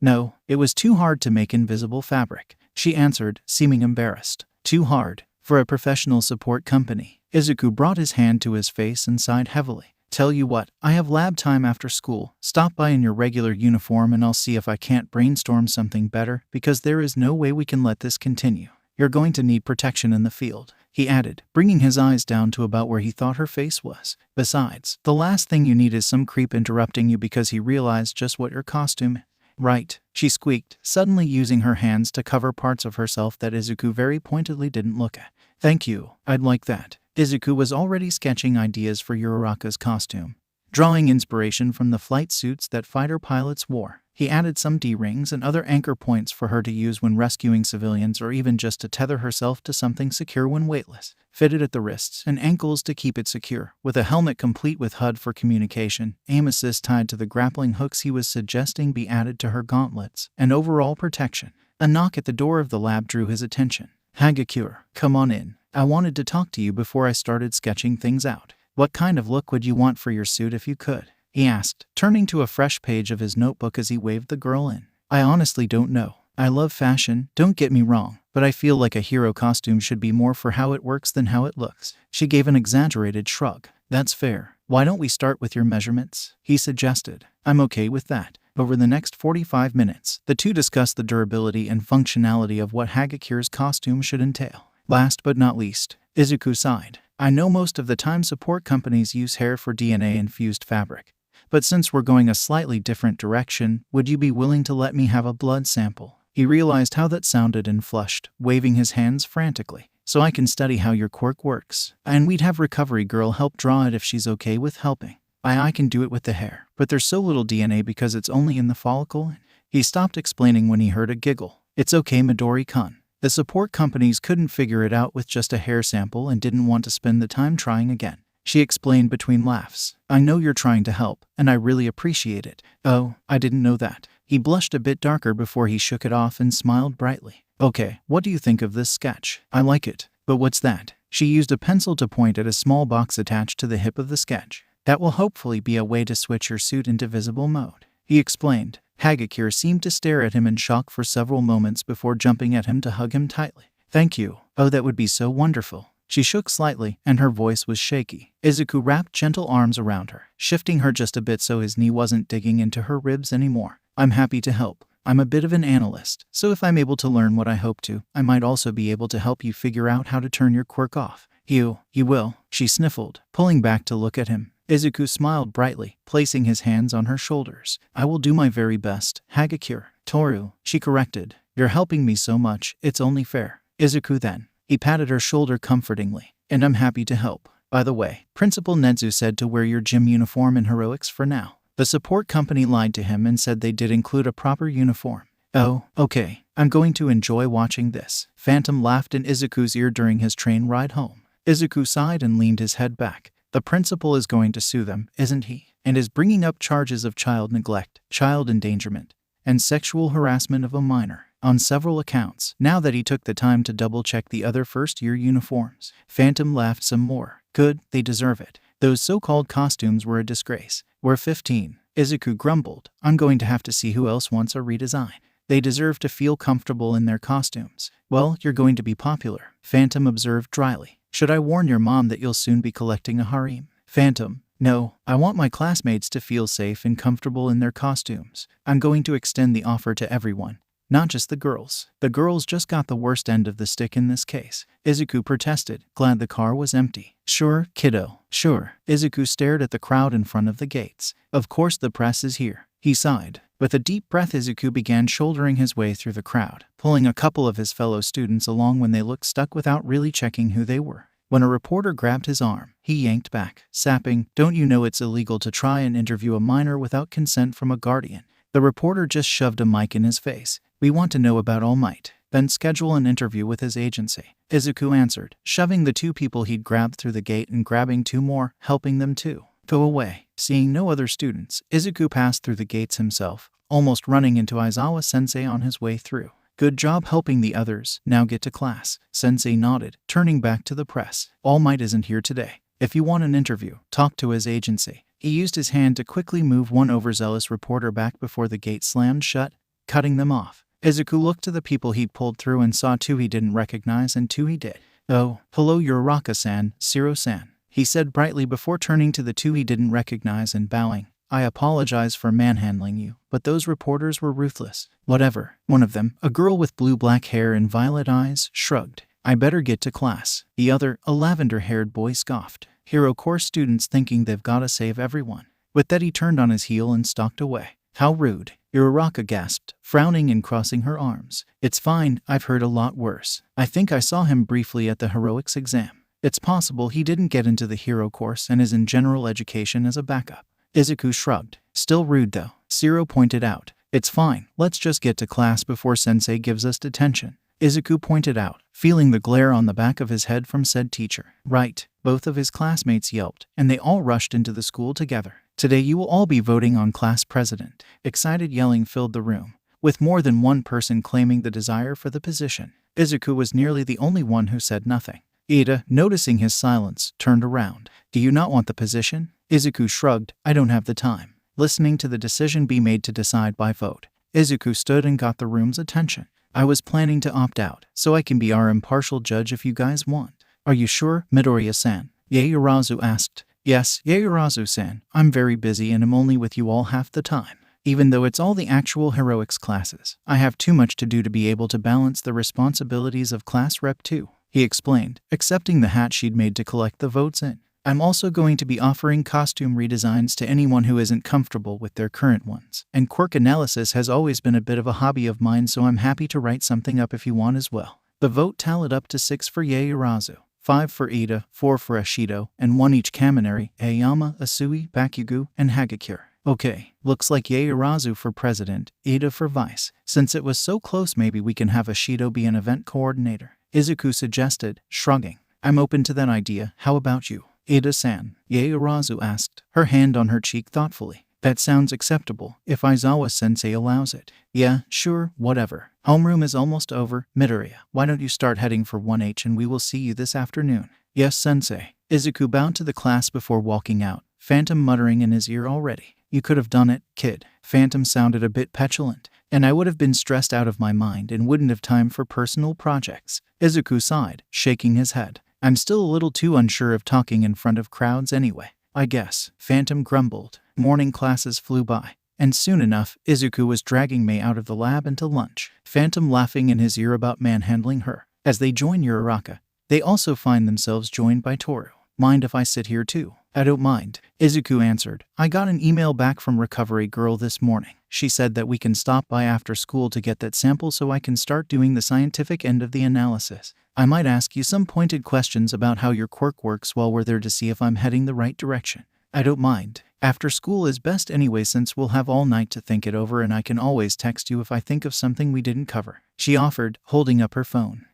No, it was too hard to make invisible fabric, she answered, seeming embarrassed. Too hard? For a professional support company? Izuku brought his hand to his face and sighed heavily. Tell you what, I have lab time after school. Stop by in your regular uniform and I'll see if I can't brainstorm something better, because there is no way we can let this continue. You're going to need protection in the field, he added, bringing his eyes down to about where he thought her face was. Besides, the last thing you need is some creep interrupting you because he realized just what your costume is. Right, she squeaked, suddenly using her hands to cover parts of herself that Izuku very pointedly didn't look at. Thank you, I'd like that. Izuku was already sketching ideas for Uraraka's costume, drawing inspiration from the flight suits that fighter pilots wore. He added some D-rings and other anchor points for her to use when rescuing civilians, or even just to tether herself to something secure when weightless. Fitted at the wrists and ankles to keep it secure, with a helmet complete with HUD for communication, aim assist tied to the grappling hooks he was suggesting be added to her gauntlets, and overall protection. A knock at the door of the lab drew his attention. Hagakure, come on in. I wanted to talk to you before I started sketching things out. What kind of look would you want for your suit if you could? He asked, turning to a fresh page of his notebook as he waved the girl in. I honestly don't know. I love fashion, don't get me wrong, but I feel like a hero costume should be more for how it works than how it looks. She gave an exaggerated shrug. That's fair. Why don't we start with your measurements? He suggested. I'm okay with that. Over the next 45 minutes, the two discussed the durability and functionality of what Hagakure's costume should entail. Last but not least, Izuku sighed. I know most of the time support companies use hair for DNA-infused fabric, but since we're going a slightly different direction, would you be willing to let me have a blood sample? He realized how that sounded and flushed, waving his hands frantically. So I can study how your quirk works. And we'd have Recovery Girl help draw it if she's okay with helping. I can do it with the hair, but there's so little DNA because it's only in the follicle. He stopped explaining when he heard a giggle. It's okay, Midori-kun. The support companies couldn't figure it out with just a hair sample and didn't want to spend the time trying again. She explained between laughs. I know you're trying to help, and I really appreciate it. Oh, I didn't know that. He blushed a bit darker before he shook it off and smiled brightly. Okay, what do you think of this sketch? I like it. But what's that? She used a pencil to point at a small box attached to the hip of the sketch. That will hopefully be a way to switch your suit into visible mode, he explained. Hagakure seemed to stare at him in shock for several moments before jumping at him to hug him tightly. Thank you. Oh, that would be so wonderful. She shook slightly, and her voice was shaky. Izuku wrapped gentle arms around her, shifting her just a bit so his knee wasn't digging into her ribs anymore. I'm happy to help. I'm a bit of an analyst, so if I'm able to learn what I hope to, I might also be able to help you figure out how to turn your quirk off. You will, she sniffled, pulling back to look at him. Izuku smiled brightly, placing his hands on her shoulders. I will do my very best, Hagakure. Toru, she corrected. You're helping me so much, it's only fair. Izuku then. He patted her shoulder comfortingly. And I'm happy to help. By the way, Principal Nedzu said to wear your gym uniform in heroics for now. The support company lied to him and said they did include a proper uniform. Oh, okay. I'm going to enjoy watching this. Phantom laughed in Izuku's ear during his train ride home. Izuku sighed and leaned his head back. The principal is going to sue them, isn't he? And is bringing up charges of child neglect, child endangerment, and sexual harassment of a minor on several accounts, now that he took the time to double-check the other first-year uniforms. Phantom laughed some more. Good, they deserve it. Those so-called costumes were a disgrace. We're 15. Izuku grumbled. I'm going to have to see who else wants a redesign. They deserve to feel comfortable in their costumes. Well, you're going to be popular, Phantom observed dryly. Should I warn your mom that you'll soon be collecting a harem? Phantom, No, I want my classmates to feel safe and comfortable in their costumes. I'm going to extend the offer to everyone, not just the girls. The girls just got the worst end of the stick in this case. Izuku protested, glad the car was empty. Sure, kiddo, sure. Izuku stared at the crowd in front of the gates. Of course the press is here. He sighed. With a deep breath, Izuku began shouldering his way through the crowd, pulling a couple of his fellow students along when they looked stuck without really checking who they were. When a reporter grabbed his arm, he yanked back, sapping, "Don't you know it's illegal to try and interview a minor without consent from a guardian?" The reporter just shoved a mic in his face. "We want to know about All Might. Then schedule an interview with his agency," Izuku answered, shoving the 2 people he'd grabbed through the gate and grabbing 2 more, helping them to go away. Seeing no other students, Izuku passed through the gates himself, almost running into Aizawa-sensei on his way through. "Good job helping the others. Now get to class." Sensei nodded, turning back to the press. "All Might isn't here today. If you want an interview, talk to his agency." He used his hand to quickly move one overzealous reporter back before the gate slammed shut, cutting them off. Izuku looked to the people he'd pulled through and saw 2 he didn't recognize and 2 he did. "Oh, hello Uraraka-san, Shiro-san," he said brightly before turning to the 2 he didn't recognize and bowing. "I apologize for manhandling you, but those reporters were ruthless." "Whatever." One of them, a girl with blue-black hair and violet eyes, shrugged. "I better get to class." The other, a lavender-haired boy, scoffed. Hero course students thinking they've gotta save everyone. With that he turned on his heel and stalked away. "How rude." Uraraka gasped, frowning and crossing her arms. "It's fine, I've heard a lot worse. I think I saw him briefly at the heroics exam. It's possible he didn't get into the hero course and is in general education as a backup." Izuku shrugged. "Still rude though," Shiro pointed out. "It's fine, let's just get to class before sensei gives us detention," Izuku pointed out, feeling the glare on the back of his head from said teacher. "Right," both of his classmates yelped, and they all rushed into the school together. "Today you will all be voting on class president." Excited yelling filled the room, with more than one person claiming the desire for the position. Izuku was nearly the only one who said nothing. Ida, noticing his silence, turned around. "Do you not want the position?" Izuku shrugged. "I don't have the time." Listening to the decision be made to decide by vote, Izuku stood and got the room's attention. "I was planning to opt out, so I can be our impartial judge if you guys want." "Are you sure, Midoriya-san?" Yaoyorozu asked. "Yes, Yaoyorozu-san. I'm very busy and am only with you all half the time. Even though it's all the actual heroics classes, I have too much to do to be able to balance the responsibilities of class rep 2, he explained, accepting the hat she'd made to collect the votes in. "I'm also going to be offering costume redesigns to anyone who isn't comfortable with their current ones. And quirk analysis has always been a bit of a hobby of mine, so I'm happy to write something up if you want as well." The vote tallied up to 6 for Yaoyorozu, 5 for Ida, 4 for Ashido, and 1 each Kaminari, Aoyama, Asui, Bakugo, and Hagakure. "Okay, looks like Yaoyorozu for president, Ida for vice. Since it was so close, maybe we can have Ashido be an event coordinator," Izuku suggested, shrugging. "I'm open to that idea. How about you, Ida-san?" Yaoyorozu asked, her hand on her cheek thoughtfully. "That sounds acceptable, if Aizawa-sensei allows it." "Yeah, sure, whatever. Homeroom is almost over. Midoriya, why don't you start heading for 1H and we will see you this afternoon?" "Yes, sensei." Izuku bowed to the class before walking out, Phantom muttering in his ear already. "You could have done it, kid." Phantom sounded a bit petulant. "And I would have been stressed out of my mind and wouldn't have time for personal projects." Izuku sighed, shaking his head. "I'm still a little too unsure of talking in front of crowds anyway, I guess," Phantom grumbled. Morning classes flew by, and soon enough, Izuku was dragging Mei out of the lab into lunch, Phantom laughing in his ear about manhandling her. As they join Uraraka, they also find themselves joined by Toru. "Mind if I sit here too?" "I don't mind," Izuku answered. "I got an email back from Recovery Girl this morning. She said that we can stop by after school to get that sample so I can start doing the scientific end of the analysis. I might ask you some pointed questions about how your quirk works while we're there to see if I'm heading the right direction." "I don't mind. After school is best anyway since we'll have all night to think it over and I can always text you if I think of something we didn't cover," she offered, holding up her phone.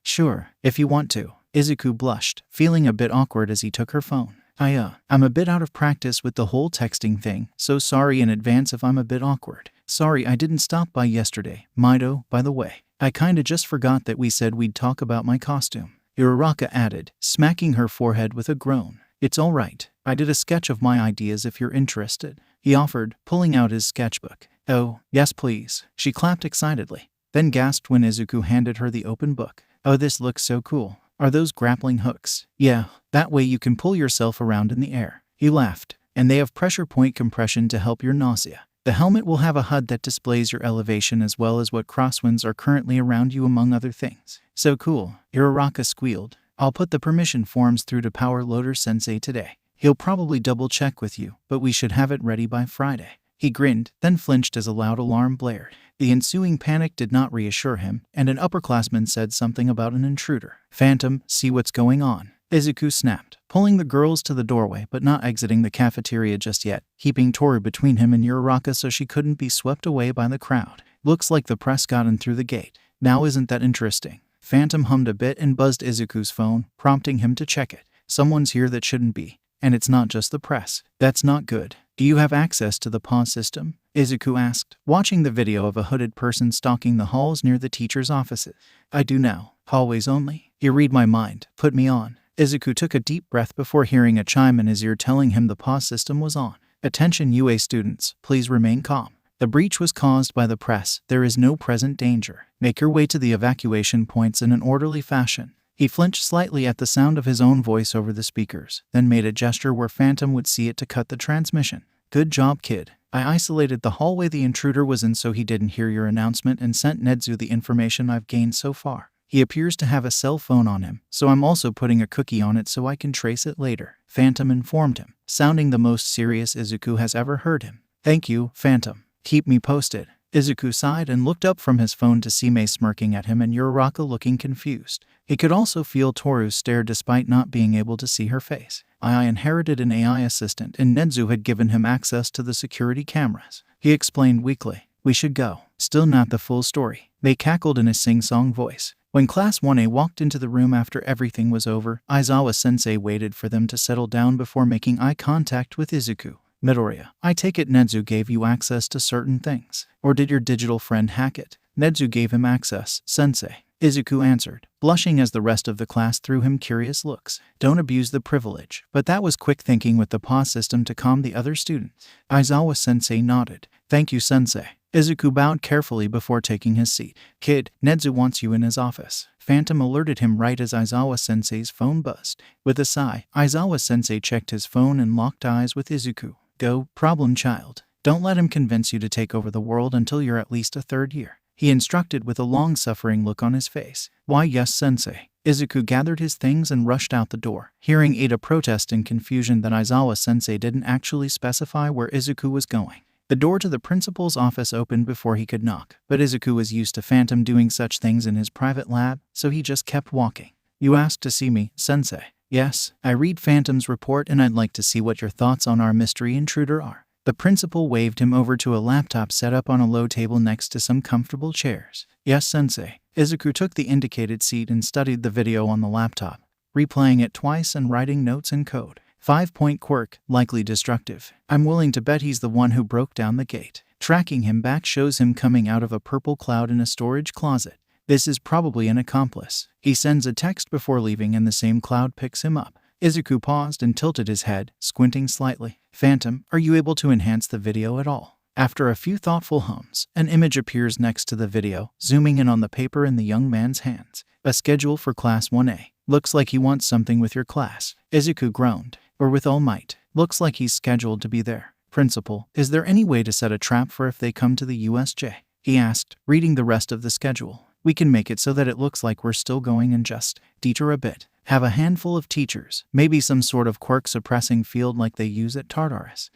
Sure, if you want to." Izuku blushed, feeling a bit awkward as he took her phone. I'm a bit out of practice with the whole texting thing, so sorry in advance if I'm a bit awkward. Sorry I didn't stop by yesterday, Mido, by the way. I kinda just forgot that we said we'd talk about my costume," Uraraka added, smacking her forehead with a groan. "It's all right. I did a sketch of my ideas if you're interested," he offered, pulling out his sketchbook. "Oh, yes please." She clapped excitedly, then gasped when Izuku handed her the open book. "Oh, this looks so cool. Are those grappling hooks?" "Yeah, that way you can pull yourself around in the air." He laughed. And they have pressure point compression to help your nausea. The helmet will have a HUD that displays your elevation as well as what crosswinds are currently around you among other things. So cool. Uraraka squealed. I'll put the permission forms through to Power Loader Sensei today. He'll probably double check with you, but we should have it ready by Friday. He grinned, then flinched as a loud alarm blared. The ensuing panic did not reassure him, and an upperclassman said something about an intruder. Phantom, see what's going on. Izuku snapped, pulling the girls to the doorway but not exiting the cafeteria just yet, keeping Toru between him and Uraraka so she couldn't be swept away by the crowd. Looks like the press got in through the gate. Now isn't that interesting? Phantom hummed a bit and buzzed Izuku's phone, prompting him to check it. Someone's here that shouldn't be. And it's not just the press. That's not good. Do you have access to the pause system? Izuku asked, watching the video of a hooded person stalking the halls near the teacher's offices. I do now. Hallways only. You read my mind. Put me on. Izuku took a deep breath before hearing a chime in his ear telling him the pause system was on. Attention UA students, please remain calm. The breach was caused by the press. There is no present danger. Make your way to the evacuation points in an orderly fashion. He flinched slightly at the sound of his own voice over the speakers, then made a gesture where Phantom would see it to cut the transmission. Good job, kid. I isolated the hallway the intruder was in so he didn't hear your announcement and sent Nedzu the information I've gained so far. He appears to have a cell phone on him, so I'm also putting a cookie on it so I can trace it later, Phantom informed him, sounding the most serious Izuku has ever heard him. Thank you, Phantom. Keep me posted. Izuku sighed and looked up from his phone to see Mei smirking at him and Uraraka looking confused. He could also feel Toru's stare despite not being able to see her face. I inherited an AI assistant and Nedzu had given him access to the security cameras. He explained weakly. We should go. Still not the full story. They cackled in a sing-song voice. When Class 1A walked into the room after everything was over, Aizawa-sensei waited for them to settle down before making eye contact with Izuku. Midoriya, I take it Nedzu gave you access to certain things. Or did your digital friend hack it? Nedzu gave him access, sensei. Izuku answered, blushing as the rest of the class threw him curious looks. Don't abuse the privilege. But that was quick thinking with the pause system to calm the other students. Aizawa-sensei nodded. Thank you, sensei. Izuku bowed carefully before taking his seat. Kid, Nedzu wants you in his office. Phantom alerted him right as Aizawa-sensei's phone buzzed. With a sigh, Aizawa-sensei checked his phone and locked eyes with Izuku. Go, problem child. Don't let him convince you to take over the world until you're at least a third year. He instructed with a long-suffering look on his face. Why yes, sensei. Izuku gathered his things and rushed out the door, hearing Ada protest in confusion that Aizawa-sensei didn't actually specify where Izuku was going. The door to the principal's office opened before he could knock, but Izuku was used to Phantom doing such things in his private lab, so he just kept walking. You asked to see me, sensei. Yes, I read Phantom's report and I'd like to see what your thoughts on our mystery intruder are. The principal waved him over to a laptop set up on a low table next to some comfortable chairs. Yes, sensei. Izuku took the indicated seat and studied the video on the laptop, replaying it twice and writing notes in code. 5-point quirk, likely destructive. I'm willing to bet he's the one who broke down the gate. Tracking him back shows him coming out of a purple cloud in a storage closet. This is probably an accomplice. He sends a text before leaving and the same cloud picks him up. Izuku paused and tilted his head, squinting slightly. Phantom, are you able to enhance the video at all? After a few thoughtful hums, an image appears next to the video, zooming in on the paper in the young man's hands. A schedule for Class 1A. Looks like he wants something with your class. Izuku groaned. Or with All Might. Looks like he's scheduled to be there. Principal, is there any way to set a trap for if they come to the USJ? He asked, reading the rest of the schedule. We can make it so that it looks like we're still going and just deter a bit. Have a handful of teachers, maybe some sort of quirk-suppressing field like they use at Tartarus.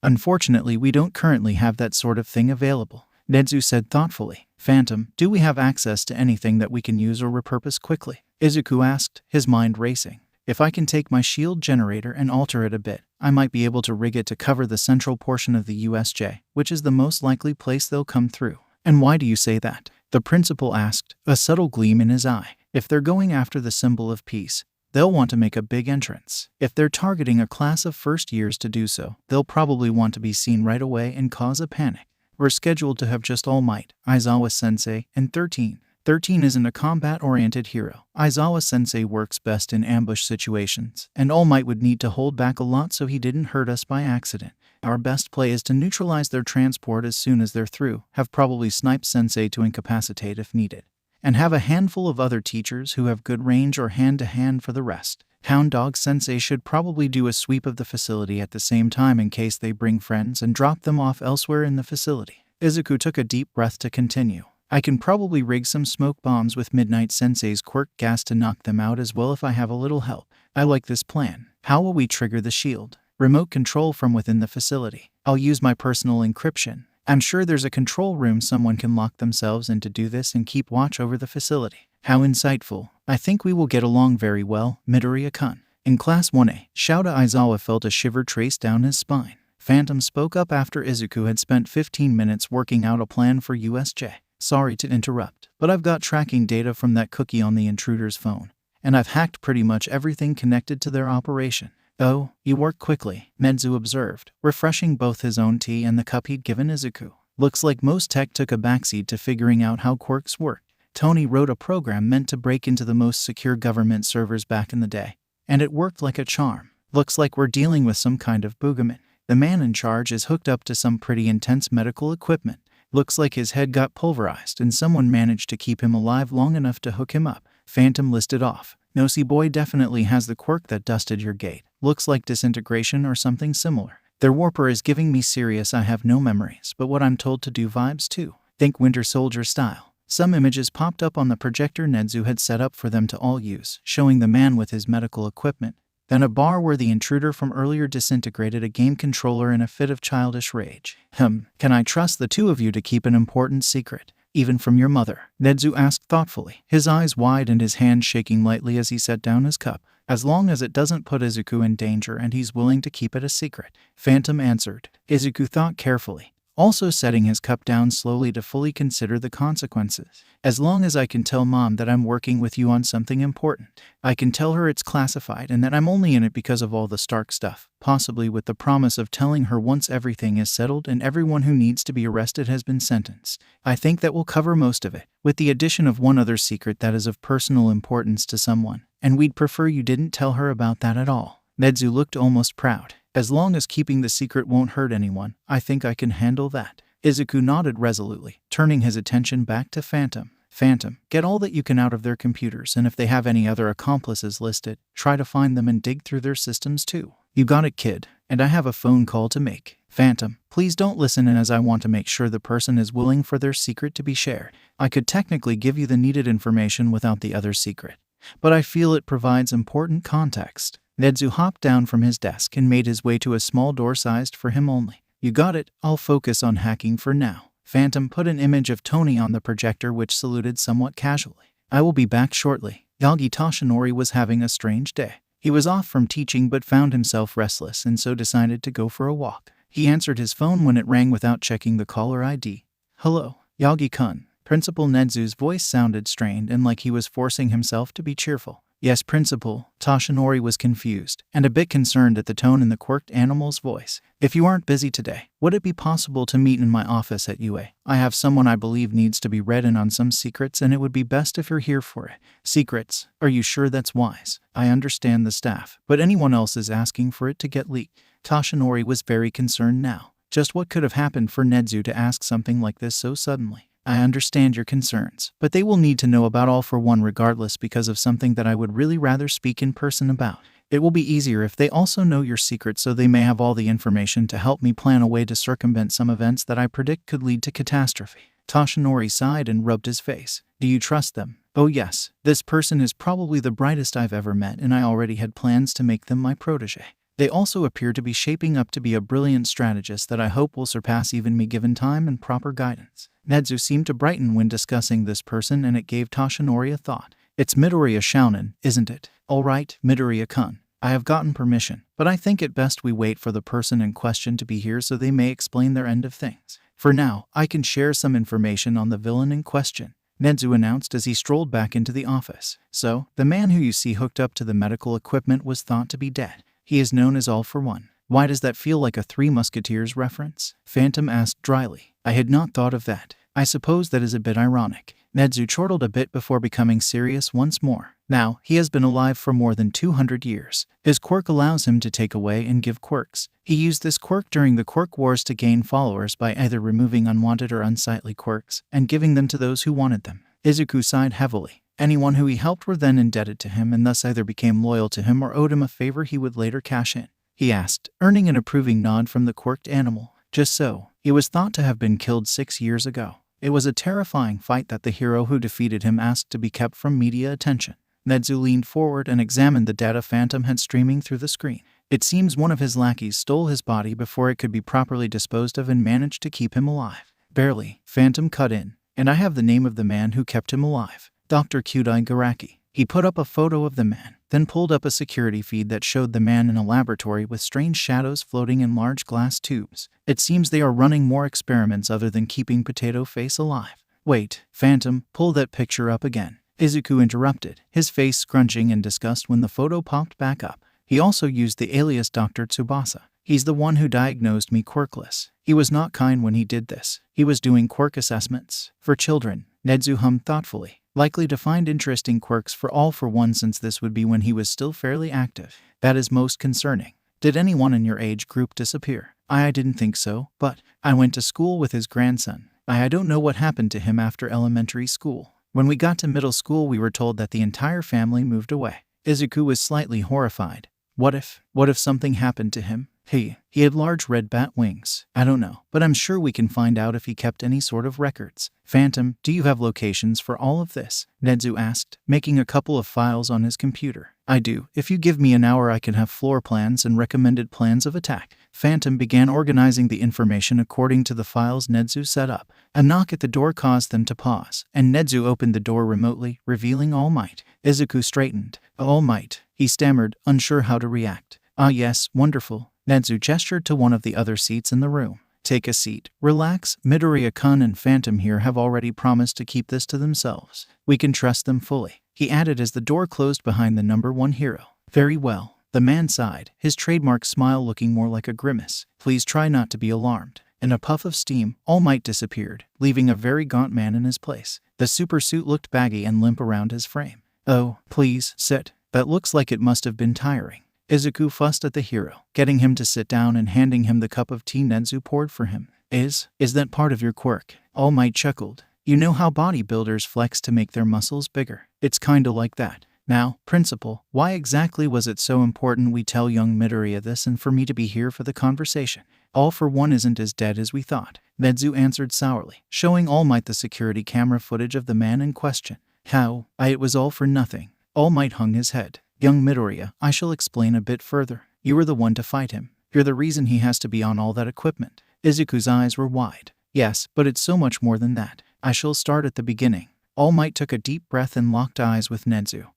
Unfortunately we don't currently have that sort of thing available. Nedzu said thoughtfully. Phantom, do we have access to anything that we can use or repurpose quickly? Izuku asked, his mind racing. If I can take my shield generator and alter it a bit, I might be able to rig it to cover the central portion of the USJ, which is the most likely place they'll come through. And why do you say that? The principal asked, a subtle gleam in his eye. If they're going after the symbol of peace, they'll want to make a big entrance. If they're targeting a class of first years to do so, they'll probably want to be seen right away and cause a panic. We're scheduled to have just All Might, Aizawa-sensei, and 13. 13 isn't a combat-oriented hero. Aizawa-sensei works best in ambush situations, and All Might would need to hold back a lot so he didn't hurt us by accident. Our best play is to neutralize their transport as soon as they're through, have probably sniped sensei to incapacitate if needed, and have a handful of other teachers who have good range or hand-to-hand for the rest. Hound Dog Sensei should probably do a sweep of the facility at the same time in case they bring friends and drop them off elsewhere in the facility. Izuku took a deep breath to continue. I can probably rig some smoke bombs with Midnight Sensei's quirk gas to knock them out as well if I have a little help. I like this plan. How will we trigger the shield? Remote control from within the facility. I'll use my personal encryption. I'm sure there's a control room someone can lock themselves in to do this and keep watch over the facility. How insightful. I think we will get along very well, Midoriya-kun. In Class 1A, Shouta Aizawa felt a shiver trace down his spine. Phantom spoke up after Izuku had spent 15 minutes working out a plan for USJ. Sorry to interrupt, but I've got tracking data from that cookie on the intruder's phone, and I've hacked pretty much everything connected to their operation. Oh, you work quickly, Nedzu observed, refreshing both his own tea and the cup he'd given Izuku. Looks like most tech took a backseat to figuring out how quirks work. Tony wrote a program meant to break into the most secure government servers back in the day, and it worked like a charm. Looks like we're dealing with some kind of boogerman. The man in charge is hooked up to some pretty intense medical equipment. Looks like his head got pulverized and someone managed to keep him alive long enough to hook him up. Phantom listed off. Nosy Boy definitely has the quirk that dusted your gate. Looks like disintegration or something similar. Their warper is giving me serious I have no memories, but what I'm told to do vibes too. Think Winter Soldier style. Some images popped up on the projector Nedzu had set up for them to all use, showing the man with his medical equipment. Then a bar where the intruder from earlier disintegrated a game controller in a fit of childish rage. Can I trust the two of you to keep an important secret? Even from your mother? Nedzu asked thoughtfully, his eyes wide and his hand shaking lightly as he set down his cup. As long as it doesn't put Izuku in danger and he's willing to keep it a secret, Phantom answered. Izuku thought carefully, also setting his cup down slowly to fully consider the consequences. As long as I can tell Mom that I'm working with you on something important, I can tell her it's classified and that I'm only in it because of all the Stark stuff, possibly with the promise of telling her once everything is settled and everyone who needs to be arrested has been sentenced. I think that will cover most of it, with the addition of one other secret that is of personal importance to someone, and we'd prefer you didn't tell her about that at all. Nedzu looked almost proud. As long as keeping the secret won't hurt anyone, I think I can handle that. Izuku nodded resolutely, turning his attention back to Phantom. Phantom, get all that you can out of their computers, and if they have any other accomplices listed, try to find them and dig through their systems too. You got it, kid, and I have a phone call to make. Phantom, please don't listen in as I want to make sure the person is willing for their secret to be shared. I could technically give you the needed information without the other secret, but I feel it provides important context. Nedzu hopped down from his desk and made his way to a small door sized for him only. You got it, I'll focus on hacking for now. Phantom put an image of Tony on the projector which saluted somewhat casually. I will be back shortly. Yagi Toshinori was having a strange day. He was off from teaching but found himself restless and so decided to go for a walk. He answered his phone when it rang without checking the caller ID. Hello, Yagi-kun. Principal Nedzu's voice sounded strained and like he was forcing himself to be cheerful. Yes, Principal. Toshinori was confused and a bit concerned at the tone in the quirked animal's voice. If you aren't busy today, would it be possible to meet in my office at UA? I have someone I believe needs to be read in on some secrets and it would be best if you're here for it. Secrets? Are you sure that's wise? I understand the staff, but anyone else is asking for it to get leaked. Toshinori was very concerned now. Just what could have happened for Nedzu to ask something like this so suddenly? I understand your concerns, but they will need to know about All for One regardless because of something that I would really rather speak in person about. It will be easier if they also know your secret so they may have all the information to help me plan a way to circumvent some events that I predict could lead to catastrophe. Toshinori sighed and rubbed his face. Do you trust them? Oh yes, this person is probably the brightest I've ever met and I already had plans to make them my protege. They also appear to be shaping up to be a brilliant strategist that I hope will surpass even me given time and proper guidance. Nedzu seemed to brighten when discussing this person and it gave Toshinori a thought. It's Midoriya Shounen, isn't it? Alright, Midoriya-kun. I have gotten permission, but I think it best we wait for the person in question to be here so they may explain their end of things. For now, I can share some information on the villain in question, Nedzu announced as he strolled back into the office. So, the man who you see hooked up to the medical equipment was thought to be dead. He is known as All for One. Why does that feel like a Three Musketeers reference? Phantom asked dryly. I had not thought of that. I suppose that is a bit ironic. Nedzu chortled a bit before becoming serious once more. Now, he has been alive for more than 200 years. His quirk allows him to take away and give quirks. He used this quirk during the Quirk Wars to gain followers by either removing unwanted or unsightly quirks and giving them to those who wanted them. Izuku sighed heavily. Anyone who he helped were then indebted to him and thus either became loyal to him or owed him a favor he would later cash in. He asked, earning an approving nod from the quirked animal. Just so. He was thought to have been killed 6 years ago. It was a terrifying fight that the hero who defeated him asked to be kept from media attention. Nezu leaned forward and examined the data Phantom had streaming through the screen. It seems one of his lackeys stole his body before it could be properly disposed of and managed to keep him alive. Barely, Phantom cut in. And I have the name of the man who kept him alive. Dr. Kyudai Garaki. He put up a photo of the man, then pulled up a security feed that showed the man in a laboratory with strange shadows floating in large glass tubes. It seems they are running more experiments other than keeping Potato Face alive. Wait, Phantom, pull that picture up again. Izuku interrupted, his face scrunching in disgust when the photo popped back up. He also used the alias Dr. Tsubasa. He's the one who diagnosed me quirkless. He was not kind when he did this. He was doing quirk assessments for children. Nezu hummed thoughtfully, likely to find interesting quirks for all for one since this would be when he was still fairly active. That is most concerning. Did anyone in your age group disappear? I didn't think so, but I went to school with his grandson. I don't know what happened to him after elementary school. When we got to middle school we were told that the entire family moved away. Izuku was slightly horrified. What if something happened to him? He had large red bat wings. I don't know, but I'm sure we can find out if he kept any sort of records. Phantom, do you have locations for all of this? Nezu asked, making a couple of files on his computer. I do. If you give me an hour I can have floor plans and recommended plans of attack. Phantom began organizing the information according to the files Nezu set up. A knock at the door caused them to pause, and Nezu opened the door remotely, revealing All Might. Izuku straightened. All Might, he stammered, unsure how to react. Ah yes, wonderful. Nezu gestured to one of the other seats in the room. Take a seat. Relax. Midoriya-kun and Phantom here have already promised to keep this to themselves. We can trust them fully. He added as the door closed behind the number one hero. Very well. The man sighed, his trademark smile looking more like a grimace. Please try not to be alarmed. In a puff of steam, All Might disappeared, leaving a very gaunt man in his place. The supersuit looked baggy and limp around his frame. Oh, please, sit. That looks like it must have been tiring. Izuku fussed at the hero, getting him to sit down and handing him the cup of tea Nezu poured for him. Is that part of your quirk? All Might chuckled. You know how bodybuilders flex to make their muscles bigger? It's kinda like that. Now, Principal, why exactly was it so important we tell young Midoriya this and for me to be here for the conversation? All for one isn't as dead as we thought. Nezu answered sourly, showing All Might the security camera footage of the man in question. How? It was all for nothing. All Might hung his head. Young Midoriya, I shall explain a bit further. You were the one to fight him. You're the reason he has to be on all that equipment. Izuku's eyes were wide. Yes, but it's so much more than that. I shall start at the beginning. All Might took a deep breath and locked eyes with Nezu,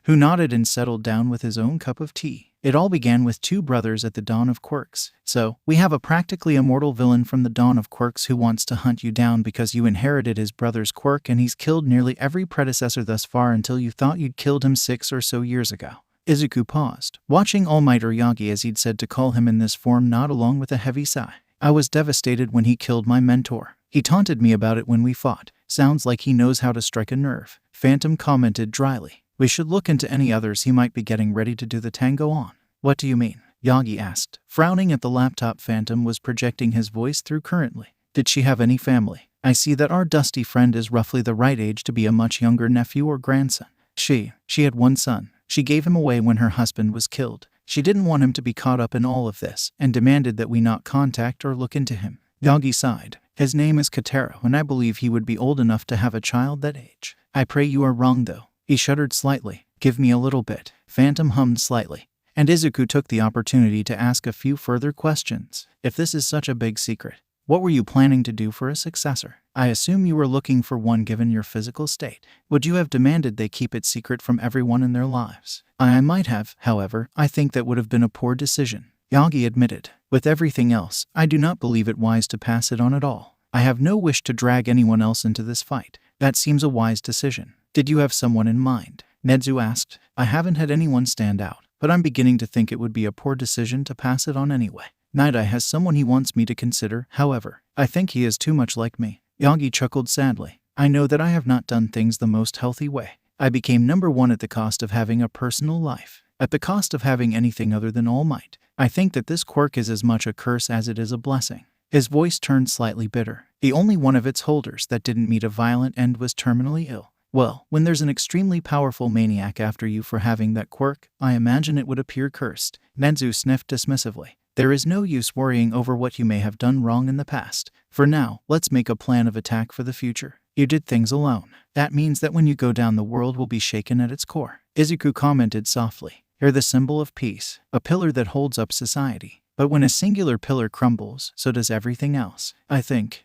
who nodded and settled down with his own cup of tea. It all began with two brothers at the dawn of quirks. So, we have a practically immortal villain from the dawn of quirks who wants to hunt you down because you inherited his brother's quirk and he's killed nearly every predecessor thus far until you thought you'd killed him 6 or so years ago. Izuku paused, watching All Might, or Yagi as he'd said to call him in this form, nod along with a heavy sigh. I was devastated when he killed my mentor. He taunted me about it when we fought. Sounds like he knows how to strike a nerve. Phantom commented dryly. We should look into any others he might be getting ready to do the tango on. What do you mean? Yagi asked, frowning at the laptop Phantom was projecting his voice through currently. Did she have any family? I see that our dusty friend is roughly the right age to be a much younger nephew or grandson. She had one son. She gave him away when her husband was killed. She didn't want him to be caught up in all of this and demanded that we not contact or look into him. Yagi sighed. His name is Kotaro and I believe he would be old enough to have a child that age. I pray you are wrong though. He shuddered slightly. Give me a little bit. Phantom hummed slightly. And Izuku took the opportunity to ask a few further questions. If this is such a big secret, what were you planning to do for a successor? I assume you were looking for one given your physical state. Would you have demanded they keep it secret from everyone in their lives? I might have, however, I think that would have been a poor decision. Yagi admitted. With everything else, I do not believe it wise to pass it on at all. I have no wish to drag anyone else into this fight. That seems a wise decision. Did you have someone in mind? Nezu asked. I haven't had anyone stand out, but I'm beginning to think it would be a poor decision to pass it on anyway. Nidai has someone he wants me to consider, however. I think he is too much like me. Yagi chuckled sadly. I know that I have not done things the most healthy way. I became number one at the cost of having a personal life. At the cost of having anything other than All Might. I think that this quirk is as much a curse as it is a blessing. His voice turned slightly bitter. The only one of its holders that didn't meet a violent end was terminally ill. Well, when there's an extremely powerful maniac after you for having that quirk, I imagine it would appear cursed. Nezu sniffed dismissively. There is no use worrying over what you may have done wrong in the past. For now, let's make a plan of attack for the future. You did things alone. That means that when you go down, the world will be shaken at its core. Izuku commented softly. You're the symbol of peace, a pillar that holds up society. But when a singular pillar crumbles, so does everything else. I think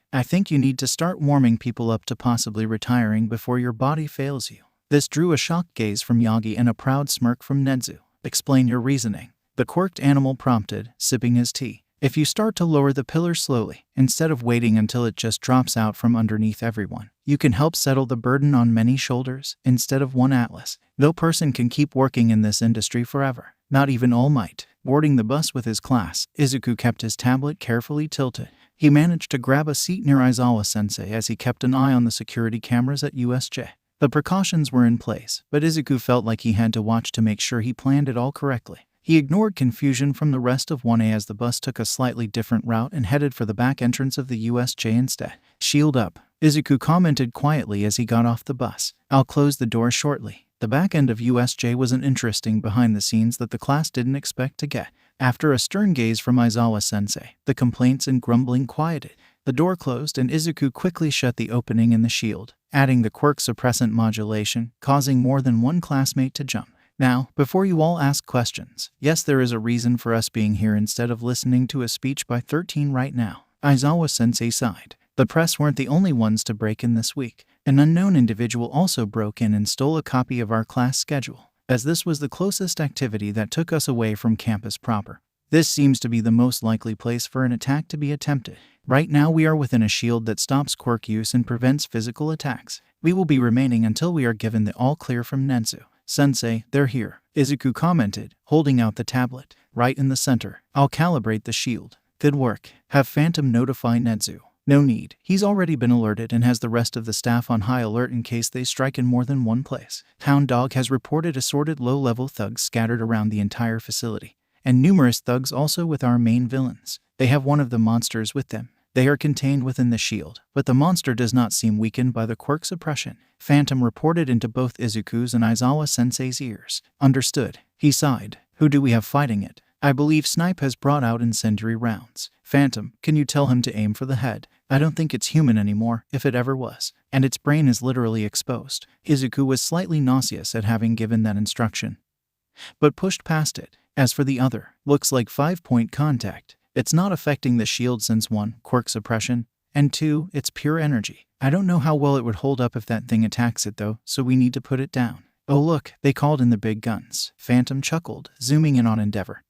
you need to start warming people up to possibly retiring before your body fails you. This drew a shocked gaze from Yagi and a proud smirk from Nezu. Explain your reasoning. The quirked animal prompted, sipping his tea. If you start to lower the pillar slowly, instead of waiting until it just drops out from underneath everyone, you can help settle the burden on many shoulders instead of one Atlas. No person can keep working in this industry forever. Not even All Might. Boarding the bus with his class, Izuku kept his tablet carefully tilted. He managed to grab a seat near Aizawa-sensei as he kept an eye on the security cameras at USJ. The precautions were in place, but Izuku felt like he had to watch to make sure he planned it all correctly. He ignored confusion from the rest of 1A as the bus took a slightly different route and headed for the back entrance of the USJ instead. Shield up, Izuku commented quietly as he got off the bus. I'll close the door shortly. The back end of USJ was an interesting behind the scenes that the class didn't expect to get. After a stern gaze from Aizawa-sensei, the complaints and grumbling quieted. The door closed and Izuku quickly shut the opening in the shield, adding the quirk suppressant modulation, causing more than one classmate to jump. Now, before you all ask questions, yes, there is a reason for us being here instead of listening to a speech by 13 right now. Aizawa-sensei sighed. The press weren't the only ones to break in this week. An unknown individual also broke in and stole a copy of our class schedule, as this was the closest activity that took us away from campus proper. This seems to be the most likely place for an attack to be attempted. Right now we are within a shield that stops quirk use and prevents physical attacks. We will be remaining until we are given the all-clear from Nezu. Sensei, they're here, Izuku commented, holding out the tablet. Right in the center. I'll calibrate the shield. Good work. Have Phantom notify Nezu. No need. He's already been alerted and has the rest of the staff on high alert in case they strike in more than one place. Hound Dog has reported assorted low-level thugs scattered around the entire facility, and numerous thugs also with our main villains. They have one of the monsters with them. They are contained within the shield, but the monster does not seem weakened by the quirk suppression. Phantom reported into both Izuku's and Aizawa-sensei's ears. Understood. He sighed. Who do we have fighting it? I believe Snipe has brought out incendiary rounds. Phantom, can you tell him to aim for the head? I don't think it's human anymore, if it ever was. And its brain is literally exposed. Izuku was slightly nauseous at having given that instruction, but pushed past it. As for the other, looks like 5-point contact. It's not affecting the shield since 1, quirk suppression, and 2, it's pure energy. I don't know how well it would hold up if that thing attacks it though, so we need to put it down. Oh look, they called in the big guns. Phantom chuckled, zooming in on Endeavor,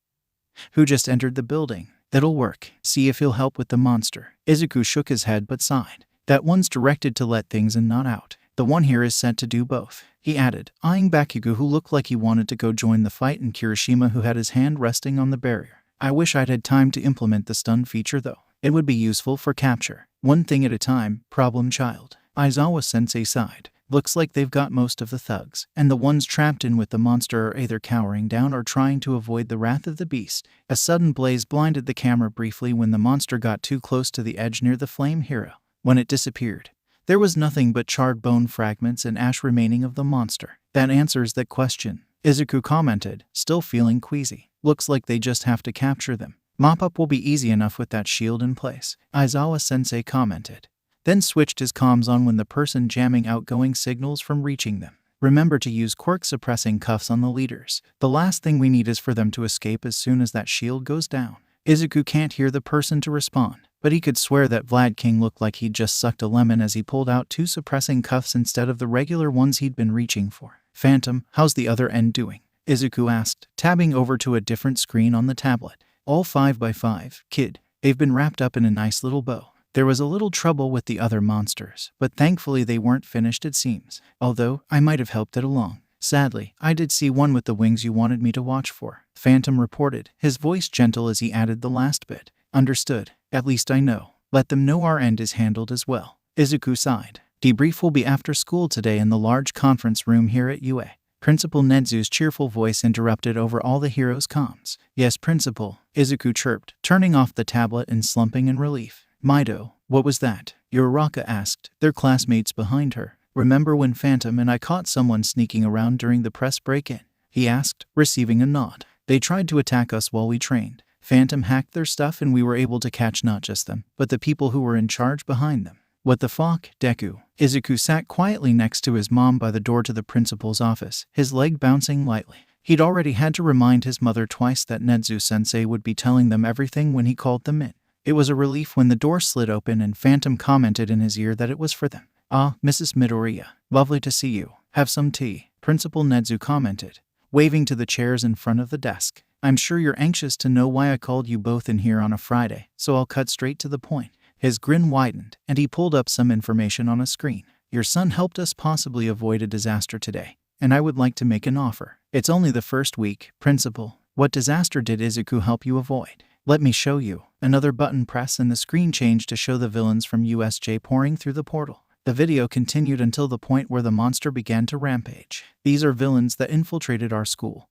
who just entered the building. That'll work. See if he'll help with the monster. Izuku shook his head but sighed. That one's directed to let things in, not out. The one here is sent to do both, he added, eyeing Bakugo, who looked like he wanted to go join the fight, and Kirishima, who had his hand resting on the barrier. I wish I'd had time to implement the stun feature though. It would be useful for capture. One thing at a time, problem child. Aizawa-sensei sighed. Looks like they've got most of the thugs, and the ones trapped in with the monster are either cowering down or trying to avoid the wrath of the beast. A sudden blaze blinded the camera briefly when the monster got too close to the edge near the flame hero. When it disappeared, there was nothing but charred bone fragments and ash remaining of the monster. That answers that question, Izuku commented, still feeling queasy. Looks like they just have to capture them. Mop-up will be easy enough with that shield in place, Aizawa-sensei commented, then switched his comms on when the person jamming outgoing signals from reaching them. Remember to use quirk-suppressing cuffs on the leaders. The last thing we need is for them to escape as soon as that shield goes down. Izuku can't hear the person to respond, but he could swear that Vlad King looked like he'd just sucked a lemon as he pulled out 2 suppressing cuffs instead of the regular ones he'd been reaching for. Phantom, how's the other end doing? Izuku asked, tabbing over to a different screen on the tablet. All 5x5, kid. They've been wrapped up in a nice little bow. There was a little trouble with the other monsters, but thankfully they weren't finished, it seems. Although, I might have helped it along. Sadly, I did see one with the wings you wanted me to watch for, Phantom reported, his voice gentle as he added the last bit. Understood. At least I know. Let them know our end is handled as well. Izuku sighed. Debrief will be after school today in the large conference room here at UA. Principal Nezu's cheerful voice interrupted over all the heroes' comms. Yes, Principal, Izuku chirped, turning off the tablet and slumping in relief. Mido, what was that? Uraraka asked, their classmates behind her. Remember when Phantom and I caught someone sneaking around during the press break-in? He asked, receiving a nod. They tried to attack us while we trained. Phantom hacked their stuff and we were able to catch not just them, but the people who were in charge behind them. What the fuck, Deku? Izuku sat quietly next to his mom by the door to the principal's office, his leg bouncing lightly. He'd already had to remind his mother twice that Nezu-sensei would be telling them everything when he called them in. It was a relief when the door slid open and Phantom commented in his ear that it was for them. "Ah, Mrs. Midoriya, lovely to see you. Have some tea," Principal Nezu commented, waving to the chairs in front of the desk. "I'm sure you're anxious to know why I called you both in here on a Friday, so I'll cut straight to the point." His grin widened, and he pulled up some information on a screen. "Your son helped us possibly avoid a disaster today, and I would like to make an offer. It's only the first week, Principal. What disaster did Izuku help you avoid? Let me show you." Another button press and the screen changed to show the villains from USJ pouring through the portal. The video continued until the point where the monster began to rampage. "These are villains that infiltrated our school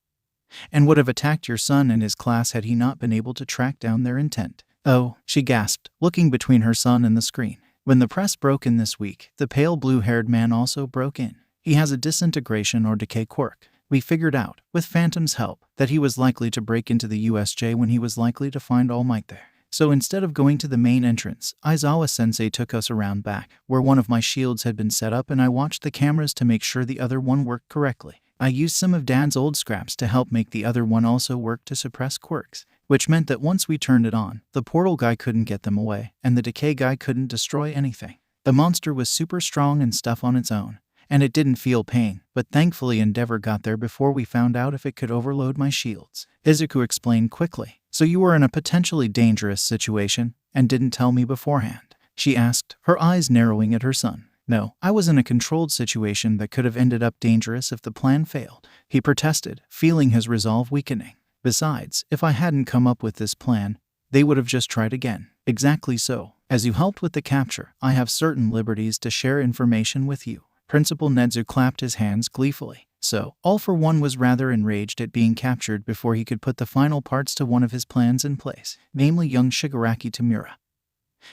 and would have attacked your son and his class had he not been able to track down their intent." "Oh," she gasped, looking between her son and the screen. When the press broke in this week, the pale blue-haired man also broke in. He has a disintegration or decay quirk. We figured out, with Phantom's help, that he was likely to break into the USJ when he was likely to find All Might there. So instead of going to the main entrance, Aizawa-sensei took us around back, where one of my shields had been set up and I watched the cameras to make sure the other one worked correctly. I used some of Dad's old scraps to help make the other one also work to suppress quirks, which meant that once we turned it on, the portal guy couldn't get them away, and the decay guy couldn't destroy anything. The monster was super strong and stuff on its own, and it didn't feel pain, but thankfully Endeavor got there before we found out if it could overload my shields," Izuku explained quickly. "So you were in a potentially dangerous situation, and didn't tell me beforehand?" she asked, her eyes narrowing at her son. "No, I was in a controlled situation that could have ended up dangerous if the plan failed," he protested, feeling his resolve weakening. "Besides, if I hadn't come up with this plan, they would have just tried again." "Exactly so. As you helped with the capture, I have certain liberties to share information with you." Principal Nezu clapped his hands gleefully. So, All for One was rather enraged at being captured before he could put the final parts to one of his plans in place, namely young Shigaraki Tamura,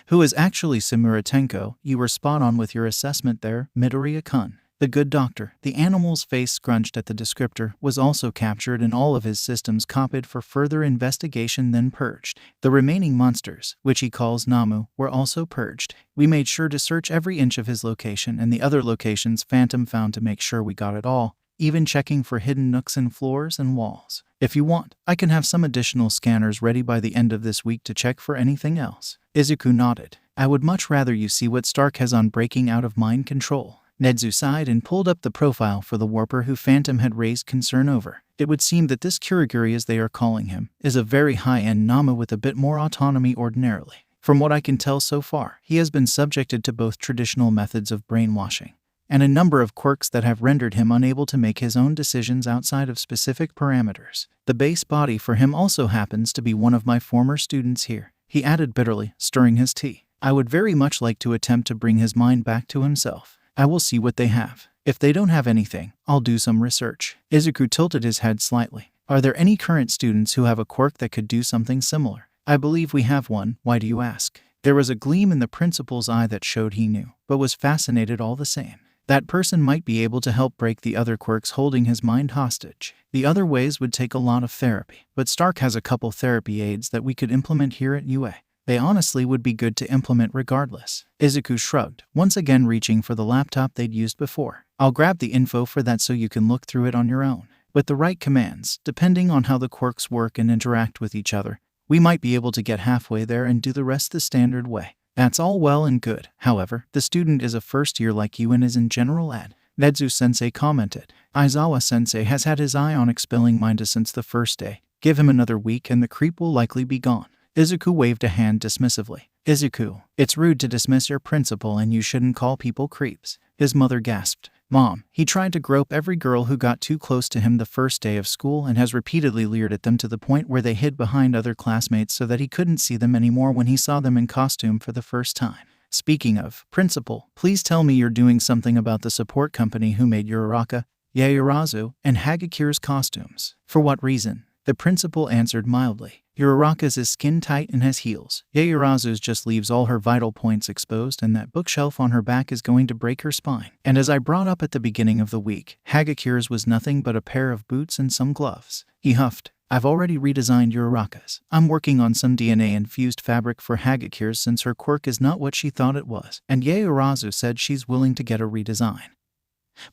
who is actually Samura Tenko. "You were spot on with your assessment there, Midoriya-kun. The good doctor," the animal's face scrunched at the descriptor, "was also captured and all of his systems copied for further investigation then purged. The remaining monsters, which he calls Namu, were also purged. We made sure to search every inch of his location and the other locations Phantom found to make sure we got it all, even checking for hidden nooks in floors and walls. If you want, I can have some additional scanners ready by the end of this week to check for anything else." Izuku nodded. "I would much rather you see what Stark has on breaking out of mind control." Nezu sighed and pulled up the profile for the warper who Phantom had raised concern over. It would seem that this Kuriguri, as they are calling him, is a very high-end Nama with a bit more autonomy ordinarily. From what I can tell so far, he has been subjected to both traditional methods of brainwashing and a number of quirks that have rendered him unable to make his own decisions outside of specific parameters. The base body for him also happens to be one of my former students here," he added bitterly, stirring his tea. "I would very much like to attempt to bring his mind back to himself. I will see what they have. If they don't have anything, I'll do some research." Izuku tilted his head slightly. "Are there any current students who have a quirk that could do something similar?" "I believe we have one. Why do you ask?" There was a gleam in the principal's eye that showed he knew, but was fascinated all the same. That person might be able to help break the other quirks holding his mind hostage. The other ways would take a lot of therapy, but Stark has a couple therapy aids that we could implement here at UA. They honestly would be good to implement regardless. Izuku shrugged, once again reaching for the laptop they'd used before. "I'll grab the info for that so you can look through it on your own. With the right commands, depending on how the quirks work and interact with each other, we might be able to get halfway there and do the rest the standard way." "That's all well and good. However, the student is a first year like you and is in general ed," Nezu-sensei commented. "Aizawa-sensei has had his eye on expelling Minda since the first day. Give him another week and the creep will likely be gone." Izuku waved a hand dismissively. "Izuku, it's rude to dismiss your principal and you shouldn't call people creeps." His mother gasped. "Mom, he tried to grope every girl who got too close to him the first day of school and has repeatedly leered at them to the point where they hid behind other classmates so that he couldn't see them anymore when he saw them in costume for the first time. Speaking of, principal, please tell me you're doing something about the support company who made Uraraka, Yaoyorozu, and Hagakura's costumes. For what reason?" The principal answered mildly. Uraraka's is skin-tight and has heels. Yaoyorozu's just leaves all her vital points exposed, and that bookshelf on her back is going to break her spine. And as I brought up at the beginning of the week, Hagakure's was nothing but a pair of boots and some gloves. He huffed. I've already redesigned Uraraka's. I'm working on some DNA-infused fabric for Hagakure's since her quirk is not what she thought it was. And Yaoyorozu said she's willing to get a redesign.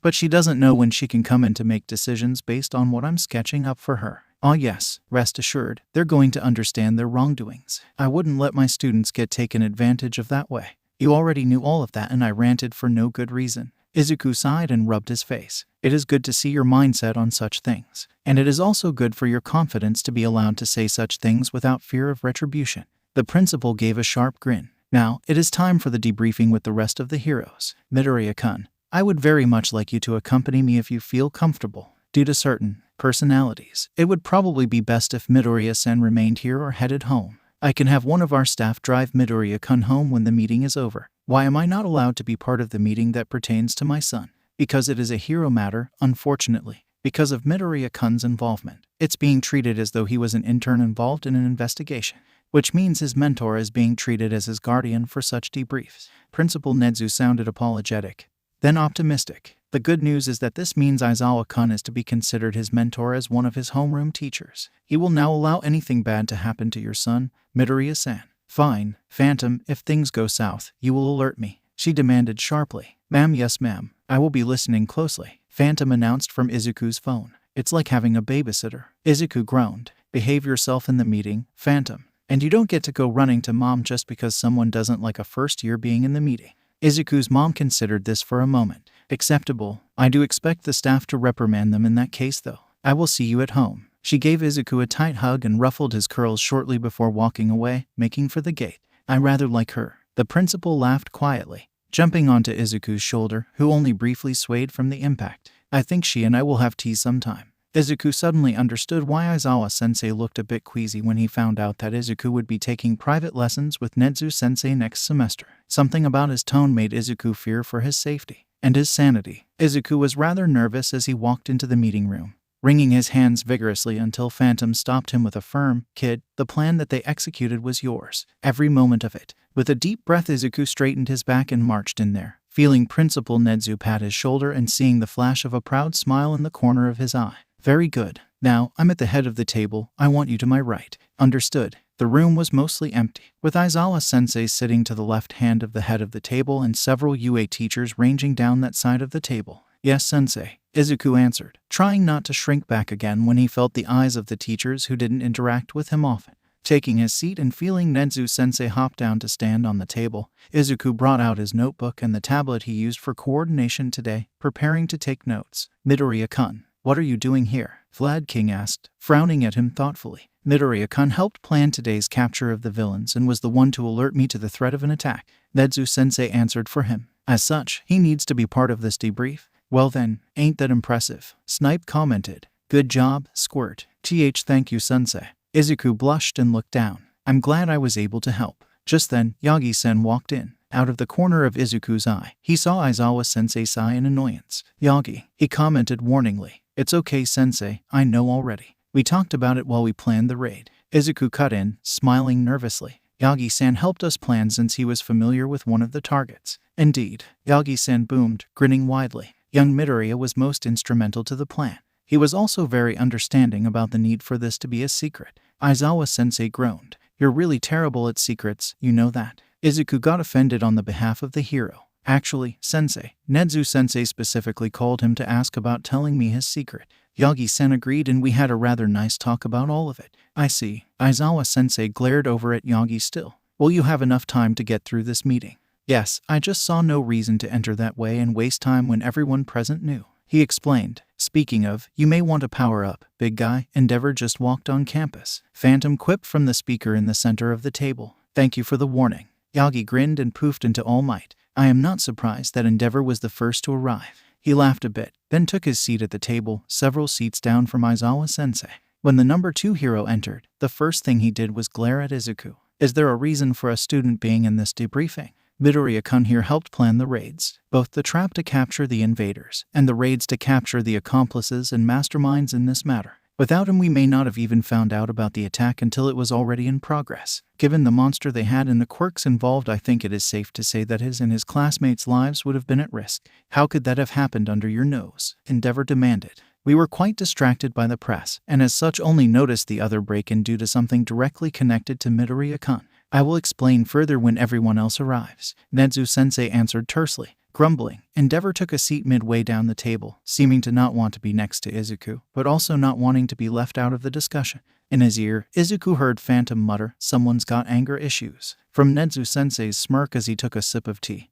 But she doesn't know when she can come in to make decisions based on what I'm sketching up for her. Oh yes, rest assured, they're going to understand their wrongdoings. I wouldn't let my students get taken advantage of that way. You already knew all of that, and I ranted for no good reason. Izuku sighed and rubbed his face. It is good to see your mindset on such things. And it is also good for your confidence to be allowed to say such things without fear of retribution. The principal gave a sharp grin. Now, it is time for the debriefing with the rest of the heroes. Midoriya-kun, I would very much like you to accompany me if you feel comfortable. Due to certain personalities, it would probably be best if Midoriya-san remained here or headed home. I can have one of our staff drive Midoriya-kun home when the meeting is over. Why am I not allowed to be part of the meeting that pertains to my son? Because it is a hero matter, unfortunately. Because of Midoriya-kun's involvement, it's being treated as though he was an intern involved in an investigation, which means his mentor is being treated as his guardian for such debriefs. Principal Nezu sounded apologetic, then optimistic. The good news is that this means Aizawa-kun is to be considered his mentor as one of his homeroom teachers. He will now allow anything bad to happen to your son, Midoriya-san. Fine, Phantom, if things go south, you will alert me, she demanded sharply. Ma'am, yes ma'am, I will be listening closely, Phantom announced from Izuku's phone. It's like having a babysitter. Izuku groaned. Behave yourself in the meeting, Phantom. And you don't get to go running to mom just because someone doesn't like a first year being in the meeting. Izuku's mom considered this for a moment. Acceptable. I do expect the staff to reprimand them in that case though. I will see you at home. She gave Izuku a tight hug and ruffled his curls shortly before walking away, making for the gate. I rather like her. The principal laughed quietly, jumping onto Izuku's shoulder, who only briefly swayed from the impact. I think she and I will have tea sometime. Izuku suddenly understood why Aizawa-sensei looked a bit queasy when he found out that Izuku would be taking private lessons with Nezu-sensei next semester. Something about his tone made Izuku fear for his safety and his sanity. Izuku was rather nervous as he walked into the meeting room, wringing his hands vigorously until Phantom stopped him with a firm, "Kid, the plan that they executed was yours. Every moment of it." With a deep breath, Izuku straightened his back and marched in there, feeling Principal Nezu pat his shoulder and seeing the flash of a proud smile in the corner of his eye. Very good. Now, I'm at the head of the table. I want you to my right. Understood. The room was mostly empty, with Aizawa-sensei sitting to the left hand of the head of the table and several UA teachers ranging down that side of the table. Yes, sensei, Izuku answered, trying not to shrink back again when he felt the eyes of the teachers who didn't interact with him often. Taking his seat and feeling Nezu-sensei hop down to stand on the table, Izuku brought out his notebook and the tablet he used for coordination today, preparing to take notes. Midoriya-kun, what are you doing here? Vlad King asked, frowning at him thoughtfully. Midoriya-kun helped plan today's capture of the villains and was the one to alert me to the threat of an attack. Nezu-sensei answered for him. As such, he needs to be part of this debrief. Well then, ain't that impressive? Snipe commented. Good job, Squirt. Thank you, sensei. Izuku blushed and looked down. I'm glad I was able to help. Just then, Yagi-sen walked in. Out of the corner of Izuku's eye, he saw Aizawa-sensei sigh in annoyance. Yagi, he commented warningly. It's okay, sensei, I know already. We talked about it while we planned the raid. Izuku cut in, smiling nervously. Yagi-san helped us plan since he was familiar with one of the targets. Indeed, Yagi-san boomed, grinning widely. Young Midoriya was most instrumental to the plan. He was also very understanding about the need for this to be a secret. Aizawa-sensei groaned. You're really terrible at secrets, you know that. Izuku got offended on the behalf of the hero. Actually, sensei, Nezu-sensei specifically called him to ask about telling me his secret. Yagi-sen agreed and we had a rather nice talk about all of it. I see. Aizawa-sensei glared over at Yagi still. Will you have enough time to get through this meeting? Yes, I just saw no reason to enter that way and waste time when everyone present knew. He explained. Speaking of, you may want to power up, big guy. Endeavor just walked on campus. Phantom quipped from the speaker in the center of the table. Thank you for the warning. Yagi grinned and poofed into all might. I am not surprised that Endeavor was the first to arrive. He laughed a bit, then took his seat at the table, several seats down from Aizawa-sensei. When the number 2 hero entered, the first thing he did was glare at Izuku. Is there a reason for a student being in this debriefing? Midoriya-kun here helped plan the raids, both the trap to capture the invaders and the raids to capture the accomplices and masterminds in this matter. Without him, we may not have even found out about the attack until it was already in progress. Given the monster they had and the quirks involved, I think it is safe to say that his and his classmates' lives would have been at risk. How could that have happened under your nose? Endeavor demanded. We were quite distracted by the press, and as such only noticed the other break-in due to something directly connected to Midoriya-kun. I will explain further when everyone else arrives, Nezu-sensei answered tersely. Grumbling, Endeavor took a seat midway down the table, seeming to not want to be next to Izuku, but also not wanting to be left out of the discussion. In his ear, Izuku heard Phantom mutter, "Someone's got anger issues," from Nezu-sensei's smirk as he took a sip of tea.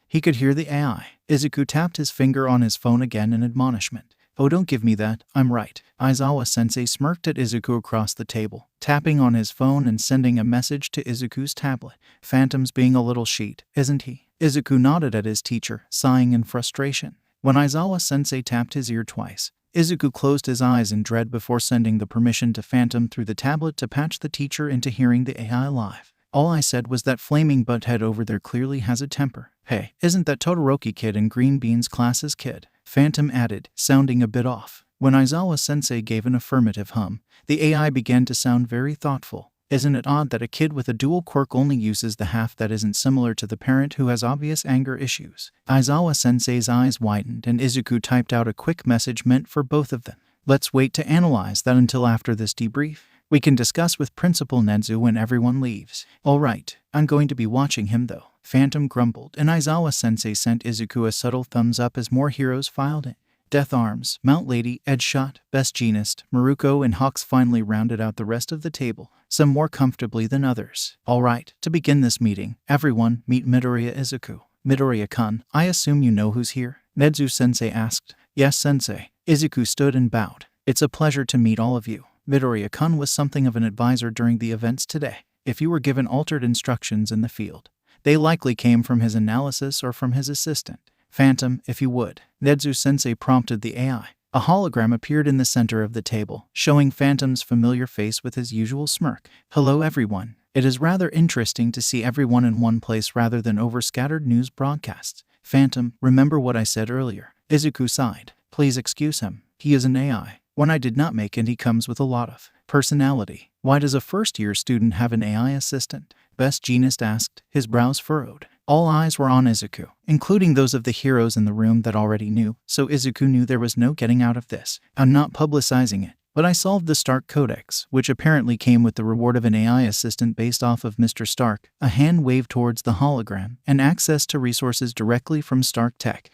He could hear the AI. Izuku tapped his finger on his phone again in admonishment. "Oh, don't give me that, I'm right." Aizawa-sensei smirked at Izuku across the table, tapping on his phone and sending a message to Izuku's tablet. "Phantom's being a little sheet, isn't he?" Izuku nodded at his teacher, sighing in frustration. When Aizawa-sensei tapped his ear twice, Izuku closed his eyes in dread before sending the permission to Phantom through the tablet to patch the teacher into hearing the AI live. "All I said was that flaming butthead over there clearly has a temper." "Hey, isn't that Todoroki kid in Green Bean's class's kid?" Phantom added, sounding a bit off. When Aizawa-sensei gave an affirmative hum, the AI began to sound very thoughtful. "Isn't it odd that a kid with a dual quirk only uses the half that isn't similar to the parent who has obvious anger issues?" Aizawa-sensei's eyes widened and Izuku typed out a quick message meant for both of them. "Let's wait to analyze that until after this debrief. We can discuss with Principal Nezu when everyone leaves." "All right, I'm going to be watching him though," Phantom grumbled, and Aizawa-sensei sent Izuku a subtle thumbs up as more heroes filed in. Death Arms, Mount Lady, Edgeshot, Best Jeanist, Maruko, and Hawks finally rounded out the rest of the table, some more comfortably than others. "All right, to begin this meeting, everyone meet Midoriya Izuku." "Midoriya-kun, I assume you know who's here?" Nezu-sensei asked. "Yes, sensei." Izuku stood and bowed. "It's a pleasure to meet all of you." Midoriya-kun was something of an advisor during the events today. If you were given altered instructions in the field, they likely came from his analysis or from his assistant. "Phantom, if you would," Nezu-sensei prompted the AI. A hologram appeared in the center of the table, showing Phantom's familiar face with his usual smirk. "Hello everyone. It is rather interesting to see everyone in one place rather than over scattered news broadcasts." "Phantom, remember what I said earlier?" Izuku sighed. "Please excuse him. He is an AI. One I did not make, and he comes with a lot of personality." "Why does a first-year student have an AI assistant?" Best Jeanist asked, his brows furrowed. All eyes were on Izuku, including those of the heroes in the room that already knew, so Izuku knew there was no getting out of this. "I'm not publicizing it, but I solved the Stark Codex, which apparently came with the reward of an AI assistant based off of Mr. Stark." A hand waved towards the hologram, and access to resources directly from Stark Tech.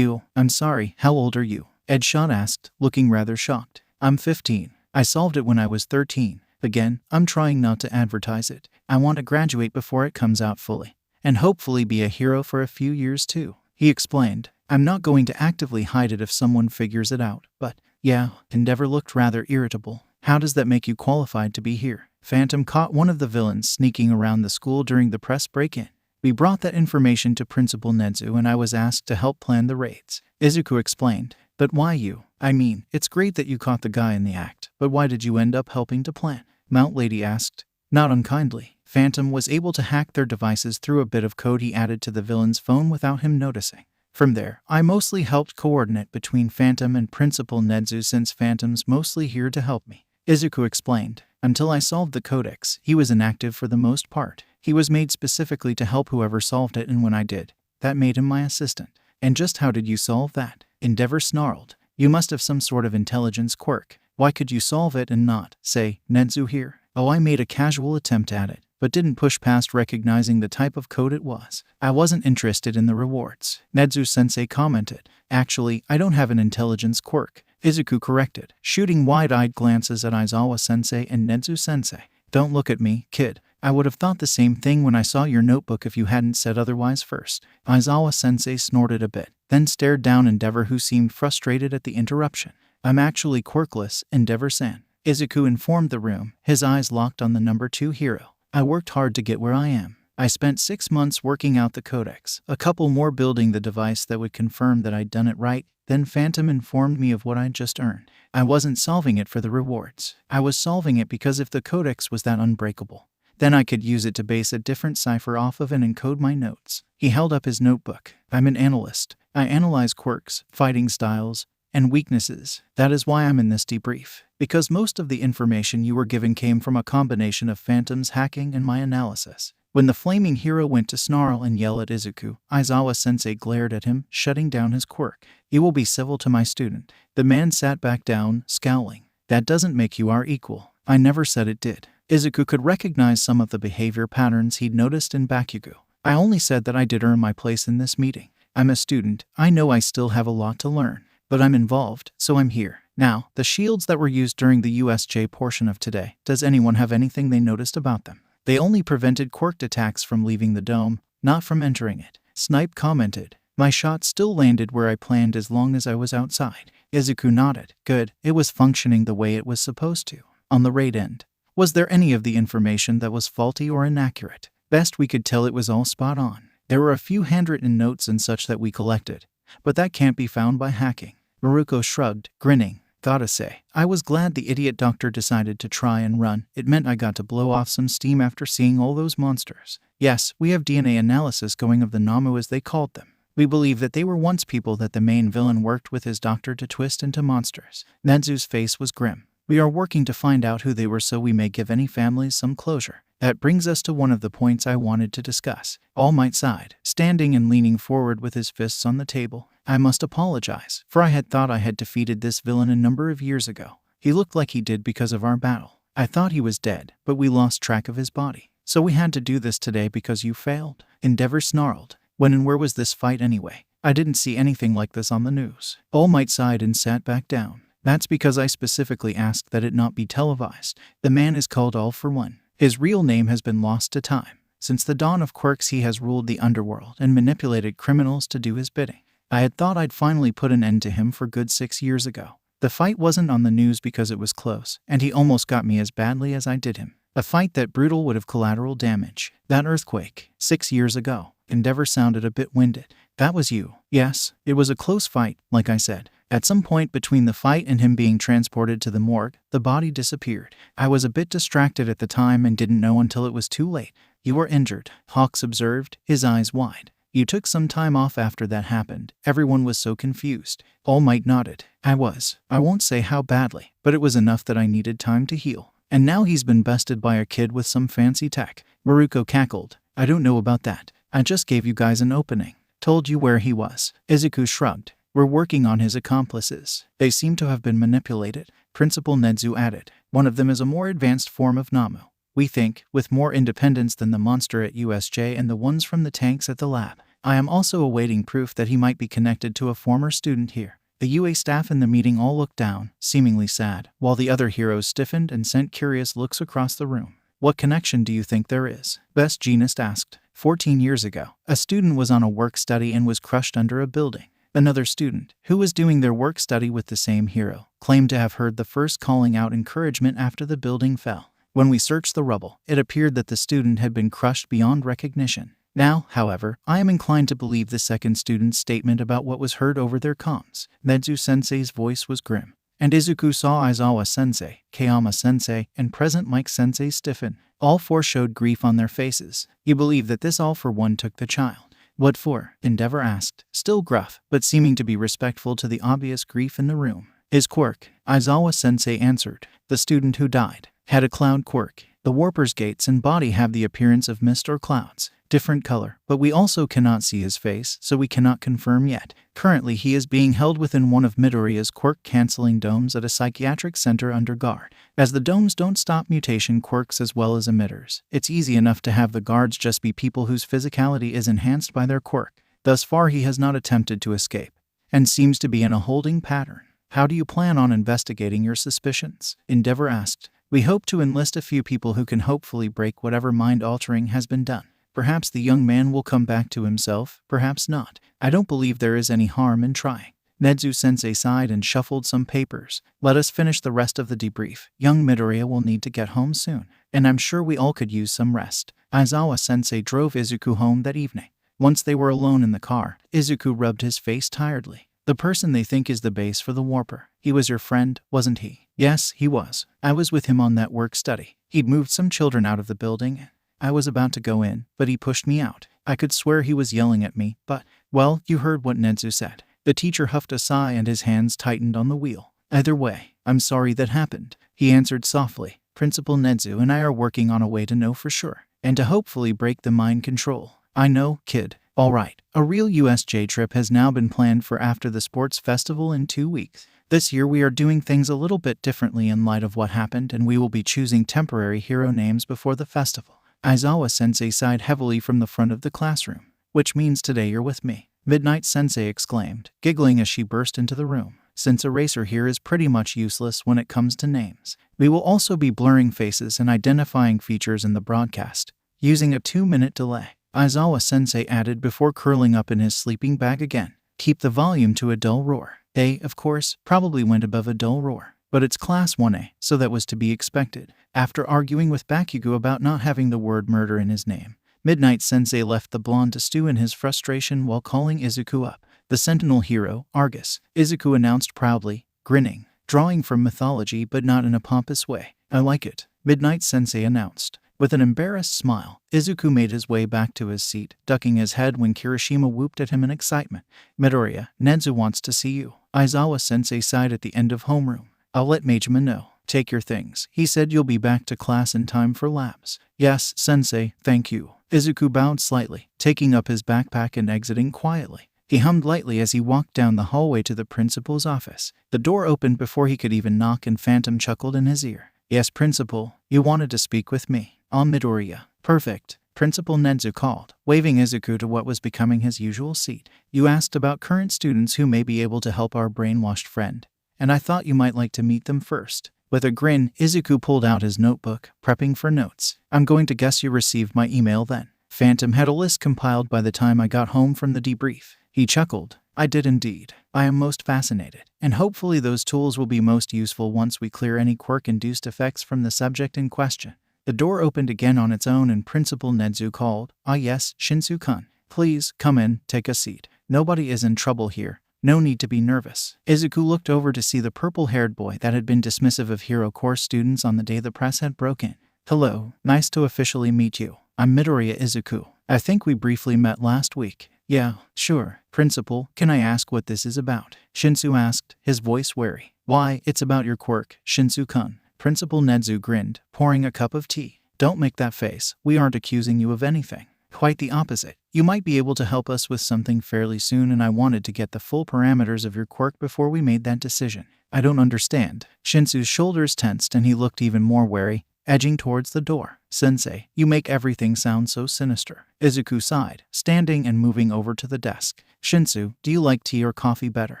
I'm sorry, how old are you?" Edgeshot asked, looking rather shocked. "I'm 15. I solved it when I was 13. Again, I'm trying not to advertise it. I want to graduate before it comes out fully. And hopefully be a hero for a few years too," he explained. "I'm not going to actively hide it if someone figures it out, but, yeah." Endeavor looked rather irritable. "How does that make you qualified to be here?" Phantom caught one of the villains sneaking around the school during the press break-in. "We brought that information to Principal Nezu and I was asked to help plan the raids," Izuku explained. "But why you? I mean, it's great that you caught the guy in the act, but why did you end up helping to plan?" Mount Lady asked. Not unkindly, Phantom was able to hack their devices through a bit of code he added to the villain's phone without him noticing. From there, I mostly helped coordinate between Phantom and Principal Nezu since Phantom's mostly here to help me," Izuku explained. "Until I solved the codex, he was inactive for the most part. He was made specifically to help whoever solved it, and when I did, that made him my assistant." "And just how did you solve that?" Endeavor snarled. "You must have some sort of intelligence quirk. Why could you solve it and not, say, Nezu here?" "Oh, I made a casual attempt at it, but didn't push past recognizing the type of code it was. I wasn't interested in the rewards," Nezu-sensei commented. "Actually, I don't have an intelligence quirk," Izuku corrected, shooting wide-eyed glances at Aizawa-sensei and Nezu-sensei. "Don't look at me, kid. I would have thought the same thing when I saw your notebook if you hadn't said otherwise first." Aizawa-sensei snorted a bit, then stared down Endeavor, who seemed frustrated at the interruption. "I'm actually Quirkless, Endeavor-san," Izuku informed the room, his eyes locked on the number 2 hero. "I worked hard to get where I am. I spent 6 months working out the codex, a couple more building the device that would confirm that I'd done it right, then Phantom informed me of what I'd just earned. I wasn't solving it for the rewards. I was solving it because if the codex was that unbreakable, then I could use it to base a different cipher off of and encode my notes." He held up his notebook. "I'm an analyst. I analyze quirks, fighting styles, and weaknesses. That is why I'm in this debrief. Because most of the information you were given came from a combination of phantoms, hacking, and my analysis. When the flaming hero went to snarl and yell at Izuku, Aizawa-sensei glared at him, shutting down his quirk. "You will be civil to my student." The man sat back down, scowling. "That doesn't make you our equal." "I never said it did." Izuku could recognize some of the behavior patterns he'd noticed in Bakugo. "I only said that I did earn my place in this meeting. I'm a student. I know I still have a lot to learn. But I'm involved, so I'm here." Now, the shields that were used during the USJ portion of today, does anyone have anything they noticed about them? "They only prevented quirked attacks from leaving the dome, not from entering it." Snipe commented. "My shot still landed where I planned as long as I was outside." Izuku nodded. "Good, it was functioning the way it was supposed to." On the raid end, was there any of the information that was faulty or inaccurate? Best we could tell, it was all spot on. There were a few handwritten notes and such that we collected, but that can't be found by hacking. Maruko shrugged, grinning. "Gotta say, I was glad the idiot doctor decided to try and run. It meant I got to blow off some steam after seeing all those monsters." "Yes, we have DNA analysis going of the Namu as they called them. We believe that they were once people that the main villain worked with his doctor to twist into monsters." Nedzu's face was grim. "We are working to find out who they were so we may give any families some closure. That brings us to one of the points I wanted to discuss." All Might sighed, standing and leaning forward with his fists on the table. "I must apologize, for I had thought I had defeated this villain a number of years ago. He looked like he did because of our battle. I thought he was dead, but we lost track of his body. So we had to do this today because you failed." Endeavor snarled. "When and where was this fight anyway? I didn't see anything like this on the news." All Might sighed and sat back down. "That's because I specifically asked that it not be televised. The man is called All for One. His real name has been lost to time. Since the dawn of quirks he has ruled the underworld and manipulated criminals to do his bidding. I had thought I'd finally put an end to him for good 6 years ago. The fight wasn't on the news because it was close, and he almost got me as badly as I did him. A fight that brutal would have collateral damage. That earthquake, 6 years ago." Endeavor sounded a bit winded. "That was you." "Yes, it was a close fight, like I said. At some point between the fight and him being transported to the morgue, the body disappeared. I was a bit distracted at the time and didn't know until it was too late." "You were injured," Hawks observed, his eyes wide. "You took some time off after that happened. Everyone was so confused." All Might nodded. "I was. I won't say how badly, but it was enough that I needed time to heal. And now he's been bested by a kid with some fancy tech." Maruko cackled. "I don't know about that. I just gave you guys an opening. Told you where he was." Izuku shrugged. "We're working on his accomplices. They seem to have been manipulated." Principal Nedzu added. "One of them is a more advanced form of Namu. We think, with more independence than the monster at USJ and the ones from the tanks at the lab. I am also awaiting proof that he might be connected to a former student here." The UA staff in the meeting all looked down, seemingly sad, while the other heroes stiffened and sent curious looks across the room. "What connection do you think there is?" Best Jeanist asked. 14 years ago, a student was on a work study and was crushed under a building. Another student, who was doing their work study with the same hero, claimed to have heard the first calling out encouragement after the building fell. When we searched the rubble, it appeared that the student had been crushed beyond recognition. Now, however, I am inclined to believe the second student's statement about what was heard over their comms." Nedzu-sensei's voice was grim. And Izuku saw Aizawa-sensei, Kayama-sensei, and present Mike-sensei stiffen. All four showed grief on their faces. "You believe that this All for One took the child?" "What for?" Endeavor asked, still gruff, but seeming to be respectful to the obvious grief in the room. "His quirk," Aizawa-sensei answered. "The student who died had a cloud quirk. The warper's gates and body have the appearance of mist or clouds. Different color, but we also cannot see his face, so we cannot confirm yet. Currently he is being held within one of Midoriya's quirk-canceling domes at a psychiatric center under guard. As the domes don't stop mutation quirks as well as emitters, it's easy enough to have the guards just be people whose physicality is enhanced by their quirk. Thus far he has not attempted to escape, and seems to be in a holding pattern." "How do you plan on investigating your suspicions?" Endeavor asked. "We hope to enlist a few people who can hopefully break whatever mind-altering has been done. Perhaps the young man will come back to himself, perhaps not. I don't believe there is any harm in trying." Nedzu-sensei sighed and shuffled some papers. "Let us finish the rest of the debrief. Young Midoriya will need to get home soon, and I'm sure we all could use some rest." Aizawa-sensei drove Izuku home that evening. Once they were alone in the car, Izuku rubbed his face tiredly. "The person they think is the base for the warper. He was your friend, wasn't he?" "Yes, he was. I was with him on that work study. He'd moved some children out of the building. I was about to go in, but he pushed me out. I could swear he was yelling at me, but, well, you heard what Nedzu said. The teacher huffed a sigh and his hands tightened on the wheel. Either way, I'm sorry that happened, he answered softly. Principal Nezu and I are working on a way to know for sure, and to hopefully break the mind control. I know, kid. All right, a real USJ trip has now been planned for after the sports festival in 2 weeks. This year we are doing things a little bit differently in light of what happened, and we will be choosing temporary hero names before the festival. Aizawa-sensei sighed heavily from the front of the classroom. Which means today you're with me, Midnight-sensei exclaimed, giggling as she burst into the room. Since Eraser here is pretty much useless when it comes to names, we will also be blurring faces and identifying features in the broadcast, using a 2-minute delay. Aizawa-sensei added before curling up in his sleeping bag again. Keep the volume to a dull roar. They, of course, probably went above a dull roar. But it's Class 1A, so that was to be expected. After arguing with Bakugo about not having the word murder in his name, Midnight-sensei left the blonde to stew in his frustration while calling Izuku up. The Sentinel hero, Argus, Izuku announced proudly, grinning. Drawing from mythology but not in a pompous way. I like it, Midnight-sensei announced. With an embarrassed smile, Izuku made his way back to his seat, ducking his head when Kirishima whooped at him in excitement. Midoriya, Nezu wants to see you. Aizawa-sensei sighed at the end of homeroom. I'll let Majima know. Take your things. He said you'll be back to class in time for labs. Yes, sensei, thank you. Izuku bowed slightly, taking up his backpack and exiting quietly. He hummed lightly as he walked down the hallway to the principal's office. The door opened before he could even knock and Phantom chuckled in his ear. Yes, principal, you wanted to speak with me. On Midoriya. Perfect. Principal Nezu called, waving Izuku to what was becoming his usual seat. You asked about current students who may be able to help our brainwashed friend, and I thought you might like to meet them first. With a grin, Izuku pulled out his notebook, prepping for notes. I'm going to guess you received my email then. Phantom had a list compiled by the time I got home from the debrief. He chuckled. I did indeed. I am most fascinated, and hopefully those tools will be most useful once we clear any quirk-induced effects from the subject in question. The door opened again on its own and Principal Nezu called, Ah yes, Shinsu-kun. Please, come in, take a seat. Nobody is in trouble here. No need to be nervous. Izuku looked over to see the purple-haired boy that had been dismissive of Hero Course students on the day the press had broken. Hello, nice to officially meet you. I'm Midoriya Izuku. I think we briefly met last week. Yeah, sure. Principal, can I ask what this is about? Shinsu asked, his voice wary. Why, it's about your quirk, Shinsu-kun. Principal Nezu grinned, pouring a cup of tea. Don't make that face. We aren't accusing you of anything. Quite the opposite. You might be able to help us with something fairly soon, and I wanted to get the full parameters of your quirk before we made that decision. I don't understand. Shinsu's shoulders tensed and he looked even more wary, edging towards the door. Sensei, you make everything sound so sinister. Izuku sighed, standing and moving over to the desk. Shinsu, do you like tea or coffee better?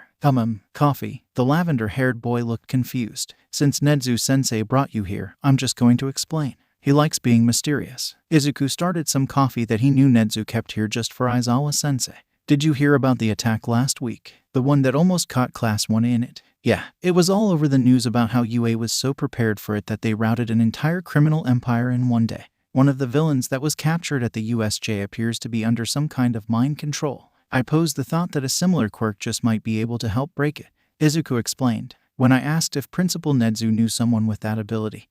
Coffee. The lavender-haired boy looked confused. Since Nezu-sensei brought you here, I'm just going to explain. He likes being mysterious. Izuku started some coffee that he knew Nezu kept here just for Aizawa-sensei. Did you hear about the attack last week? The one that almost caught Class 1A in it? Yeah, it was all over the news about how UA was so prepared for it that they routed an entire criminal empire in one day. One of the villains that was captured at the USJ appears to be under some kind of mind control. I posed the thought that a similar quirk just might be able to help break it. Izuku explained. When I asked if Principal Nezu knew someone with that ability,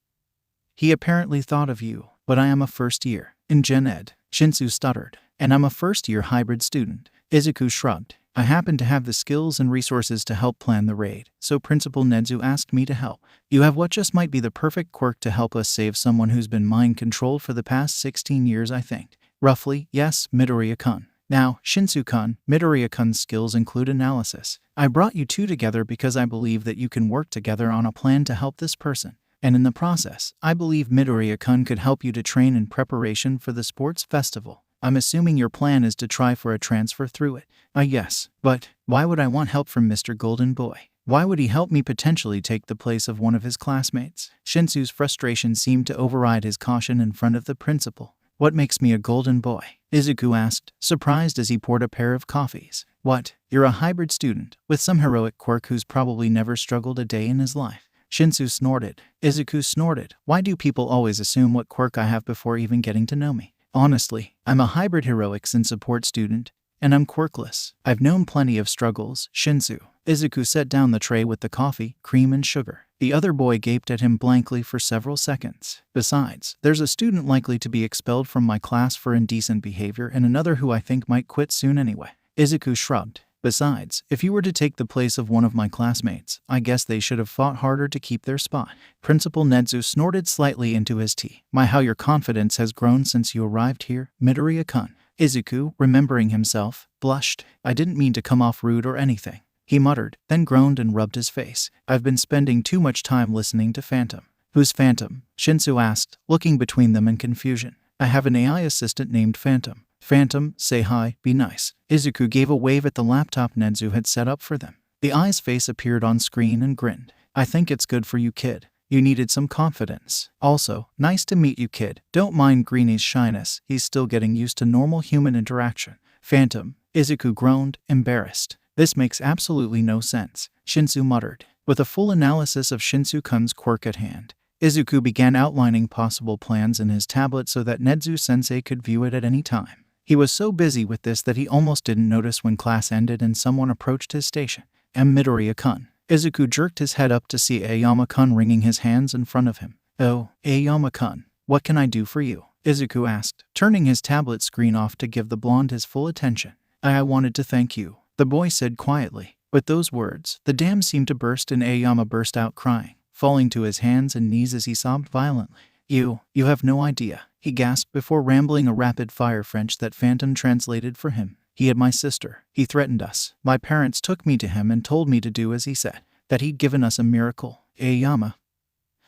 he apparently thought of you. But I am a first year in Gen Ed. Shinsu stuttered. And I'm a first-year hybrid student. Izuku shrugged. I happen to have the skills and resources to help plan the raid, so Principal Nezu asked me to help. You have what just might be the perfect quirk to help us save someone who's been mind-controlled for the past 16 years, I think. Roughly, yes, Midoriya-kun. Now, Shinsu-kun, Midoriya-kun's skills include analysis. I brought you two together because I believe that you can work together on a plan to help this person. And in the process, I believe Midoriya-kun could help you to train in preparation for the sports festival. I'm assuming your plan is to try for a transfer through it. Yes. But why would I want help from Mr. Golden Boy? Why would he help me potentially take the place of one of his classmates? Shinsu's frustration seemed to override his caution in front of the principal. What makes me a golden boy? Izuku asked, surprised as he poured a pair of coffees. What? You're a hybrid student, with some heroic quirk who's probably never struggled a day in his life. Shinsu snorted. Izuku snorted. Why do people always assume what quirk I have before even getting to know me? Honestly, I'm a hybrid heroics and support student, and I'm quirkless. I've known plenty of struggles, Shinsu. Izuku set down the tray with the coffee, cream, and sugar. The other boy gaped at him blankly for several seconds. Besides, there's a student likely to be expelled from my class for indecent behavior and another who I think might quit soon anyway. Izuku shrugged. Besides, if you were to take the place of one of my classmates, I guess they should have fought harder to keep their spot. Principal Nezu snorted slightly into his tea. My, how your confidence has grown since you arrived here, Midoriya-kun. Izuku, remembering himself, blushed. I didn't mean to come off rude or anything, he muttered, then groaned and rubbed his face. I've been spending too much time listening to Phantom. Who's Phantom? Shinsu asked, looking between them in confusion. I have an AI assistant named Phantom. Phantom, say hi, be nice. Izuku gave a wave at the laptop Nezu had set up for them. The AI's face appeared on screen and grinned. I think it's good for you, kid. You needed some confidence. Also, nice to meet you, kid. Don't mind Greeny's shyness, he's still getting used to normal human interaction. Phantom, Izuku groaned, embarrassed. This makes absolutely no sense, Shinsu muttered. With a full analysis of Shinsu-kun's quirk at hand, Izuku began outlining possible plans in his tablet so that Nezu-sensei could view it at any time. He was so busy with this that he almost didn't notice when class ended and someone approached his station. Midoriya-kun. Izuku jerked his head up to see Aoyama-kun wringing his hands in front of him. Oh, Aoyama-kun, what can I do for you? Izuku asked, turning his tablet screen off to give the blonde his full attention. I wanted to thank you, the boy said quietly. With those words, the dam seemed to burst and Aoyama burst out crying, falling to his hands and knees as he sobbed violently. You have no idea, he gasped before rambling a rapid-fire French that Phantom translated for him. He had my sister. He threatened us. My parents took me to him and told me to do as he said, that he'd given us a miracle. Aoyama.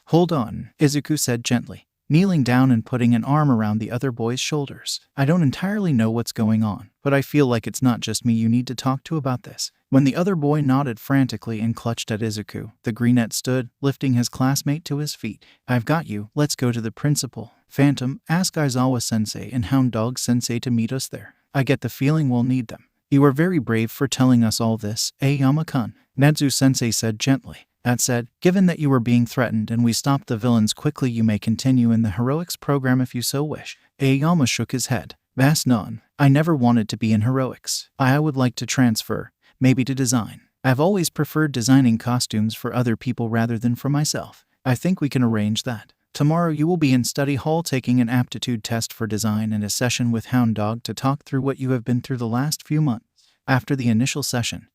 Hold on, Izuku said gently, kneeling down and putting an arm around the other boy's shoulders. I don't entirely know what's going on, but I feel like it's not just me you need to talk to about this. When the other boy nodded frantically and clutched at Izuku, the greenette stood, lifting his classmate to his feet. I've got you. Let's go to the principal. Phantom, ask Aizawa-sensei and Hound Dog-sensei to meet us there. I get the feeling we'll need them. You are very brave for telling us all this, Aoyama-kun, Nezu-sensei said gently. That said, given that you were being threatened and we stopped the villains quickly, you may continue in the heroics program if you so wish. Aoyama shook his head. That's none. I never wanted to be in heroics. I would like to transfer, maybe to design. I've always preferred designing costumes for other people rather than for myself. I think we can arrange that. Tomorrow you will be in study hall taking an aptitude test for design and a session with Hound Dog to talk through what you have been through the last few months. After the initial session,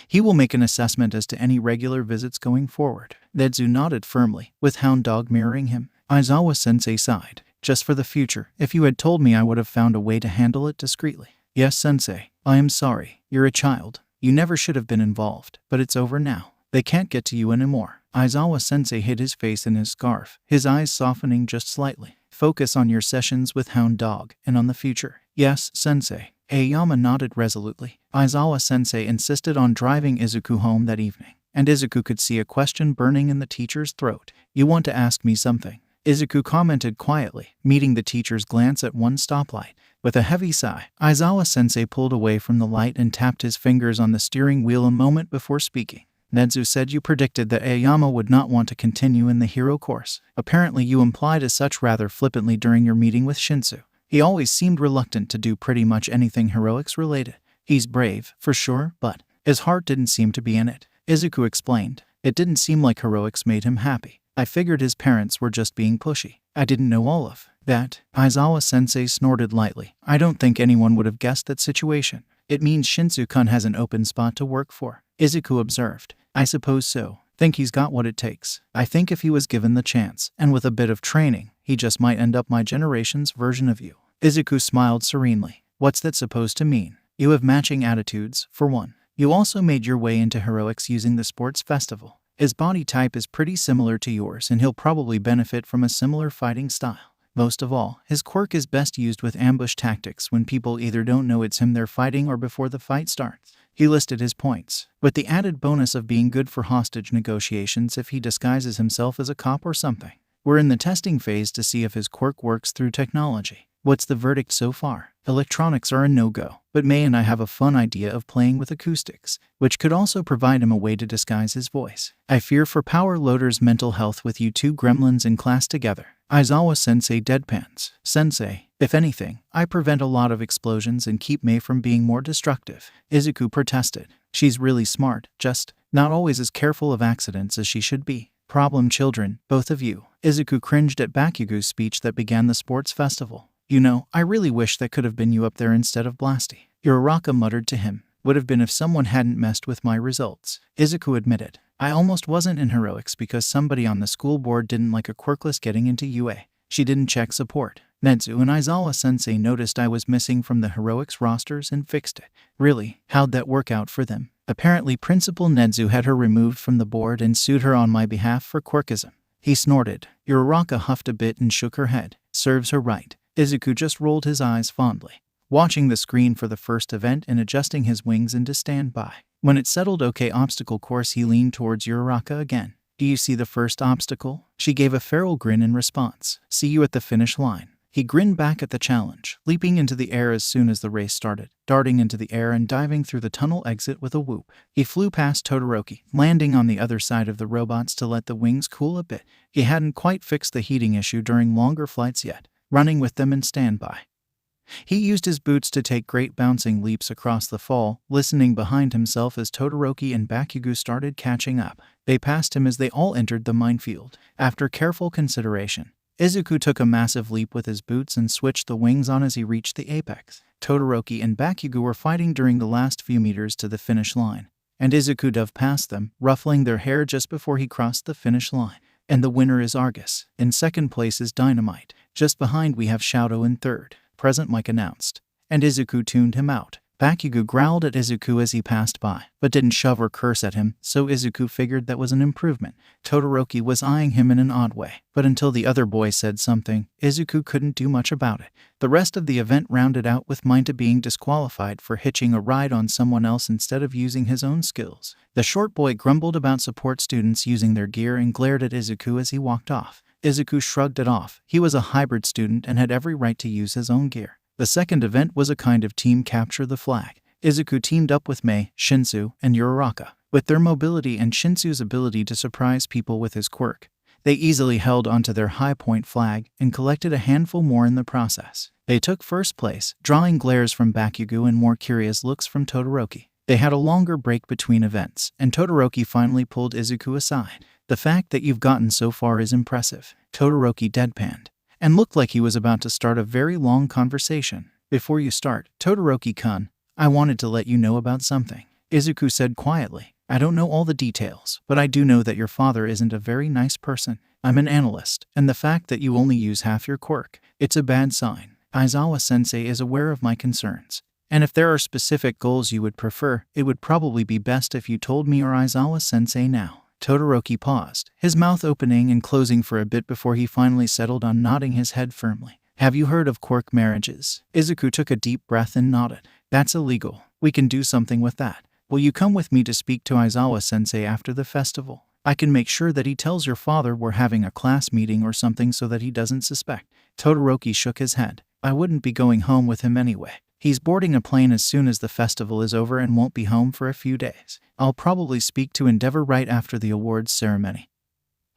he will make an assessment as to any regular visits going forward. Nezu nodded firmly, with Hound Dog mirroring him. Aizawa-sensei sighed. Just for the future, if you had told me I would have found a way to handle it discreetly. Yes, sensei. I am sorry. You're a child. You never should have been involved, but it's over now. They can't get to you anymore. Aizawa-sensei hid his face in his scarf, his eyes softening just slightly. Focus on your sessions with Hound Dog, and on the future. Yes, sensei. Aoyama nodded resolutely. Aizawa-sensei insisted on driving Izuku home that evening, and Izuku could see a question burning in the teacher's throat. You want to ask me something? Izuku commented quietly, meeting the teacher's glance at one stoplight. With a heavy sigh, Aizawa-sensei pulled away from the light and tapped his fingers on the steering wheel a moment before speaking. Nezu said you predicted that Aoyama would not want to continue in the hero course. Apparently you implied as such rather flippantly during your meeting with Shinsu. He always seemed reluctant to do pretty much anything heroics related. He's brave, for sure, but his heart didn't seem to be in it. Izuku explained. It didn't seem like heroics made him happy. I figured his parents were just being pushy. I didn't know all of that. Aizawa-sensei snorted lightly. I don't think anyone would have guessed that situation. It means Shinsu-kun has an open spot to work for, Izuku observed. I suppose so. Think he's got what it takes. I think if he was given the chance, and with a bit of training, he just might end up my generation's version of you. Izuku smiled serenely. What's that supposed to mean? You have matching attitudes, for one. You also made your way into heroics using the sports festival. His body type is pretty similar to yours and he'll probably benefit from a similar fighting style. Most of all, his quirk is best used with ambush tactics when people either don't know it's him they're fighting or before the fight starts. He listed his points, with the added bonus of being good for hostage negotiations if he disguises himself as a cop or something. We're in the testing phase to see if his quirk works through technology. What's the verdict so far? Electronics are a no-go, but May and I have a fun idea of playing with acoustics, which could also provide him a way to disguise his voice. I fear for Power Loader's mental health with you two gremlins in class together. Aizawa-sensei deadpans. Sensei, if anything, I prevent a lot of explosions and keep May from being more destructive. Izuku protested. She's really smart, just not always as careful of accidents as she should be. Problem children, both of you. Izuku cringed at Bakugo's speech that began the sports festival. You know, I really wish that could have been you up there instead of Blasty. Uraraka muttered to him. would have been if someone hadn't messed with my results, Izuku admitted. I almost wasn't in heroics because somebody on the school board didn't like a Quirkless getting into UA. She didn't check support. Nezu and Aizawa-sensei noticed I was missing from the heroics rosters and fixed it. Really? How'd that work out for them? Apparently Principal Nezu had her removed from the board and sued her on my behalf for quirkism. He snorted. Uraraka huffed a bit and shook her head. Serves her right. Izuku just rolled his eyes fondly, watching the screen for the first event and adjusting his wings into standby. When it settled okay obstacle course, he leaned towards Uraraka again. Do you see the first obstacle? She gave a feral grin in response. See you at the finish line. He grinned back at the challenge, leaping into the air as soon as the race started, darting into the air and diving through the tunnel exit with a whoop. He flew past Todoroki, landing on the other side of the robots to let the wings cool a bit. He hadn't quite fixed the heating issue during longer flights yet, running with them in standby. He used his boots to take great bouncing leaps across the fall, listening behind himself as Todoroki and Bakugo started catching up. They passed him as they all entered the minefield. After careful consideration, Izuku took a massive leap with his boots and switched the wings on as he reached the apex. Todoroki and Bakugo were fighting during the last few meters to the finish line, and Izuku dove past them, ruffling their hair just before he crossed the finish line. And the winner is Argus. In second place is Dynamite. Just behind we have Shadow in third. Present Mike announced, and Izuku tuned him out. Bakugo growled at Izuku as he passed by, but didn't shove or curse at him, so Izuku figured that was an improvement. Todoroki was eyeing him in an odd way, but until the other boy said something, Izuku couldn't do much about it. The rest of the event rounded out with Minta being disqualified for hitching a ride on someone else instead of using his own skills. The short boy grumbled about support students using their gear and glared at Izuku as he walked off. Izuku shrugged it off. He was a hybrid student and had every right to use his own gear. The second event was a kind of team capture the flag. Izuku teamed up with Mei, Shinsu, and Uraraka. With their mobility and Shinsu's ability to surprise people with his quirk, they easily held onto their high point flag and collected a handful more in the process. They took first place, drawing glares from Bakugo and more curious looks from Todoroki. They had a longer break between events, and Todoroki finally pulled Izuku aside. The fact that you've gotten so far is impressive. Todoroki deadpanned, and looked like he was about to start a very long conversation. Before you start, Todoroki-kun, I wanted to let you know about something, Izuku said quietly. I don't know all the details, but I do know that your father isn't a very nice person. I'm an analyst, and the fact that you only use half your quirk, it's a bad sign. Aizawa-sensei is aware of my concerns, and if there are specific goals you would prefer, it would probably be best if you told me or Aizawa-sensei now. Todoroki paused, his mouth opening and closing for a bit before he finally settled on nodding his head firmly. Have you heard of quirk marriages? Izuku took a deep breath and nodded. That's illegal. We can do something with that. Will you come with me to speak to Aizawa-sensei after the festival? I can make sure that he tells your father we're having a class meeting or something so that he doesn't suspect. Todoroki shook his head. I wouldn't be going home with him anyway. He's boarding a plane as soon as the festival is over and won't be home for a few days. I'll probably speak to Endeavor right after the awards ceremony.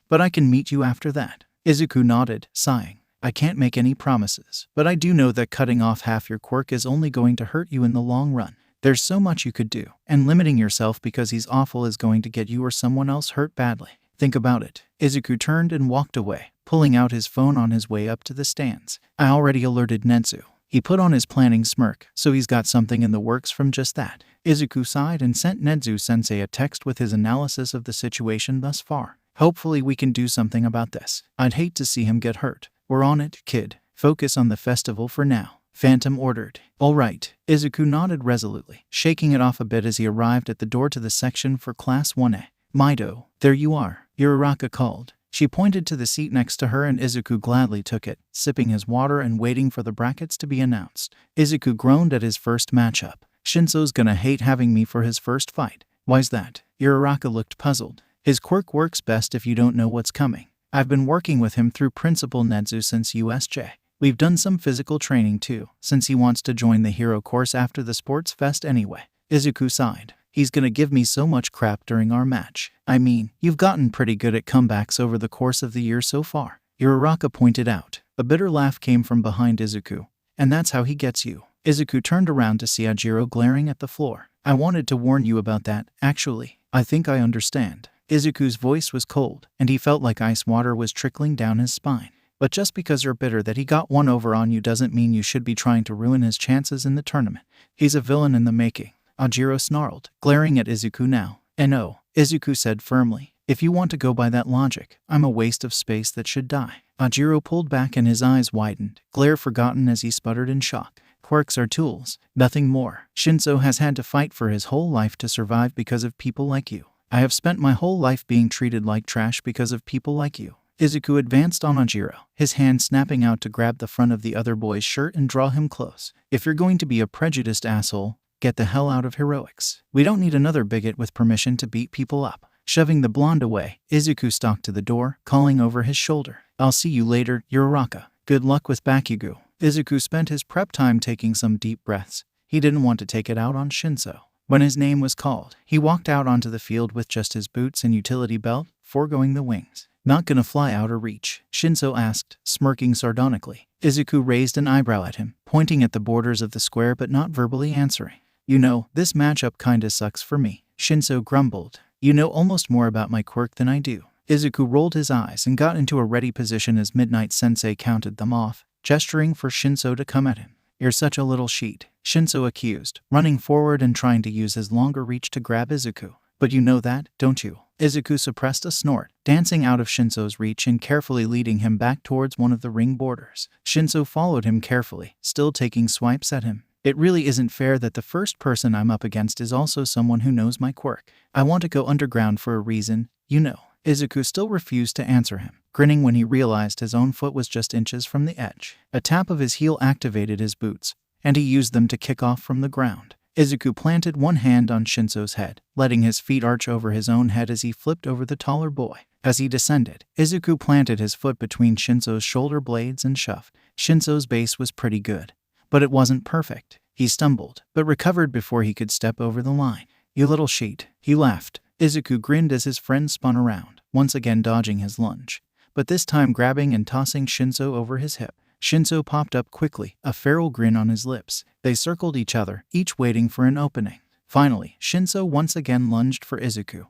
But I can meet you after that. Izuku nodded, sighing. I can't make any promises, but I do know that cutting off half your quirk is only going to hurt you in the long run. There's so much you could do, and limiting yourself because he's awful is going to get you or someone else hurt badly. Think about it. Izuku turned and walked away, pulling out his phone on his way up to the stands. I already alerted Netsu. He put on his planning smirk, so he's got something in the works from just that. Izuku sighed and sent Netsu-sensei a text with his analysis of the situation thus far. Hopefully we can do something about this. I'd hate to see him get hurt. We're on it, kid. Focus on the festival for now. Phantom ordered. All right. Izuku nodded resolutely, shaking it off a bit as he arrived at the door to the section for Class 1A. Mido, there you are, Uraraka called. She pointed to the seat next to her and Izuku gladly took it, sipping his water and waiting for the brackets to be announced. Izuku groaned at his first matchup. Shinso's gonna hate having me for his first fight. Why's that? Uraraka looked puzzled. His quirk works best if you don't know what's coming. I've been working with him through Principal Netsu since USJ. We've done some physical training too, since he wants to join the hero course after the sports fest anyway. Izuku sighed. He's gonna give me so much crap during our match. I mean, you've gotten pretty good at comebacks over the course of the year so far, Uraraka pointed out. A bitter laugh came from behind Izuku. And that's how he gets you. Izuku turned around to see Ajiro glaring at the floor. I wanted to warn you about that, actually. I think I understand. Izuku's voice was cold, and he felt like ice water was trickling down his spine. But just because you're bitter that he got one over on you doesn't mean you should be trying to ruin his chances in the tournament. He's a villain in the making. Ajiro snarled, glaring at Izuku now. No, Izuku said firmly. If you want to go by that logic, I'm a waste of space that should die. Ajiro pulled back and his eyes widened, glare forgotten as he sputtered in shock. Quirks are tools, nothing more. Shinso has had to fight for his whole life to survive because of people like you. I have spent my whole life being treated like trash because of people like you. Izuku advanced on Ajiro, his hand snapping out to grab the front of the other boy's shirt and draw him close. If you're going to be a prejudiced asshole, get the hell out of heroics. We don't need another bigot with permission to beat people up. Shoving the blonde away, Izuku stalked to the door, calling over his shoulder. I'll see you later, Uraraka. Good luck with Bakugo. Izuku spent his prep time taking some deep breaths. He didn't want to take it out on Shinso. When his name was called, he walked out onto the field with just his boots and utility belt, foregoing the wings. Not gonna fly out of reach? Shinso asked, smirking sardonically. Izuku raised an eyebrow at him, pointing at the borders of the square but not verbally answering. You know, this matchup kinda sucks for me, Shinso grumbled. You know almost more about my quirk than I do. Izuku rolled his eyes and got into a ready position as Midnight Sensei counted them off, gesturing for Shinso to come at him. You're such a little sheet, Shinso accused, running forward and trying to use his longer reach to grab Izuku. But you know that, don't you? Izuku suppressed a snort, dancing out of Shinso's reach and carefully leading him back towards one of the ring borders. Shinso followed him carefully, still taking swipes at him. It really isn't fair that the first person I'm up against is also someone who knows my quirk. I want to go underground for a reason, you know. Izuku still refused to answer him, grinning when he realized his own foot was just inches from the edge. A tap of his heel activated his boots, and he used them to kick off from the ground. Izuku planted one hand on Shinso's head, letting his feet arch over his own head as he flipped over the taller boy. As he descended, Izuku planted his foot between Shinso's shoulder blades and shoved. Shinso's base was pretty good, but it wasn't perfect. He stumbled, but recovered before he could step over the line. You little sheet, he laughed. Izuku grinned as his friend spun around, once again dodging his lunge, but this time grabbing and tossing Shinso over his hip. Shinso popped up quickly, a feral grin on his lips. They circled each other, each waiting for an opening. Finally, Shinso once again lunged for Izuku,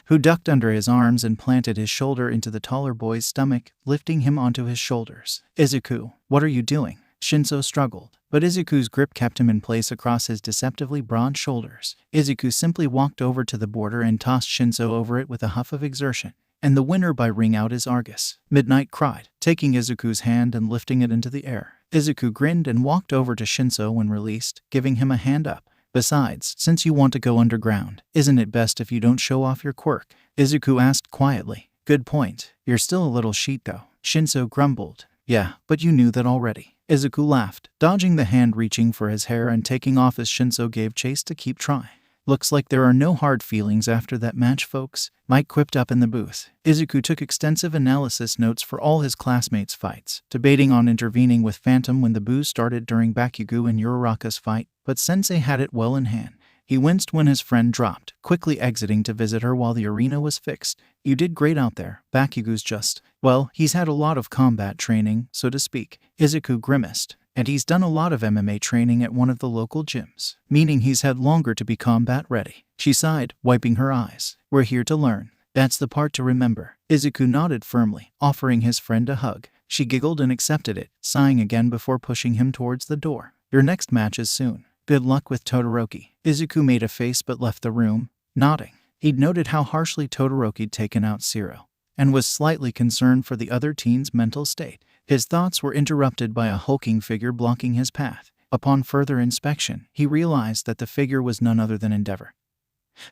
who ducked under his arms and planted his shoulder into the taller boy's stomach, lifting him onto his shoulders. Izuku, what are you doing? Shinso struggled, but Izuku's grip kept him in place across his deceptively broad shoulders. Izuku simply walked over to the border and tossed Shinso over it with a huff of exertion. And the winner by ring out is Argus, Midnight cried, taking Izuku's hand and lifting it into the air. Izuku grinned and walked over to Shinso when released, giving him a hand up. Besides, since you want to go underground, isn't it best if you don't show off your quirk? Izuku asked quietly. Good point. You're still a little sheet though, Shinso grumbled. Yeah, but you knew that already. Izuku laughed, dodging the hand reaching for his hair and taking off as Shinso gave chase to keep trying. Looks like there are no hard feelings after that match, folks, Mike quipped up in the booth. Izuku took extensive analysis notes for all his classmates' fights, debating on intervening with Phantom when the booze started during Bakugo and Uraraka's fight, but Sensei had it well in hand. He winced when his friend dropped, quickly exiting to visit her while the arena was fixed. You did great out there, Bakugo's just, well, he's had a lot of combat training, so to speak. Izuku grimaced. And he's done a lot of MMA training at one of the local gyms, meaning he's had longer to be combat ready. She sighed, wiping her eyes. We're here to learn. That's the part to remember. Izuku nodded firmly, offering his friend a hug. She giggled and accepted it, sighing again before pushing him towards the door. Your next match is soon. Good luck with Todoroki. Izuku made a face but left the room, nodding. He'd noted how harshly Todoroki'd taken out Zero, and was slightly concerned for the other teen's mental state. His thoughts were interrupted by a hulking figure blocking his path. Upon further inspection, he realized that the figure was none other than Endeavor,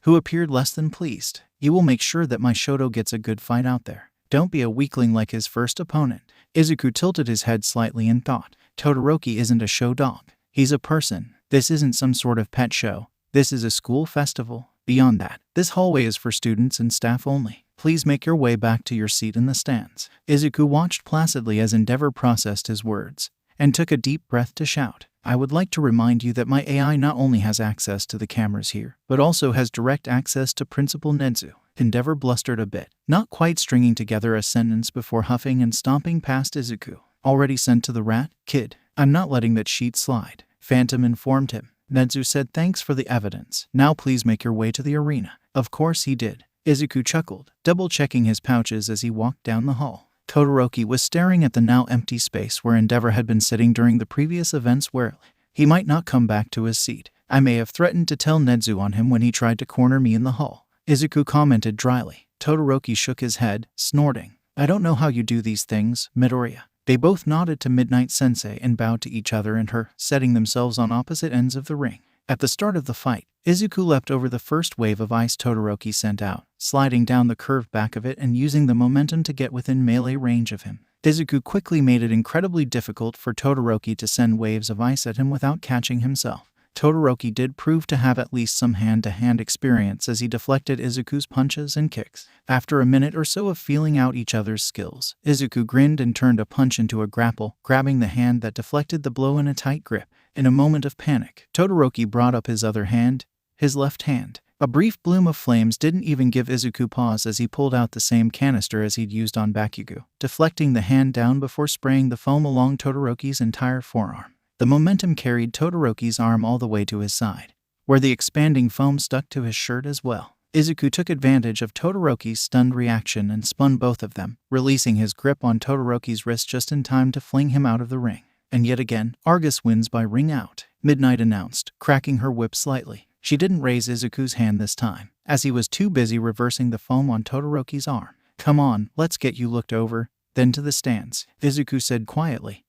who appeared less than pleased. You will make sure that my Shoto gets a good fight out there. Don't be a weakling like his first opponent. Izuku tilted his head slightly in thought. Todoroki isn't a show dog. He's a person. This isn't some sort of pet show. This is a school festival. Beyond that, this hallway is for students and staff only. Please make your way back to your seat in the stands. Izuku watched placidly as Endeavor processed his words, and took a deep breath to shout. I would like to remind you that my AI not only has access to the cameras here, but also has direct access to Principal Nedzu. Endeavor blustered a bit, not quite stringing together a sentence before huffing and stomping past Izuku. Already sent to the rat? Kid, I'm not letting that sheet slide, Phantom informed him. Nedzu said thanks for the evidence. Now please make your way to the arena. Of course he did. Izuku chuckled, double-checking his pouches as he walked down the hall. Todoroki was staring at the now empty space where Endeavor had been sitting during the previous events warily. He might not come back to his seat. I may have threatened to tell Nedzu on him when he tried to corner me in the hall, Izuku commented dryly. Todoroki shook his head, snorting. I don't know how you do these things, Midoriya. They both nodded to Midnight Sensei and bowed to each other and her, setting themselves on opposite ends of the ring. At the start of the fight, Izuku leapt over the first wave of ice Todoroki sent out, sliding down the curved back of it and using the momentum to get within melee range of him. Izuku quickly made it incredibly difficult for Todoroki to send waves of ice at him without catching himself. Todoroki did prove to have at least some hand-to-hand experience as he deflected Izuku's punches and kicks. After a minute or so of feeling out each other's skills, Izuku grinned and turned a punch into a grapple, grabbing the hand that deflected the blow in a tight grip. In a moment of panic, Todoroki brought up his other hand, his left hand. A brief bloom of flames didn't even give Izuku pause as he pulled out the same canister as he'd used on Bakugo, deflecting the hand down before spraying the foam along Todoroki's entire forearm. The momentum carried Todoroki's arm all the way to his side, where the expanding foam stuck to his shirt as well. Izuku took advantage of Todoroki's stunned reaction and spun both of them, releasing his grip on Todoroki's wrist just in time to fling him out of the ring. And yet again, Argus wins by ring out, Midnight announced, cracking her whip slightly. She didn't raise Izuku's hand this time, as he was too busy reversing the foam on Todoroki's arm. Come on, let's get you looked over, then to the stands, Izuku said quietly,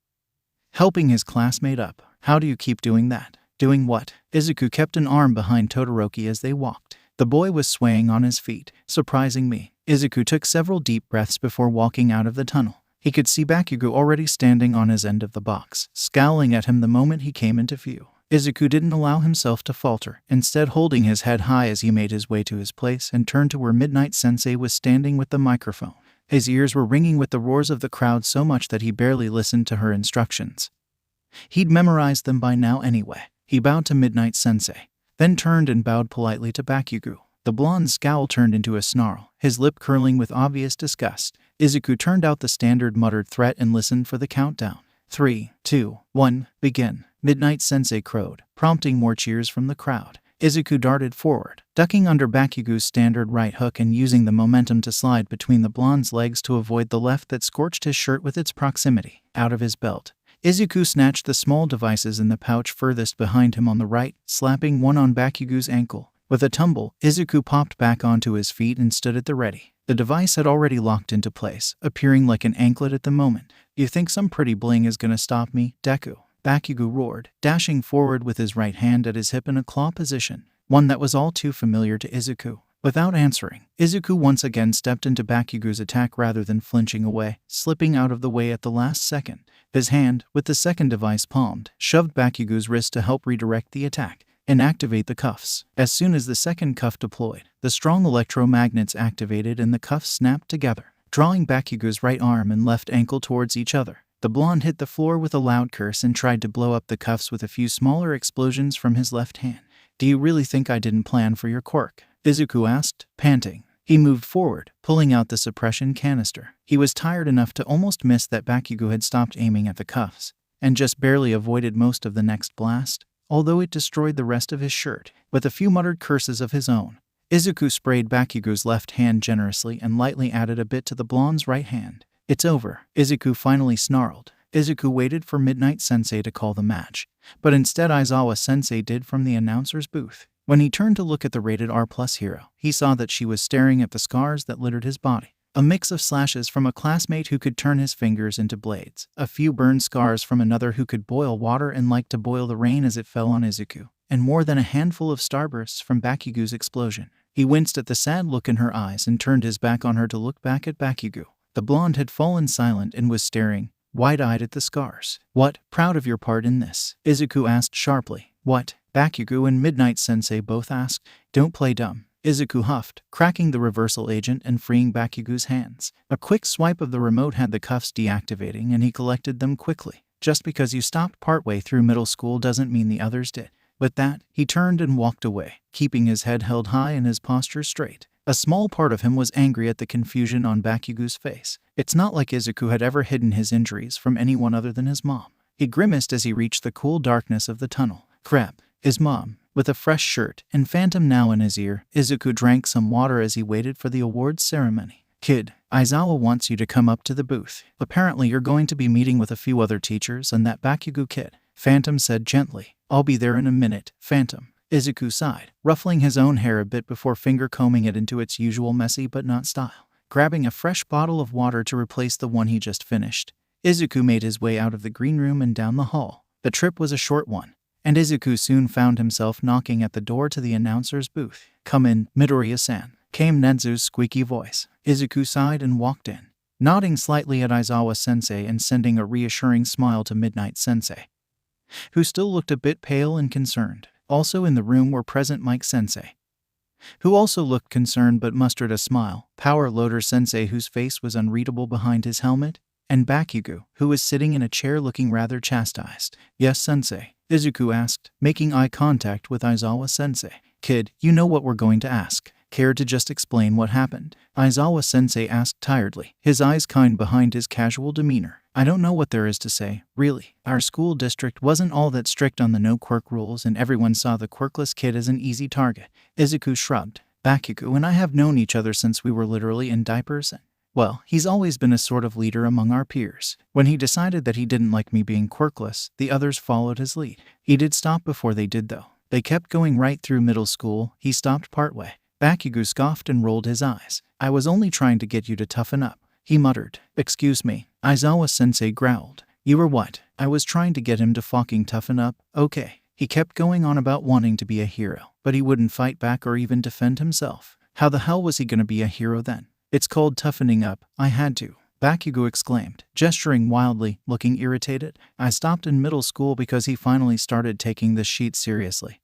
helping his classmate up. How do you keep doing that? Doing what? Izuku kept an arm behind Todoroki as they walked. The boy was swaying on his feet, surprising me. Izuku took several deep breaths before walking out of the tunnel. He could see Bakugo already standing on his end of the box, scowling at him the moment he came into view. Izuku didn't allow himself to falter, instead holding his head high as he made his way to his place and turned to where Midnight Sensei was standing with the microphone. His ears were ringing with the roars of the crowd so much that he barely listened to her instructions. He'd memorized them by now anyway. He bowed to Midnight Sensei, then turned and bowed politely to Bakugo. The blonde's scowl turned into a snarl, his lip curling with obvious disgust. Izuku turned out the standard muttered threat and listened for the countdown. 3, 2, 1, begin. Midnight Sensei crowed, prompting more cheers from the crowd. Izuku darted forward, ducking under Bakugo's standard right hook and using the momentum to slide between the blonde's legs to avoid the left that scorched his shirt with its proximity. Out of his belt, Izuku snatched the small devices in the pouch furthest behind him on the right, slapping one on Bakugo's ankle. With a tumble, Izuku popped back onto his feet and stood at the ready. The device had already locked into place, appearing like an anklet at the moment. You think some pretty bling is gonna stop me, Deku? Bakugo roared, dashing forward with his right hand at his hip in a claw position, one that was all too familiar to Izuku. Without answering, Izuku once again stepped into Bakugo's attack rather than flinching away, slipping out of the way at the last second. His hand, with the second device palmed, shoved Bakugo's wrist to help redirect the attack and activate the cuffs. As soon as the second cuff deployed, the strong electromagnets activated and the cuffs snapped together, drawing Bakugo's right arm and left ankle towards each other. The blonde hit the floor with a loud curse and tried to blow up the cuffs with a few smaller explosions from his left hand. Do you really think I didn't plan for your quirk? Izuku asked, panting. He moved forward, pulling out the suppression canister. He was tired enough to almost miss that Bakugo had stopped aiming at the cuffs, and just barely avoided most of the next blast, although it destroyed the rest of his shirt. With a few muttered curses of his own, Izuku sprayed Bakugo's left hand generously and lightly added a bit to the blonde's right hand. It's over, Izuku finally snarled. Izuku waited for Midnight Sensei to call the match, but instead Aizawa Sensei did from the announcer's booth. When he turned to look at the rated R+ hero, he saw that she was staring at the scars that littered his body. A mix of slashes from a classmate who could turn his fingers into blades, a few burned scars from another who could boil water and liked to boil the rain as it fell on Izuku, and more than a handful of starbursts from Bakugo's explosion. He winced at the sad look in her eyes and turned his back on her to look back at Bakugo. The blonde had fallen silent and was staring, wide-eyed at the scars. What? Proud of your part in this? Izuku asked sharply. What? Bakugo and Midnight Sensei both asked. Don't play dumb, Izuku huffed, cracking the reversal agent and freeing Bakugo's hands. A quick swipe of the remote had the cuffs deactivating and he collected them quickly. Just because you stopped partway through middle school doesn't mean the others did. With that, he turned and walked away, keeping his head held high and his posture straight. A small part of him was angry at the confusion on Bakugo's face. It's not like Izuku had ever hidden his injuries from anyone other than his mom. He grimaced as he reached the cool darkness of the tunnel. Crap, his mom. With a fresh shirt and phantom now in his ear, Izuku drank some water as he waited for the awards ceremony. Kid, Aizawa wants you to come up to the booth. Apparently you're going to be meeting with a few other teachers and that Bakugo kid. Phantom said gently. I'll be there in a minute, Phantom. Izuku sighed, ruffling his own hair a bit before finger combing it into its usual messy but not style. Grabbing a fresh bottle of water to replace the one he just finished, Izuku made his way out of the green room and down the hall. The trip was a short one, and Izuku soon found himself knocking at the door to the announcer's booth. Come in, Midoriya-san, came Netsu's squeaky voice. Izuku sighed and walked in, nodding slightly at Aizawa-sensei and sending a reassuring smile to Midnight-sensei, who still looked a bit pale and concerned. Also in the room were present Mike-sensei, who also looked concerned but mustered a smile, Power Loader-sensei, whose face was unreadable behind his helmet, and Bakugo, who was sitting in a chair looking rather chastised. Yes, sensei, Izuku asked, making eye contact with Aizawa-sensei. Kid, you know what we're going to ask. Care to just explain what happened? Aizawa-sensei asked tiredly, his eyes kind behind his casual demeanor. I don't know what there is to say, really. Our school district wasn't all that strict on the no-quirk rules, and everyone saw the quirkless kid as an easy target. Izuku shrugged. Bakugo and I have known each other since we were literally in diapers, and, well, he's always been a sort of leader among our peers. When he decided that he didn't like me being quirkless, the others followed his lead. He did stop before they did, though. They kept going right through middle school. He stopped partway. Bakugo scoffed and rolled his eyes. I was only trying to get you to toughen up, he muttered. Excuse me, Aizawa-sensei growled. You were what? I was trying to get him to fucking toughen up. Okay. He kept going on about wanting to be a hero, but he wouldn't fight back or even defend himself. How the hell was he gonna be a hero then? It's called toughening up. I had to, Bakugo exclaimed, gesturing wildly, looking irritated. I stopped in middle school because he finally started taking this sheet seriously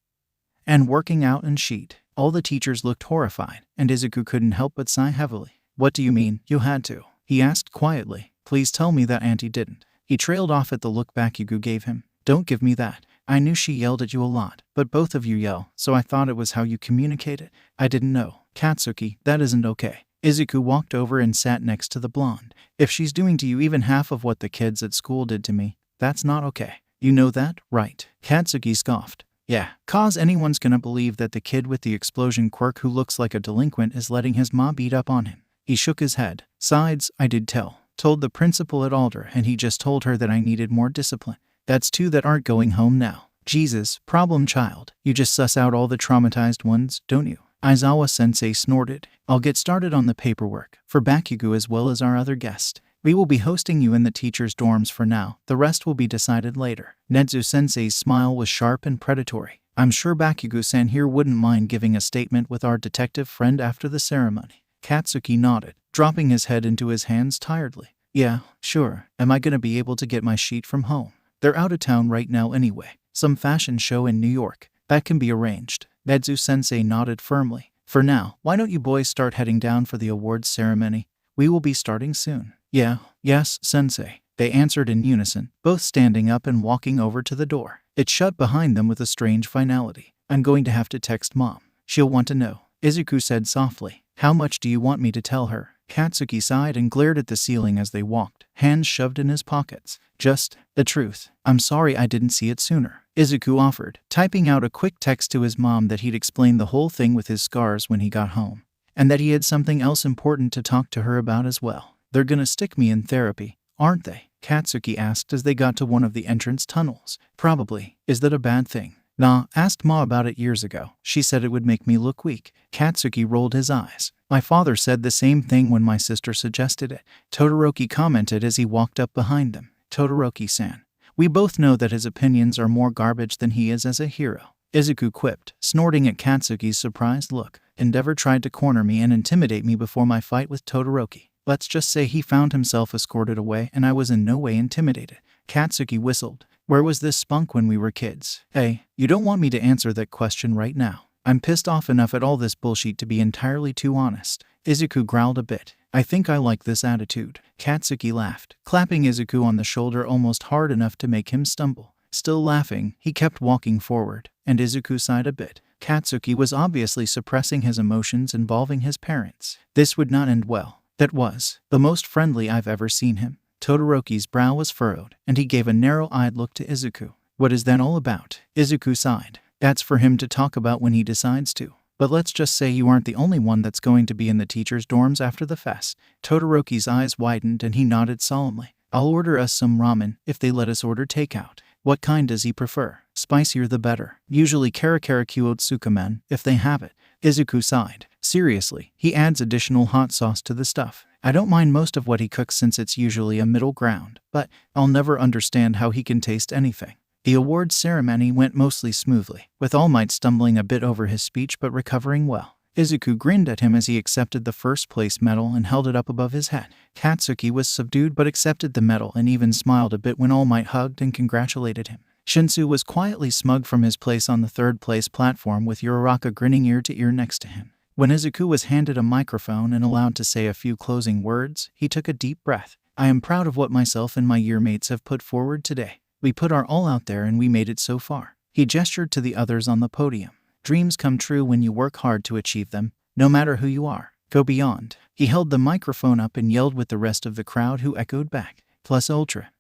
and working out in sheet. All the teachers looked horrified, and Izuku couldn't help but sigh heavily. What do you mean, you had to? He asked quietly. Please tell me that Auntie didn't. He trailed off at the look Bakugo gave him. Don't give me that. I knew she yelled at you a lot, but both of you yell, so I thought it was how you communicated. I didn't know. Katsuki, that isn't okay. Izuku walked over and sat next to the blonde. If she's doing to you even half of what the kids at school did to me, that's not okay. You know that, right? Katsuki scoffed. Yeah, 'cause anyone's gonna believe that the kid with the explosion quirk who looks like a delinquent is letting his ma beat up on him. He shook his head. Sides, I did told the principal at Alder, and he just told her that I needed more discipline. That's two that aren't going home now. Jesus, problem child. You just suss out all the traumatized ones, don't you? Aizawa-sensei snorted. I'll get started on the paperwork, for Bakugo as well as our other guest. We will be hosting you in the teachers' dorms for now. The rest will be decided later. Netsu-sensei's smile was sharp and predatory. I'm sure Bakugo-san here wouldn't mind giving a statement with our detective friend after the ceremony. Katsuki nodded, dropping his head into his hands tiredly. Yeah, sure. Am I gonna be able to get my sheet from home? They're out of town right now anyway. Some fashion show in New York. That can be arranged. Netsu-sensei nodded firmly. For now, why don't you boys start heading down for the awards ceremony? We will be starting soon. Yeah, yes, sensei. They answered in unison, both standing up and walking over to the door. It shut behind them with a strange finality. I'm going to have to text Mom. She'll want to know. Izuku said softly. How much do you want me to tell her? Katsuki sighed and glared at the ceiling as they walked, hands shoved in his pockets. Just the truth. I'm sorry I didn't see it sooner, Izuku offered, typing out a quick text to his mom that he'd explain the whole thing with his scars when he got home, and that he had something else important to talk to her about as well. They're gonna stick me in therapy, aren't they? Katsuki asked as they got to one of the entrance tunnels. Probably. Is that a bad thing? Nah, asked Ma about it years ago. She said it would make me look weak. Katsuki rolled his eyes. My father said the same thing when my sister suggested it. Todoroki commented as he walked up behind them. Todoroki-san. We both know that his opinions are more garbage than he is as a hero, Izuku quipped, snorting at Katsuki's surprised look. Endeavor tried to corner me and intimidate me before my fight with Todoroki. Let's just say he found himself escorted away and I was in no way intimidated. Katsuki whistled. Where was this spunk when we were kids? Hey, you don't want me to answer that question right now. I'm pissed off enough at all this bullshit to be entirely too honest. Izuku growled a bit. I think I like this attitude. Katsuki laughed, clapping Izuku on the shoulder almost hard enough to make him stumble. Still laughing, he kept walking forward, and Izuku sighed a bit. Katsuki was obviously suppressing his emotions involving his parents. This would not end well. That was the most friendly I've ever seen him. Todoroki's brow was furrowed, and he gave a narrow-eyed look to Izuku. What is that all about? Izuku sighed. That's for him to talk about when he decides to. But let's just say you aren't the only one that's going to be in the teachers' dorms after the fest. Todoroki's eyes widened and he nodded solemnly. I'll order us some ramen if they let us order takeout. What kind does he prefer? Spicier the better. Usually Karakaraku Otsukamen, if they have it. Izuku sighed. Seriously, he adds additional hot sauce to the stuff. I don't mind most of what he cooks since it's usually a middle ground, but I'll never understand how he can taste anything. The awards ceremony went mostly smoothly, with All Might stumbling a bit over his speech but recovering well. Izuku grinned at him as he accepted the first place medal and held it up above his head. Katsuki was subdued but accepted the medal and even smiled a bit when All Might hugged and congratulated him. Shinsu was quietly smug from his place on the third place platform with Uraraka grinning ear to ear next to him. When Izuku was handed a microphone and allowed to say a few closing words, he took a deep breath. I am proud of what myself and my yearmates have put forward today. We put our all out there and we made it so far. He gestured to the others on the podium. Dreams come true when you work hard to achieve them, no matter who you are. Go beyond. He held the microphone up and yelled with the rest of the crowd who echoed back. Plus ultra.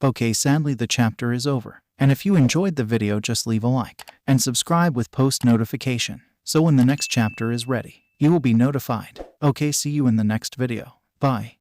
Okay, sadly the chapter is over. And if you enjoyed the video, just leave a like and subscribe with post notification. So when the next chapter is ready, you will be notified. Okay, see you in the next video. Bye.